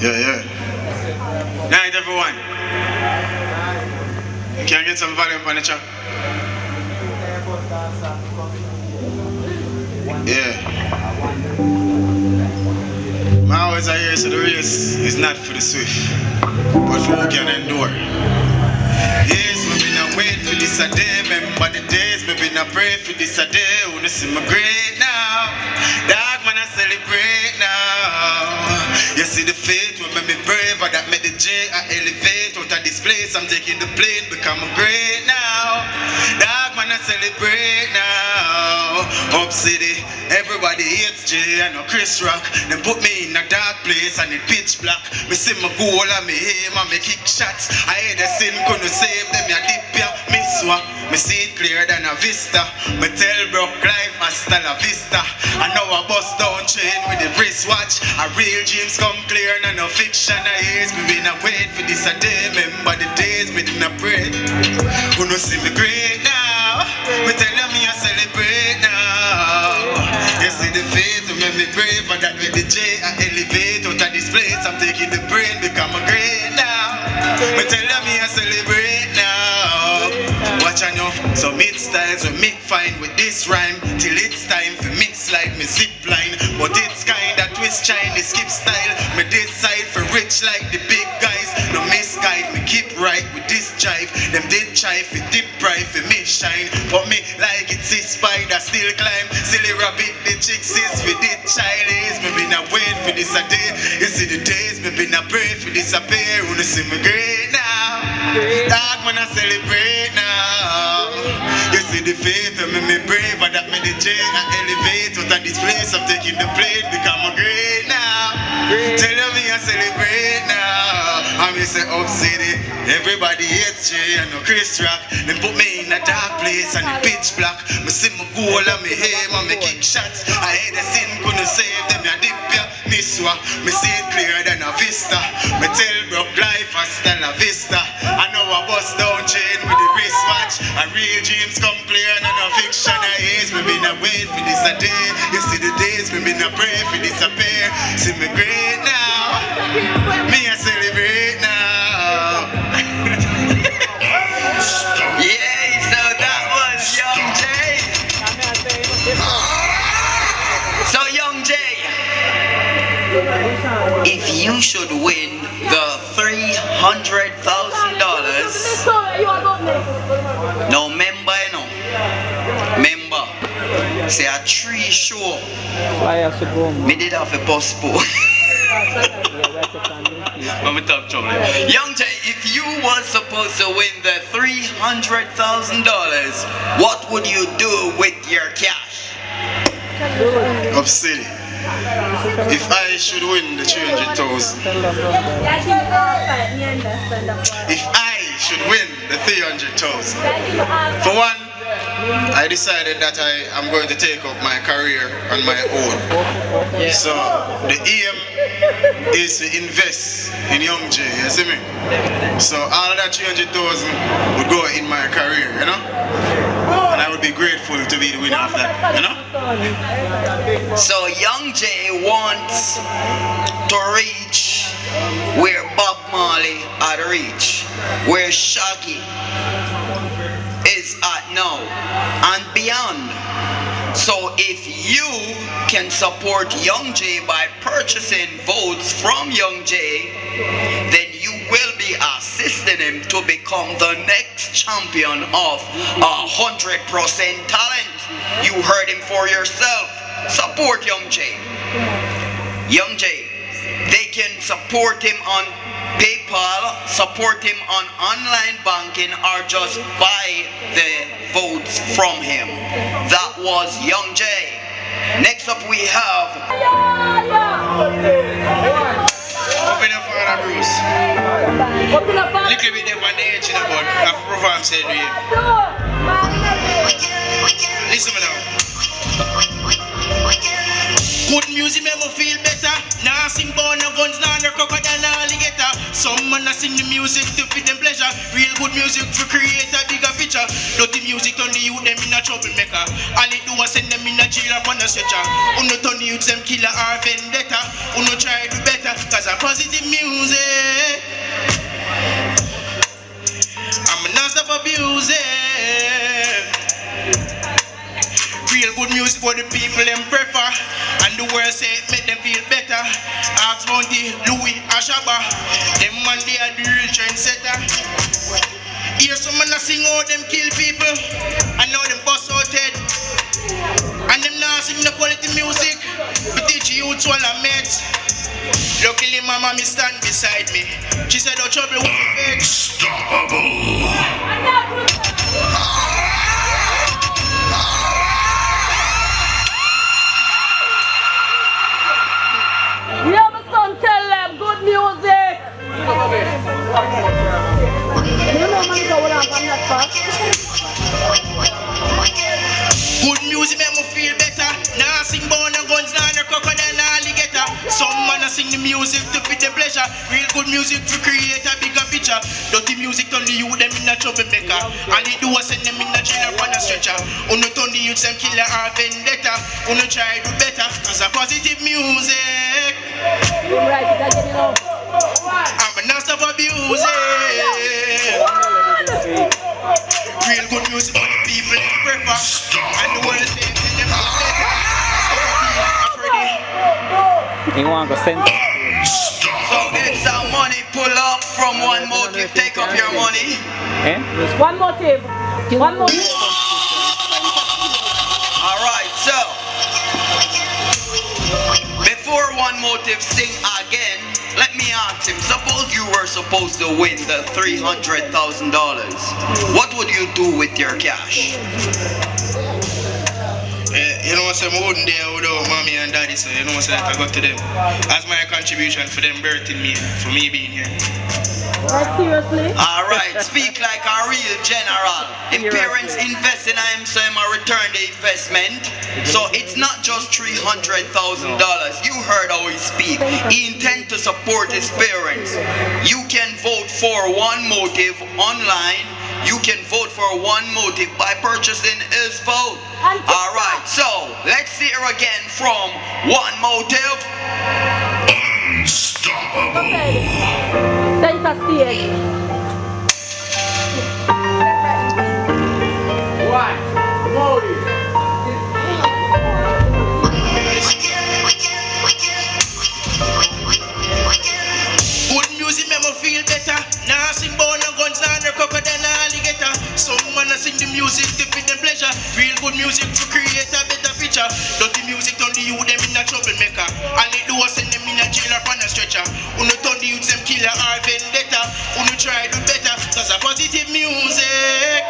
Yeah. Night everyone. You can get some volume on the track. Yeah. My always I hear so the race is not for the swift, but for who can endure. Yeah. for this a day. Wanna see me great now. Dog man, I celebrate now. You see the faith will make me brave. That made the J I elevate. Out of this place, I'm taking the plane. Become great now. Dog man, I celebrate now. Up city, everybody hates J. I know Chris Rock. Them put me in a dark place and it pitch black. Me see my goal and me aim and me kick shots. I hear the sin couldn't save them. Ya dip ya, miss one. Me see it clearer than a vista. Me tell broke life hasta la vista. I know I bust down chain with the wristwatch. A real dreams come clear and no fiction. I years me been a wait for this a day. Remember the days me didn't pray. Who no see me great now? Me tell me I celebrate now. You see the faith to make me brave. And that with the J I elevate. Out of this place I'm taking the brain. Become a great now. Me tell me I celebrate now. Watch I know. So mid styles we make fine with this rhyme. Till it's time for mix like me zip line. But it's kinda twist Chinese skip style. Me decide for rich like the big guys. No misguide me keep right with this jive. Them did try for deep pride for me shine. But me like it's a spider still climb. Silly rabbit the chicks is for the Chinese. Me been a wait for this a day. You see the days me been a pray for this a pair. Wanna see me great now. Dog man I celebrate now. You see the faith and me brave. And that me the J I elevate. Out of this place I'm taking the plane. Become a great now. Tell me I celebrate now. And me say up city. Everybody hates J and no Chris Rock. Them put me in a dark place and the pitch black. Me see my goal and me aim and me kick shots. I hear the sin couldn't save them. Ya dip ya, miss wa. Me see it clearer than a vista. Me tell broke life hasta la vista. I know I bust down chain with the wristwatch. A real dreams come clear and no fiction. I years me been a wait for this a day. You see the days me been a pray for this a pair. See me great now. Me a celebrate now. Yeah, so that was Young J. So Young J, if you should win the $300,000, no member, you know, member, say a 3 show, me did have a postpone. Young J, if you was supposed to win the $300,000, what would you do with your cash? Up city. If I should win the 300,000, if I should win the 300,000, for one, I decided that I am going to take up my career on my own. So the aim is to invest in Young J, you see me? So all of that 300,000 would go in my career, you know? And I would be grateful to be the winner of that, you know? So Young J wants to reach where Bob Marley had reached, where Shaggy is at now and beyond. So if you can support Young J by purchasing votes from Young J, then you will be assisting him to become the next champion of 100% talent. You heard him for yourself. Support Young J. Young J, they can support him on PayPal, support him on online banking, or just buy the votes from him. That was Young J. Next up we have Open up for Bruce. Little bit of an age in the board. I've performed said to you. Listen me now. Good music make me feel better. Nah sing about no guns, nah no crocodile, nah alligator. Some man a sing the music to fit them pleasure. Real good music to create a bigger picture. Dirty music turn the youth them in a troublemaker. All it do is send them in a jail upon a stretcher. Uno turn the youth them killer or vendetta. Uno try to do better cause a positive music. I'm not stop abusing. Real good music for the people them prefer. And the world say make them feel better. Ask Bounty, Louis, Ashaba. Them man they are the real trendsetter. Hear some man a sing out them kill people. And now them bust out head. And them now sing the quality music. We teach youths while I met. Luckily my mommy stand beside me. She said no trouble with the feds. Unstoppable. Yeah, my son, tell them good music. Good music make me feel better. Now sing bone and guns, now the crocodile and alligator. Some man a sing the music to fit the pleasure. Real good music to create a bigger picture. Dirty music turn the youth them in a troublemaker. And they do a send them in a jail upon a stretcher. Uno turn the youth them killer or vendetta. Uno try do better cause a positive music. I'm a non-stop abusing. Real good music for the people that prefer. And the world they them better. You want to send So get some money, pull up from One Motive, take up your money. eh? One motive. One motive. Alright, so before One Motive sing again, let me ask him, suppose you were supposed to win the $300,000. What would you do with your cash? You know what I'm saying? I wouldn't there without mommy and daddy, so you know what I'm saying? I got to them. As my contribution for them birthing me, for me being here. Seriously? Alright, speak like a real general. If parents invest in him, so him return the investment. So it's not just $300,000. You heard how he speak. He intend to support his parents. You can vote for One Motive online. You can vote for One Motive by purchasing his vote. Alright, so let's hear again from One Motive. Unstoppable. Center stage. One Motive. Good music make me feel better. Now sing bone and guns, now the crocodile and alligator. Some man a sing the music to fit them pleasure. Real good music to create a better picture. Dirty music turn the youth them in a troublemaker. And they do a send them in a jail or on a stretcher. Uno turn the youth them killer or vendetta. Uno try do better cause a positive music.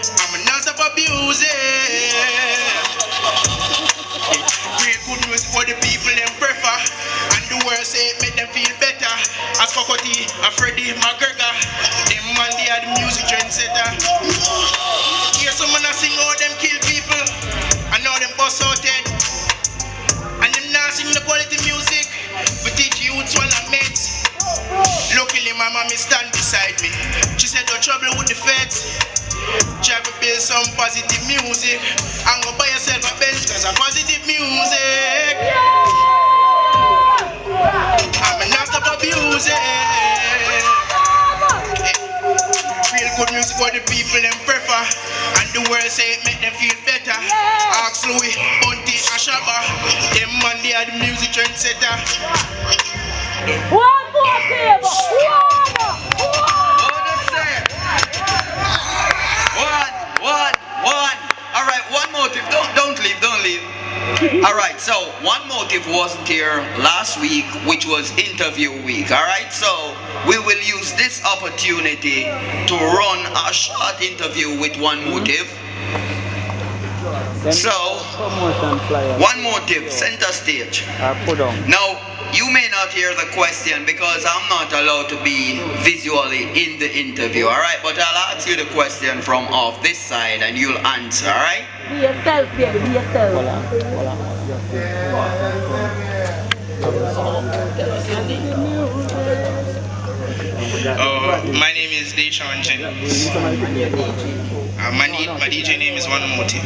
I'm a non-stop abusing. Real good music for the people them prefer. And the world say it make them feel better. As Cocotti and Freddie McGregor, them man they are the music trendsetter. Hear someone a sing how them kill people, and now them bust out head. And them now sing the quality music. We teach youths while I met. Luckily my mommy stand beside me. She said no trouble with the feds. Try to build some positive music. And go buy yourself a Benz cause of positive music. I'm a non-stop abusing. Real good music for the people them prefer. And the world say it make them feel better. Ask Louis, Bunty, Ashaba. Them man they are the music trendsetter. One motive. One. Alright, One Motive. Don't leave. Alright, so One Motive wasn't here last week, which was interview week. Alright, so we will use this opportunity to run a short interview with One Motive. So, One Motive, center stage. Now, you may not hear the question because I'm not allowed to be visually in the interview, alright? But I'll ask you the question from off this side and you'll answer, alright? Be yourself, baby, be yourself. My name is Deshaun Jennings. My DJ name is One Motive.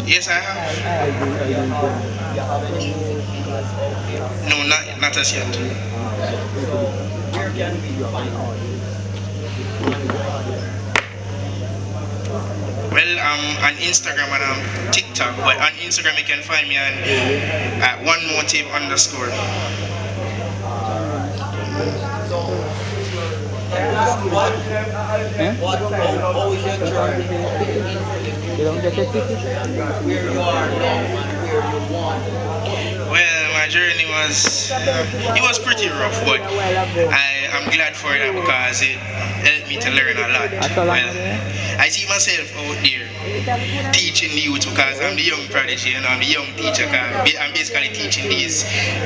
Yes, I have. No, not as yet. Well, I'm on Instagram and I'm TikTok, but on Instagram you can find me at OneMotive_. How is your journey? Where you are now and where you want? Well, my journey was pretty rough, but I'm glad for that because it helped me to learn a lot. Well, I see myself out there teaching the youth because I'm the young prodigy, you know, I'm the young teacher. I'm basically teaching these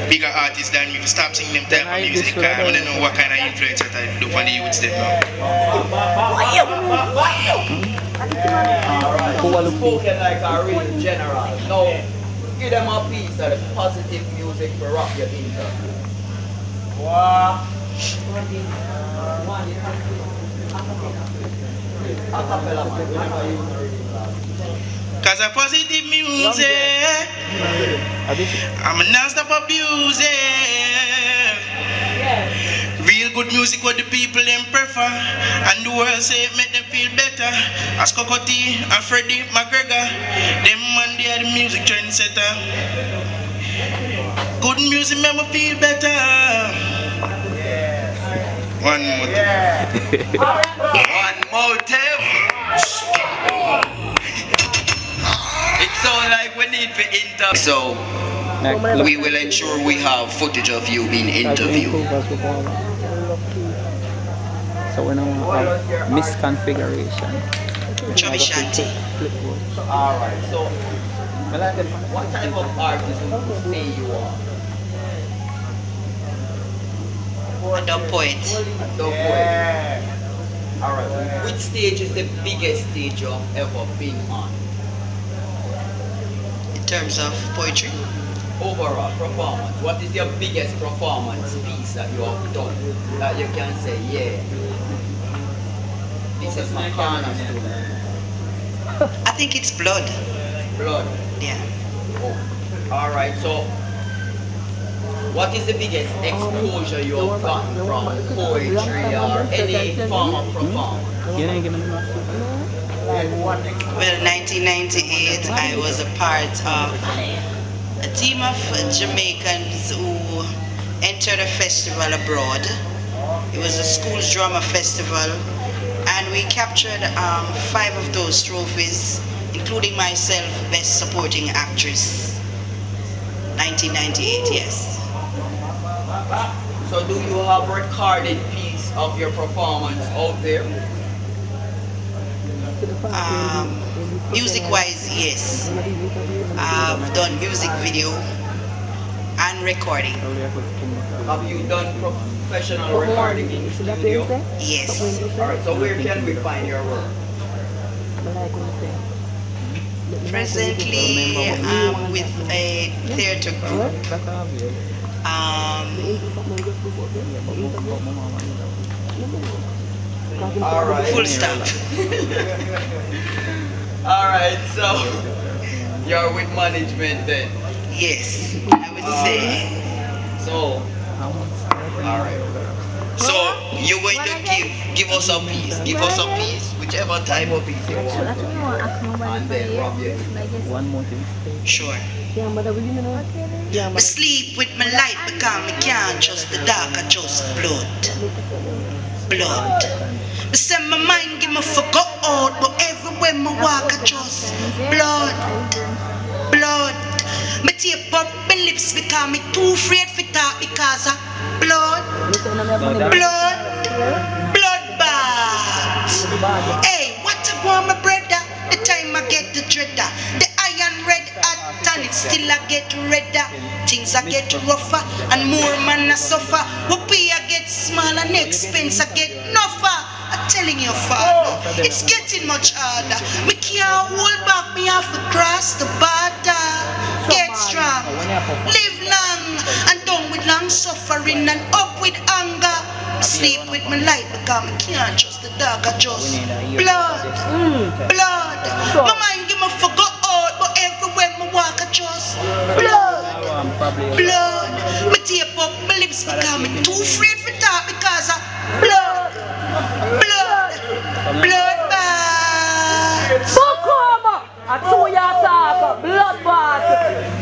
bigger artists than me to stop singing them type of music because I don't know what kind of influence that I do on the youths them now. Alright, spoken like a real general. Now, give them a piece of the positive music to rock your interview. Wow. Cause of positive music, I'm a non-stop abuser. Real good music what the people them prefer, and the world say it make them feel better. As Cocotti and Freddie McGregor, them man they are the music trendsetter. Good music make me feel better. One more time. One more time. It sounds like we need to interview. So we will ensure we have footage of you being interviewed. So we don't have misconfiguration. Chubby Shanty. Alright, so what type of artist would you say you are? A dub poet. A dub poet. Alright, which stage is the biggest stage you have ever been on? In terms of poetry? Overall performance. What is your biggest performance piece that you have done that you can say, yeah, this is my cornerstone? I think it's Blood. Blood? Yeah. Oh. Alright, so what is the biggest exposure you have gotten from poetry or any form of performance? Well, 1998, I was a part of a team of Jamaicans who entered a festival abroad. It was a school's drama festival, and we captured 5 of those trophies, including myself, Best Supporting Actress. 1998, yes. So do you have a recorded piece of your performance out there? Music-wise, yes. I've done music video and recording. Have you done professional recording in the studio? Yes. Alright, so where can we find your work? Presently, I'm with a theater group. Alright. Full stop. Alright, so you're with management then? Yes, I would say. So, alright. So you're going to give us a piece, whichever type of piece you want, and then rub it. One more thing. Sure. Me sleep with my light because me can't trust the dark, I trust blood. Blood. Me say my mind give me forgot out, but everywhere me walk I trust blood. Blood. Me tape up my lips because me too afraid for talk because of blood. Blood. Blood bath. Hey, what I want my brother? The time I get the dreader. The iron red hot and it still I get redder. Things I get rougher and more man I suffer. Whoopee I get smaller and expense I get nuffer. I'm telling you, father, it's getting much harder. We can't hold back, me have to cross the border. Get strong, live long, and down with long suffering and up with anger. Sleep with my light because I can't trust the dog, I just blood, blood. My mind give me forgot out, but everywhere I walk I just blood, blood. Me tape up my lips because I'm too afraid for talk because of blood, blood, blood bath.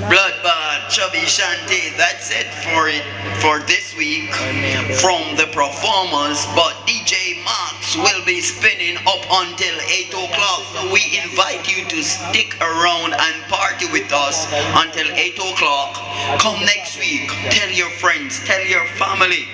Blood bath, Chubby Shanty. That's it for this week from the performers. But DJ Max will be spinning up until 8 o'clock. So we invite you to stick around and party with us until 8 o'clock. Come next week. Tell your friends, tell your family.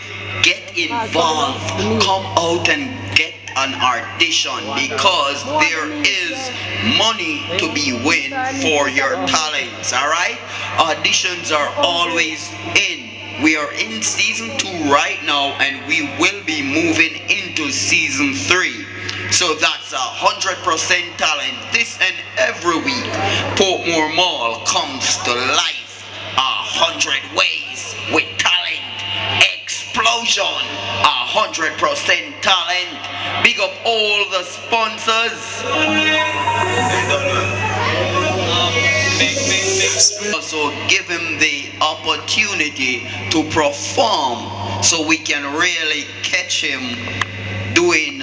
Get involved. Come out and get an audition, because there is money to be win for your talents. Alright? Auditions are always in. We are in season 2 right now, and we will be moving into season 3. So that's 100% talent. This and every week, Portmore Mall comes to life 100 ways with talent. Explosion, 100% talent. Big up all the sponsors. Also give him the opportunity to perform so we can really catch him doing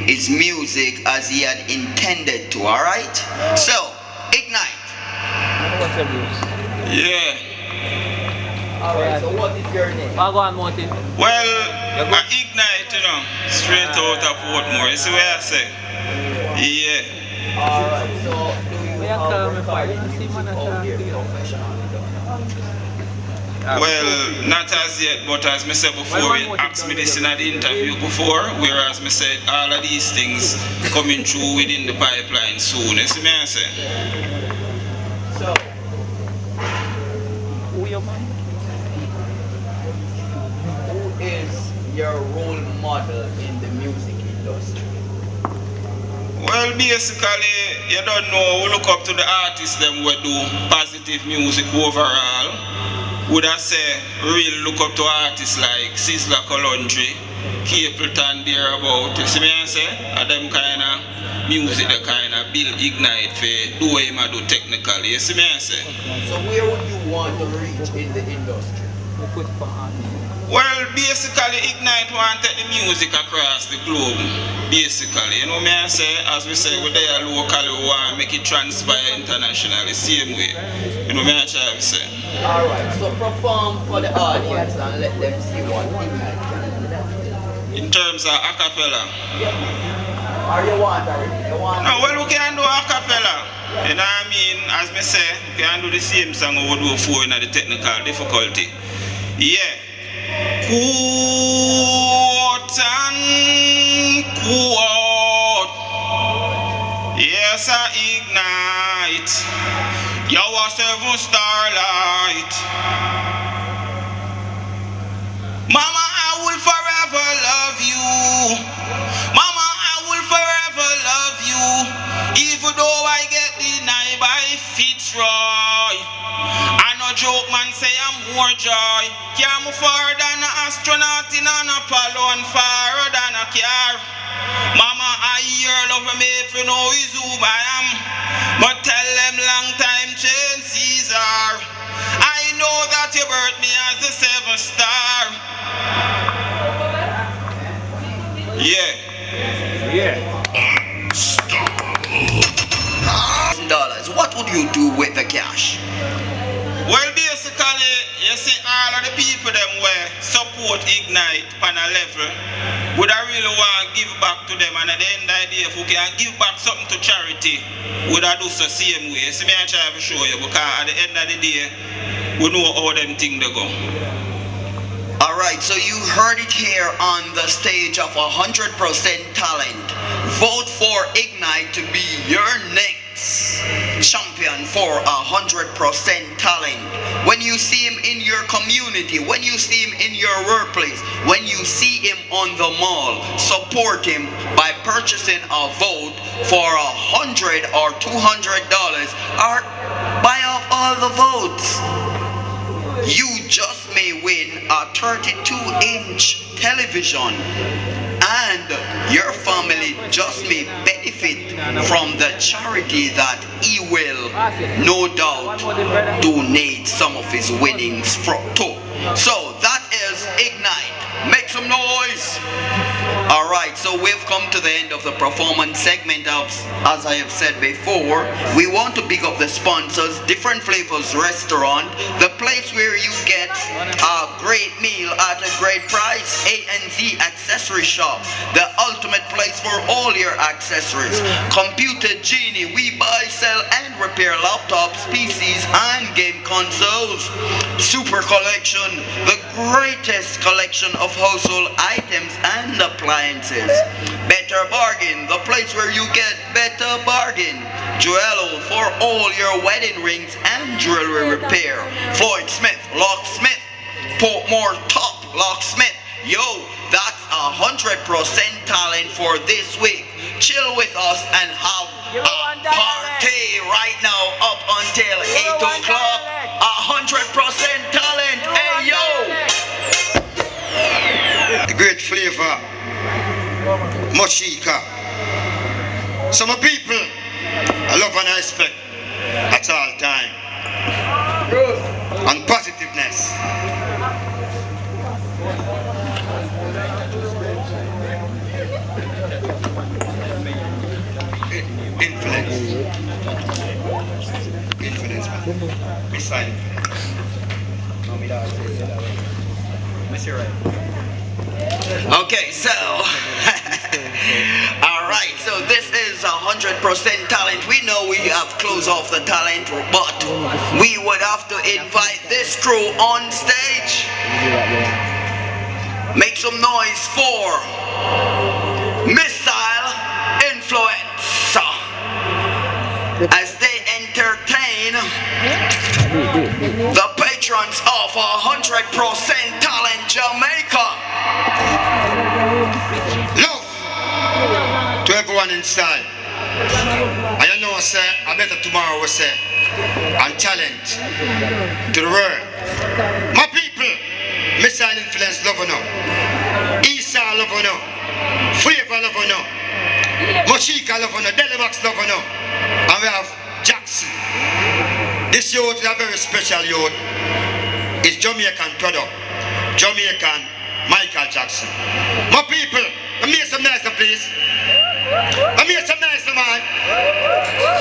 his music as he had intended to. Alright? So, Ignite. Yeah. Alright, so what is your name? Well, Ignite, you know, straight out of Portmore. You see what I say? Yeah. Alright, so do you have a well, not as yet, but as I said before, you asked me this in the interview before, whereas I said all of these things coming through within the pipeline soon. You see me I say? So, who is your role model in the music industry? Well, basically, you don't know, we look up to the artists them who do positive music overall. Would I say, really look up to artists like Sizzla Kalonji, Capleton thereabout, you see me I say? And them kind of music that kind of build Ignite for do what you do technically, you see me I say? So where would you want to reach in the industry? Well, basically, Ignite want to take the music across the globe. Basically, you know me I say, as we say, we're there locally, we want to make it transpire internationally, same way. You know me I try to say. Alright, so perform for the audience and let them see what Ignite can do. In terms of a cappella. Or you want no, well, we can do a cappella. You know what I mean? As me say, we can do the same song we would do before in the technical difficulty. Yeah. Quote unquote. Yes, I ignite. You're a 7-star light. Mama, I will forever love you. Mama, I will forever love you. Even though I get denied by Fitzroy. I know joke man say I'm more joy. Yeah, I'm further than an astronaut in an Apollo and farther than a car. Mama, I hear love me if you know is who I am. But tell them long time change Caesar. I know that you birthed me as a 7-star. Yeah. $1,000. What would you do with the cash? Well, basically, you see all of the people them where support Ignite on a level, would I really want to give back to them, and at the end of the day, if we can give back something to charity, would I do the same way? See me I try to show you, because at the end of the day, we know how them things they go. Alright, so you heard it here on the stage of 100% talent. Vote for Ignite to be your next champion for 100% talent. When you see him in your community, when you see him in your workplace, when you see him on the mall, support him by purchasing a vote for $100 or $200 or buy off all the votes. You just may win a 32-inch television, and your family just may benefit from the charity that he will no doubt donate some of his winnings to. So that is Ignite. Make some noise. Alright, so we've come to the end of the performance segment of, as I have said before, we want to pick up the sponsors, Different Flavors Restaurant, the place where you get a great meal at a great price. A&Z Accessory Shop, the ultimate place for all your accessories. Computer Genie, we buy, sell and repair laptops, PCs and game consoles. Super Collection, the greatest collection of household items and appliances. Better Bargain, the place where you get better bargain. Joello for all your wedding rings and jewelry repair. Floyd Smith, Locksmith. Portmore Top Locksmith. Yo, that's 100% talent for this week. Chill with us and have a party right now up until 8 o'clock. 100% talent. Hey yo! The great flavor, Mochika. Some people I love and I respect at all time. And positiveness. Influence, man. Beside Okay, so alright, so this is 100% talent. We know we have closed off the talent, but we would have to invite this crew on stage. Make some noise for Missile Influence as they entertain the patrons of 100% Talent Jamaica. Love to everyone inside. I know I say, I better tomorrow will say, and talent to the world. My people, Missile Influence love or no, Esau love or no, Flavor love or no, Mochika love or no, Delimax love or no, and we have Jackson. This youth is a very special youth. It's Jamaican product, Jamaican Michael Jackson. My people, let me hear some nice please. Let me hear some nice man.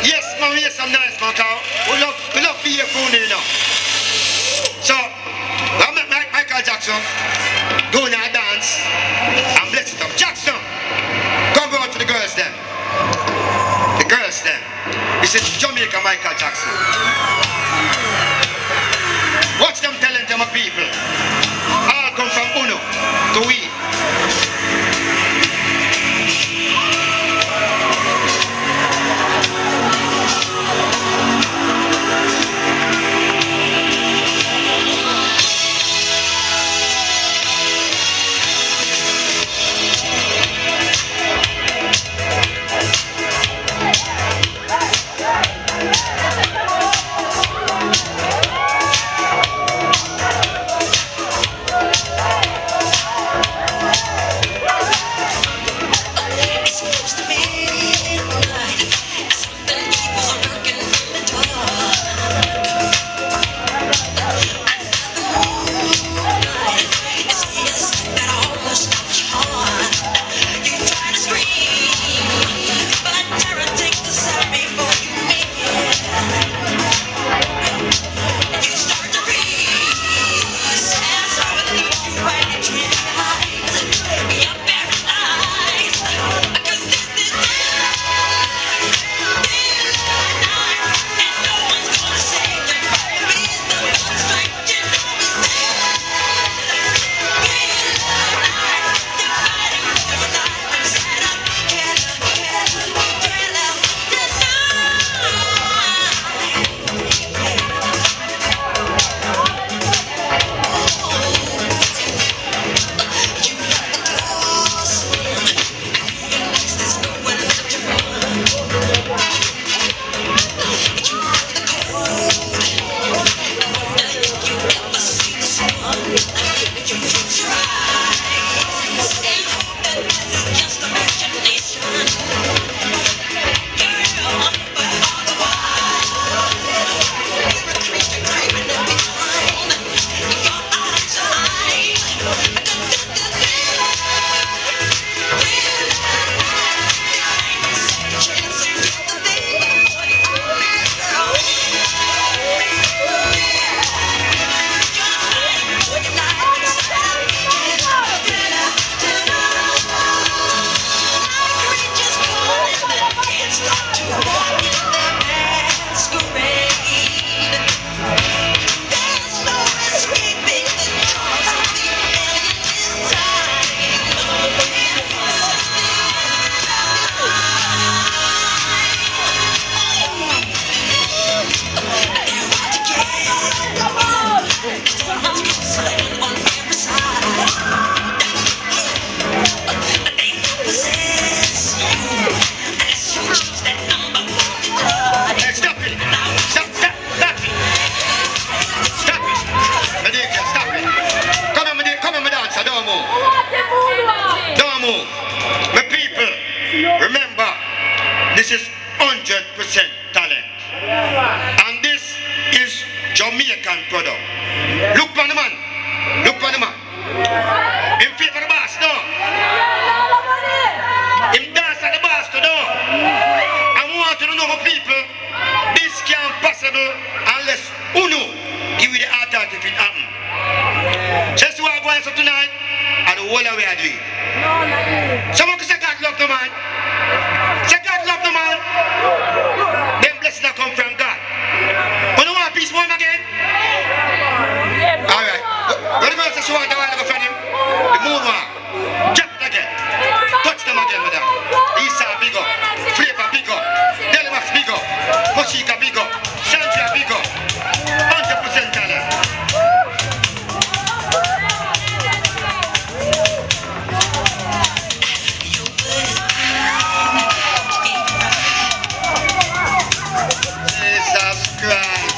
Yes, man, we hear some nice man. We love be a phone, you know. So, I'm Michael Jackson. Go in and dance and bless it up. Jackson, come out for the girls then. The girls then. This is Jamaica Michael Jackson. Watch them talent, my people. All come from Uno to we. This is 100% talent. And this is Jamaican product. Look for the man. Look for the man. In favor of the boss, no. Him dance at the boss, no. I want to know my people, this can't possible unless Uno give you the heart if it happen. Just what I'm going to tonight, and the whole way I do it. Someone can say God love the man. Say God love the man. Then blessing that come from God. But you want peace one again? Alright. When the girl says she want the one to go from him, the moon one. Jump it again. Touch them again with that. Issa big up. Flavor big up. Delimax big up. Moshika big up. Shantia big up. 100% talent. Jesus Christ.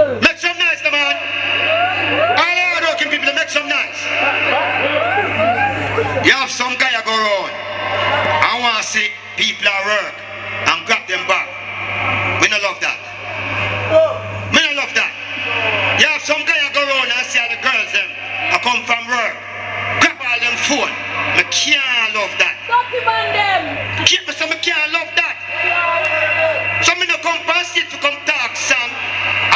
Make some noise, the man. All the hard-working people, make some noise. You have some guy go around. I want to see people at work and grab them back. We don't love that. We don't love that. You have some guy go around and see all the girls them. I come from work. Grab all them phone. I can't love that. Document them. Keep me so I can't love that. So me no come past it to come talk song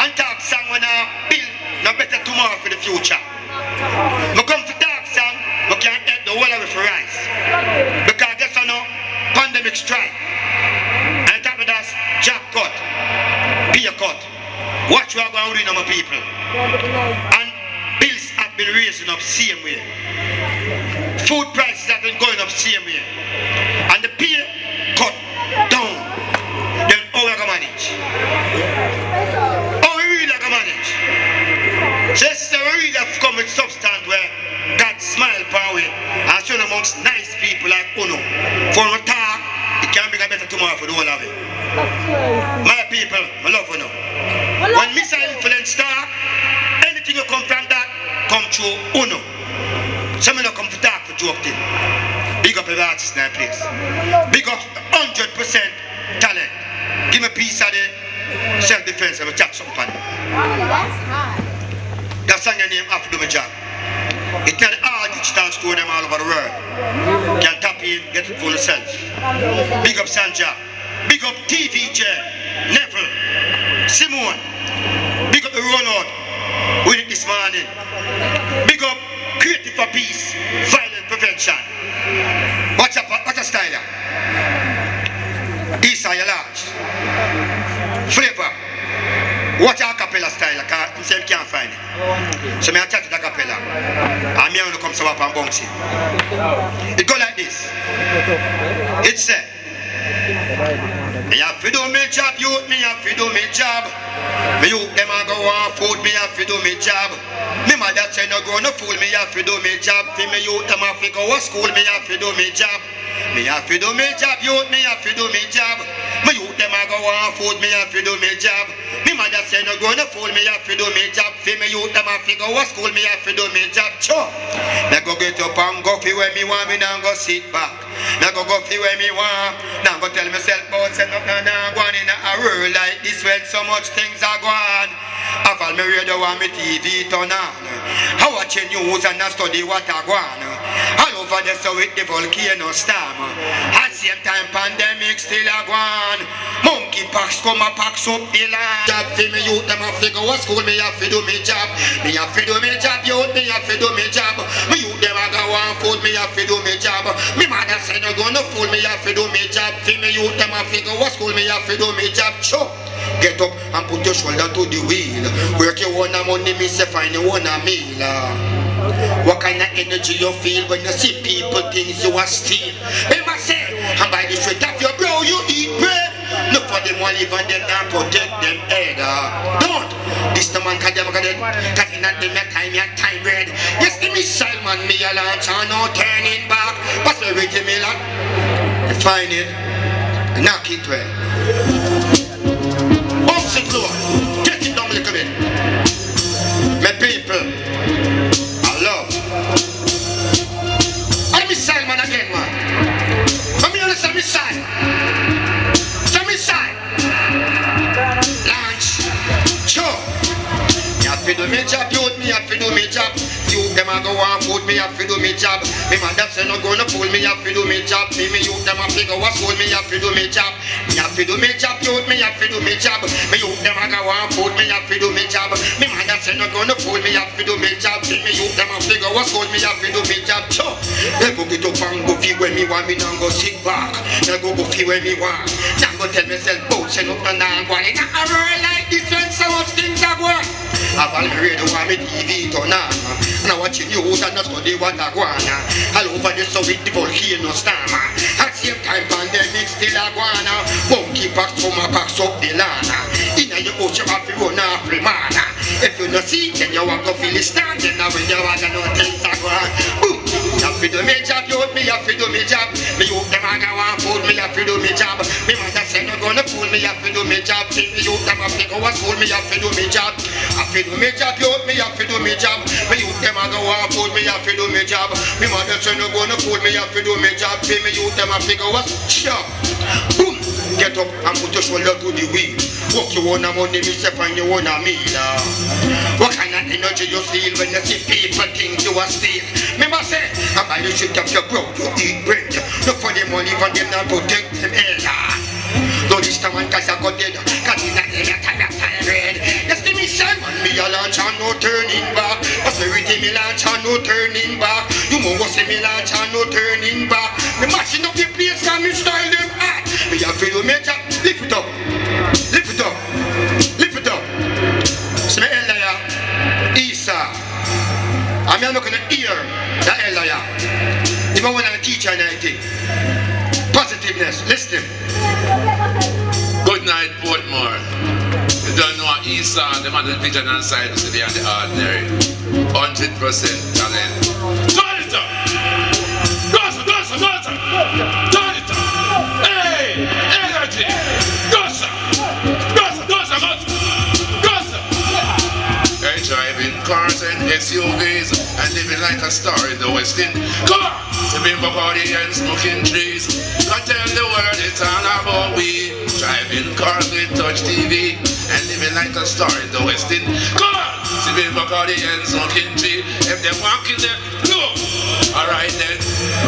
and talk song when I build no better tomorrow for the future. Me come to talk song, I can't help the whole of it for rise. Because guess I know, pandemic strike. And on top of that, job cut, peer cut. Watch what I'm going to do my people. And bills have been raising up same way. Food prices have been going up same way. And the pay cut down. Then how we can manage? How we really can manage? So this is we really have come with substance where God smile upon we and show amongst nice people like Uno. For we talk, it can bring a better tomorrow for the whole of it. My people, I love Uno. When missile influence talk, anything you come from that, come through Uno. Some of them come to talk for joke thing. Big up every artist in that place. Big up 100% talent. Give me a piece of the self-defense and a chat something. That's hard. That's on your name after do my job. It's not all digital store them all over the world. You can tap in, get it for yourself. Big up Sanja. Big up TVJ, Neville, Simone. Big up the Ronald. Win it this morning. Big up Creative for Peace, Violent Prevention. What's a style? These are your large. Flavor. Watch a cappella style, because I can't find it. So I chat to the cappella. And I come to up and bounce it. It go like this. It said, me have to do my job, youth, me have to do my job. Me youth, them a go on food, me have to do my job. Me mother said no go no fool, me have to do my job. For me youth, them have to go to school, me have to do my job. Me have to do my job, youth, me have to do my job. Me youth, them a go on food, me have to do my job. Me mother said no go no fool, me have to do my job. For me youth, them have to go to school, me have to do my job. Sure. Me go get up and go fi where me want, me now go sit back. Me go fi where me want. Now go tell myself about set up now go on in a world like this when so much things are going. I fall me radio and me TV turn on. I watch the news and I study what I go on. All over the so with the volcano storm. At same time pandemic still a go on. Monkeypox come a pack up the land. Job for me youth them have to go to school. Me have to do me job. Me have to do me job youth. Me have to do me job. Me youth them a go on food. Me have to do me job. Me mother say no go no fool. Me have to do me job. For me youth them have to go to school. Me have to do me job. Sure. Get up and put your shoulder to the wheel. Work your own money, me say find your own meal. What kind of energy you feel when you see people things you are steal? Remember say, and by the sweat of your brow you eat bread. Look for them one live and them and protect them head. Don't. This the man can them again. Cause in that them time red. Yes, the missile man me a launch and no turning back. What's the rhythm me land? Find it. Knock it well. Get it down a little bit. My people, I love. I'm missile man again, man. Come here, let's missile. Some missile. Launch. Sure. Me have to do my job, youth, me have to do my job. You them a go on food, me have to do me job. Me mother say no go no fool, me have to do me job. Me youth them a to go to school, me have to do me job. Me have to do me job, youth, me have to do me job. Me youth them a go on food, me have to do me job. Me mother say no go no fool, me have to do me job. Me youth them a to go to school, me have to do me job. Sure. They go get up and go fi where me want, me now go sit back. They go fi where me want. Now go tell myself, bounce and up and down, go on. In a world like this when so much things are going. I've all radio on me TV turn on. And I watch the news and I study what I want. All over the so with the volcano storm. At the same time pandemic still a go on. Monkeypox come a pack up the land. In your house you have to run off the man. If you no see then you want to feel it standing. Now when you want to know things are going. Boom. Me have to do me job, youth, me have to do me job. Me youth them a go on food, me have to do me job. Me mother say no go no fool, me have to do me job. Me youth them a to go to school, me have to do me job. I have to do me job, youth, me have to do me job. Me youth them a go on food, me have to do me job. Me mother say no go no fool, me have to do me job. Me youth them a to go to school. Boom. Get up and put your shoulder to the wheel. Walk your own money, me say find your own meal. What kind of energy you feel when you see people think you are steal? Remember say, and by the shit of your brow you eat bread. Look for the money for them now protect them head. Don't this time cause I got dead. Cause in that time red. Yes, the mission man me a launch and no turning back. Prosperity me launch and no turning back. You must see me launch and no turning back. Me mashing up the place and me style them hot. Me have to do me job. Lift it up. Lift it up. Lift it up. See me Elia. Isa. I'm not gonna hear the Elia. witness. Listen. Good night, Portmore. You don't know what Esau, the man with the vision and side is to be on the ordinary. 100% talent. Turn it up! Gossa! Turn it up! Hey! Energy! Gossa! Hey, driving cars and SUVs and living like a star in the West Indies. Come on! Sipping Bacardi and smoking trees. I tell the world it's all about we. Driving cars with touch TV and living like a star in the West Indies. Come on! Sipping Bacardi and smoking trees. If they walk in there, no! Alright then,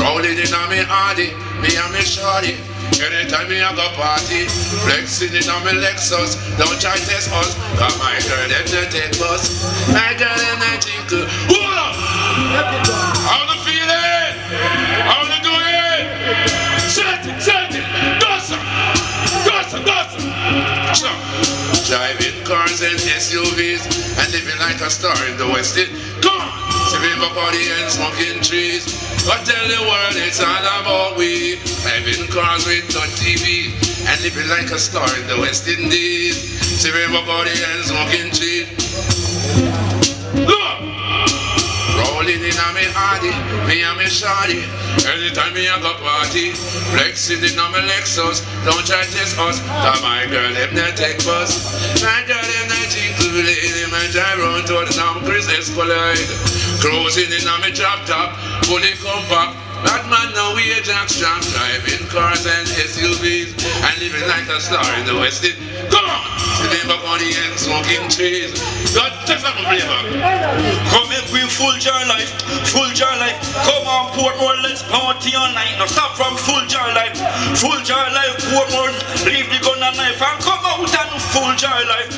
rolling in on me hardy, me and me shorty. Anytime me I go party, flexing in on me Lexus. Don't try test us, cause my girl them they take us. My girl them they tinkle. Hold up! How the feeling? How the doing? Set it! Gossa! Driving cars and SUVs and living like a star in the West Indies. Come on! Sipping Bacardi and smoking trees. But tell the world it's all about we. Driving cars with touch TV and living like a star in the West Indies. Sipping Bacardi and smoking trees. Look! Rolling in on me hardy, me and me shawty. Anytime me I go party, flexing in on me Lexus. Don't try to test us, cause my girl them they take bus. My girl them they tinkle, lady, my drive round to the Tom Chris Escalade. Cruising in on me drop top, fully compact. That man now we a jackstrap, driving cars and SUVs and living like a star in the West Indies. Come on! Sitting back on the end, smoking trees. God, take some flavor. Come make we full jar life. Come on, Portmore, let's party all night. Now stop from full jar life, Portmore. Leave the gun and knife and come out and full jar life.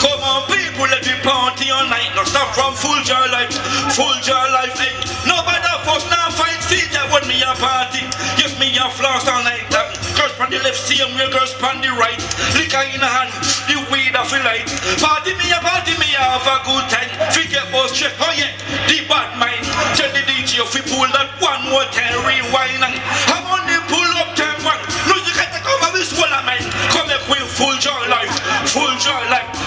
Come on, people, let me party all night. Now stop from full jar life. Hey, nobody first now find seat when me a party. Give me a floss all night. Girls on the left, same way girls on the right. Liquor in the hand, the weed off the light. Party me, have a good time. Forget boss check, oh yeah, the bad mind. Tell the DJ if we pull that one more time, rewind. I'm on the pull up time one. No, you can't take over this wall of mine. Come here, queen, full joy life.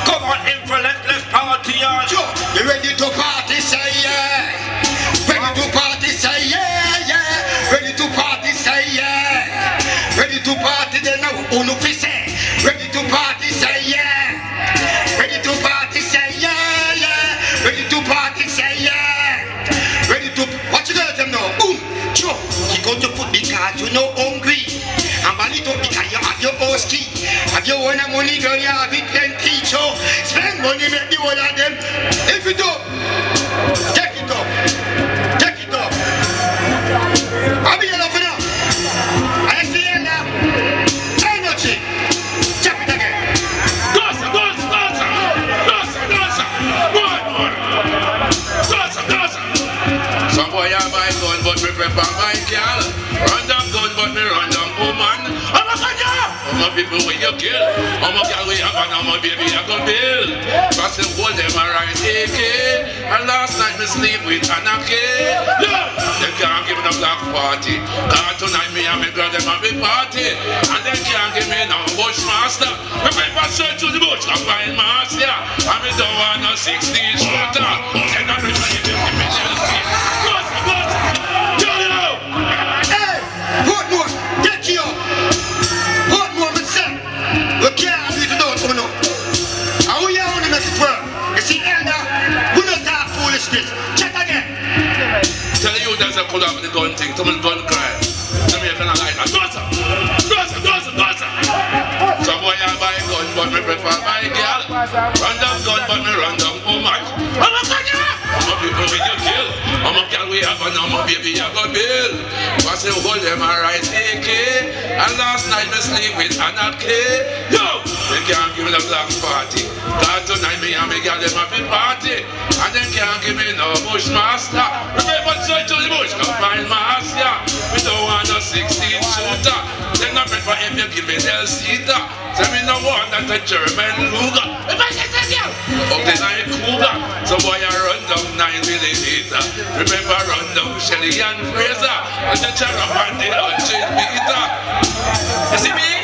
Come on, April, let's party on. You ready to party, say yeah. Ready to party, say yeah. Ready to party, say yeah. Ready to party, then now, uno fi say. Ready to party, say yeah. Ready to party, say yeah. Ready to party, say yeah. Ready to, what you got them now? Boom, chop. You go to foot because you know hungry. And bally to because you have your own ski. Have your own money, girl, you have it plenty. So spend money, make the whole of them. If you do, take it up. I'll be enough for now. I see you now. Energy. Check it again. Gossa! Some boy I buy gun but me prepare my girl. Run down gun but me run down woman. I'm a ganja! I'm a people where you kill. I'm a girl we have and I'm a baby I go build. Cause the whole them a rise AK. And last night me sleep with Anarchy. Yeah! They can't give me no black party. Cause tonight me and me girl them a big party. And they can't give me no bushmaster. Me paper straight to the bush and find master. And me don't want no 16 shooter. And I'm trying to give me Portmore, take you up. Portmore, myself. We can't do it without Uno. And we are on the message world. You see, elder, we don't talk foolishness. Check again. Tell you there's a pull up with the gun thing. Tell me the gun cry. Tell me you cannot like that. Gossa! Some boy I buy gun but me prefer my girl. Run down gun but me run down woman. I'm a ganja! I'm a people with you kill. I'm a girl we have and I'm a baby I go build. Cause they hold them a rise AK. And last night me sleep with Anarchy. Yo! They can't give me the black party. Cause tonight me and me girl them a big party. And they can't give me no bushmaster. Remember straight to the bush, come find master. We don't want no 16 shooter. They're not meant for him, you give me Del Cita. Say me no want that a German Luger. If I get a girl, up the night Cougar. So boy I run down 9mm. Remember run down Shelly and Fraser. And the chara and the unchained Peter. You see me?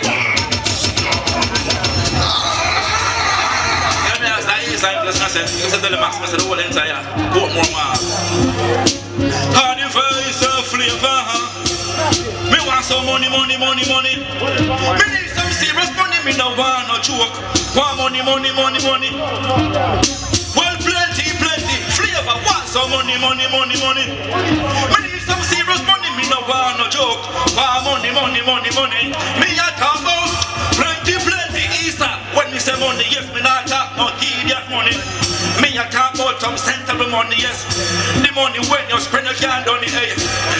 Let me ask that inside plus myself. You said the max, I said the whole entire. What more man? How the face of flavor? Me want some money. Me need some serious money. Me no want no joke. Want money. Well, plenty. Flavor want some money. Me need some serious money. Me no want no joke. Want money. Me a talk about plenty. Easter. When me say money, yes, me not talk no tedious money. Me a talk about some sensible money, yes. The money when you spend you can't done it, hey.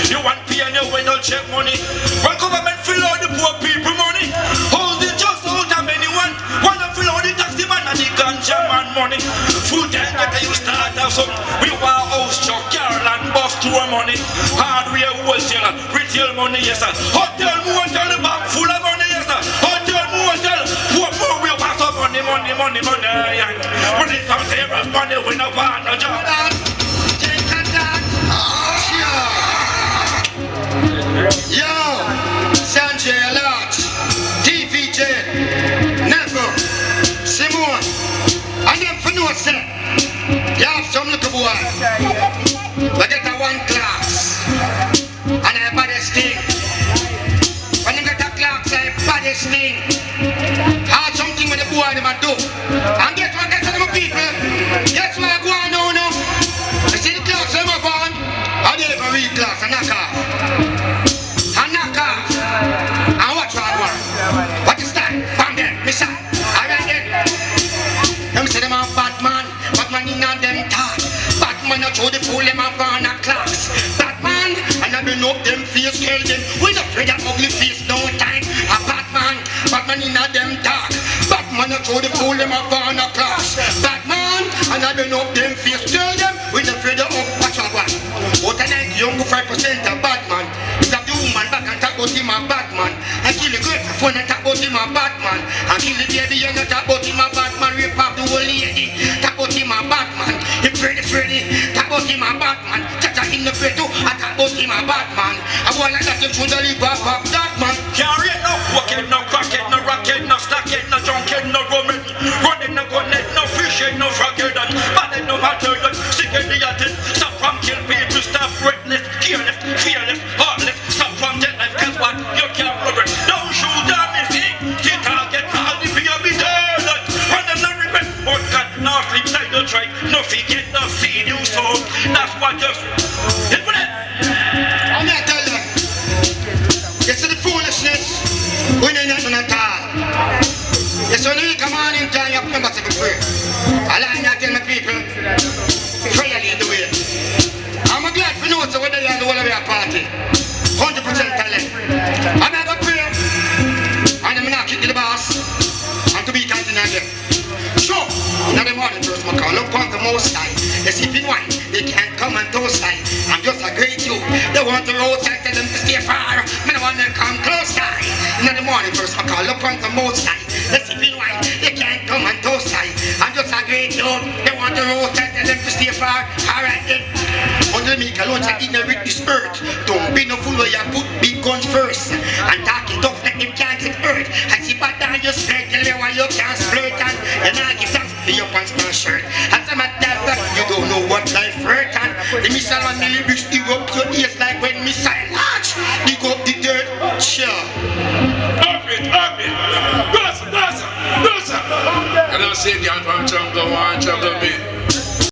You want pay and you when you check money. When government fill out the poor people money, hold it just out of anyone. When you fill out the taxi man and the ganja man money. Food and get you start have some. We want house truck, car and bus tour money. Hardware wholesale, retail money, yes sir. Hotel motel, the bank full of money, yes sir. Hotel motel, more we want some money. We need some serious money, we no want no job. Yo, Sanjay Lodge, TVJ, Never, Simone, and them for no say, you have some little boy, but get a one class, and a baddest thing. When you get a class, a baddest thing, hard something with the boy them a do. And get what gets to them people, guess what I go on now? You see the class them up on, and they never read class and knock off. And watch what I want. What is that? Bam there, miss that. Alright then. Them say them a Batman in on them talk. Batman a show the fool them a van a class. Batman, and I bring up them face, tell them we not afraid of ugly face, no time. A Batman in on them talk. Batman a show the fool them a van a class. Batman, and I bring up them face, tell them we not afraid of watch what I want. What I like young 5% of Batman. Man back and talk about him a Batman. And kill the girl phone and talk about him a Batman. And kill the baby and talk about him a Batman. Rape off the old lady, talk about him a Batman. He Freddy, talk about him a Batman. Chacha in the bed too, I talk about him a Batman. I want like that you should live off of that man. Can't read no walking, no crackhead, no rocket, no stackhead, no junkhead, no rummage. Running no gunhead, no fishhead, no froghead. Bad no matter that, sick and the atted. Stop from kill people, stop reckless, careless, fearless, heartless. From death life, guess what? You can't rub it. Don't shoot at me, see? Get target, I'll be dead. Run them no regret, but God, no sleep, like no try. No forget, no see you so. That's what just. Hit with it. I'm not telling you. You see the foolishness? We ain't nothing at all. You see, when you come on in time, you have members of the prayer. I like to tell my people, prayer lead the way. I'm glad for know so whether you're the whole of your party. 100% talent. I'm not going to pray. And I'm not kick the boss. And to be continued again. Sure. In the morning, first, I call up on the most high. They sleep in wine. They can't come and toast high. I'm just a great youth. They want the roads. I tell them to stay far. I don't want them to come close high. In the morning, first, I call up on the most high. They sleep in wine. They can't come and toast high. I'm just a great youth. They want the roads. I tell them to stay far. Alright then. Until me alone say inherit this earth. Don't be no fool where you put big guns first. And talking tough like them can't get hurt. I see bad down your skirt. Tell me why you can't flirt. And you not give thanks for your pants and shirt. And some of that you don't know what life hurt. And the missile and the lyrics dig up your ears like when missile launch. Dig up the dirt. Sure. Up it. Bless. And I say, girl from jungle, one jungle me.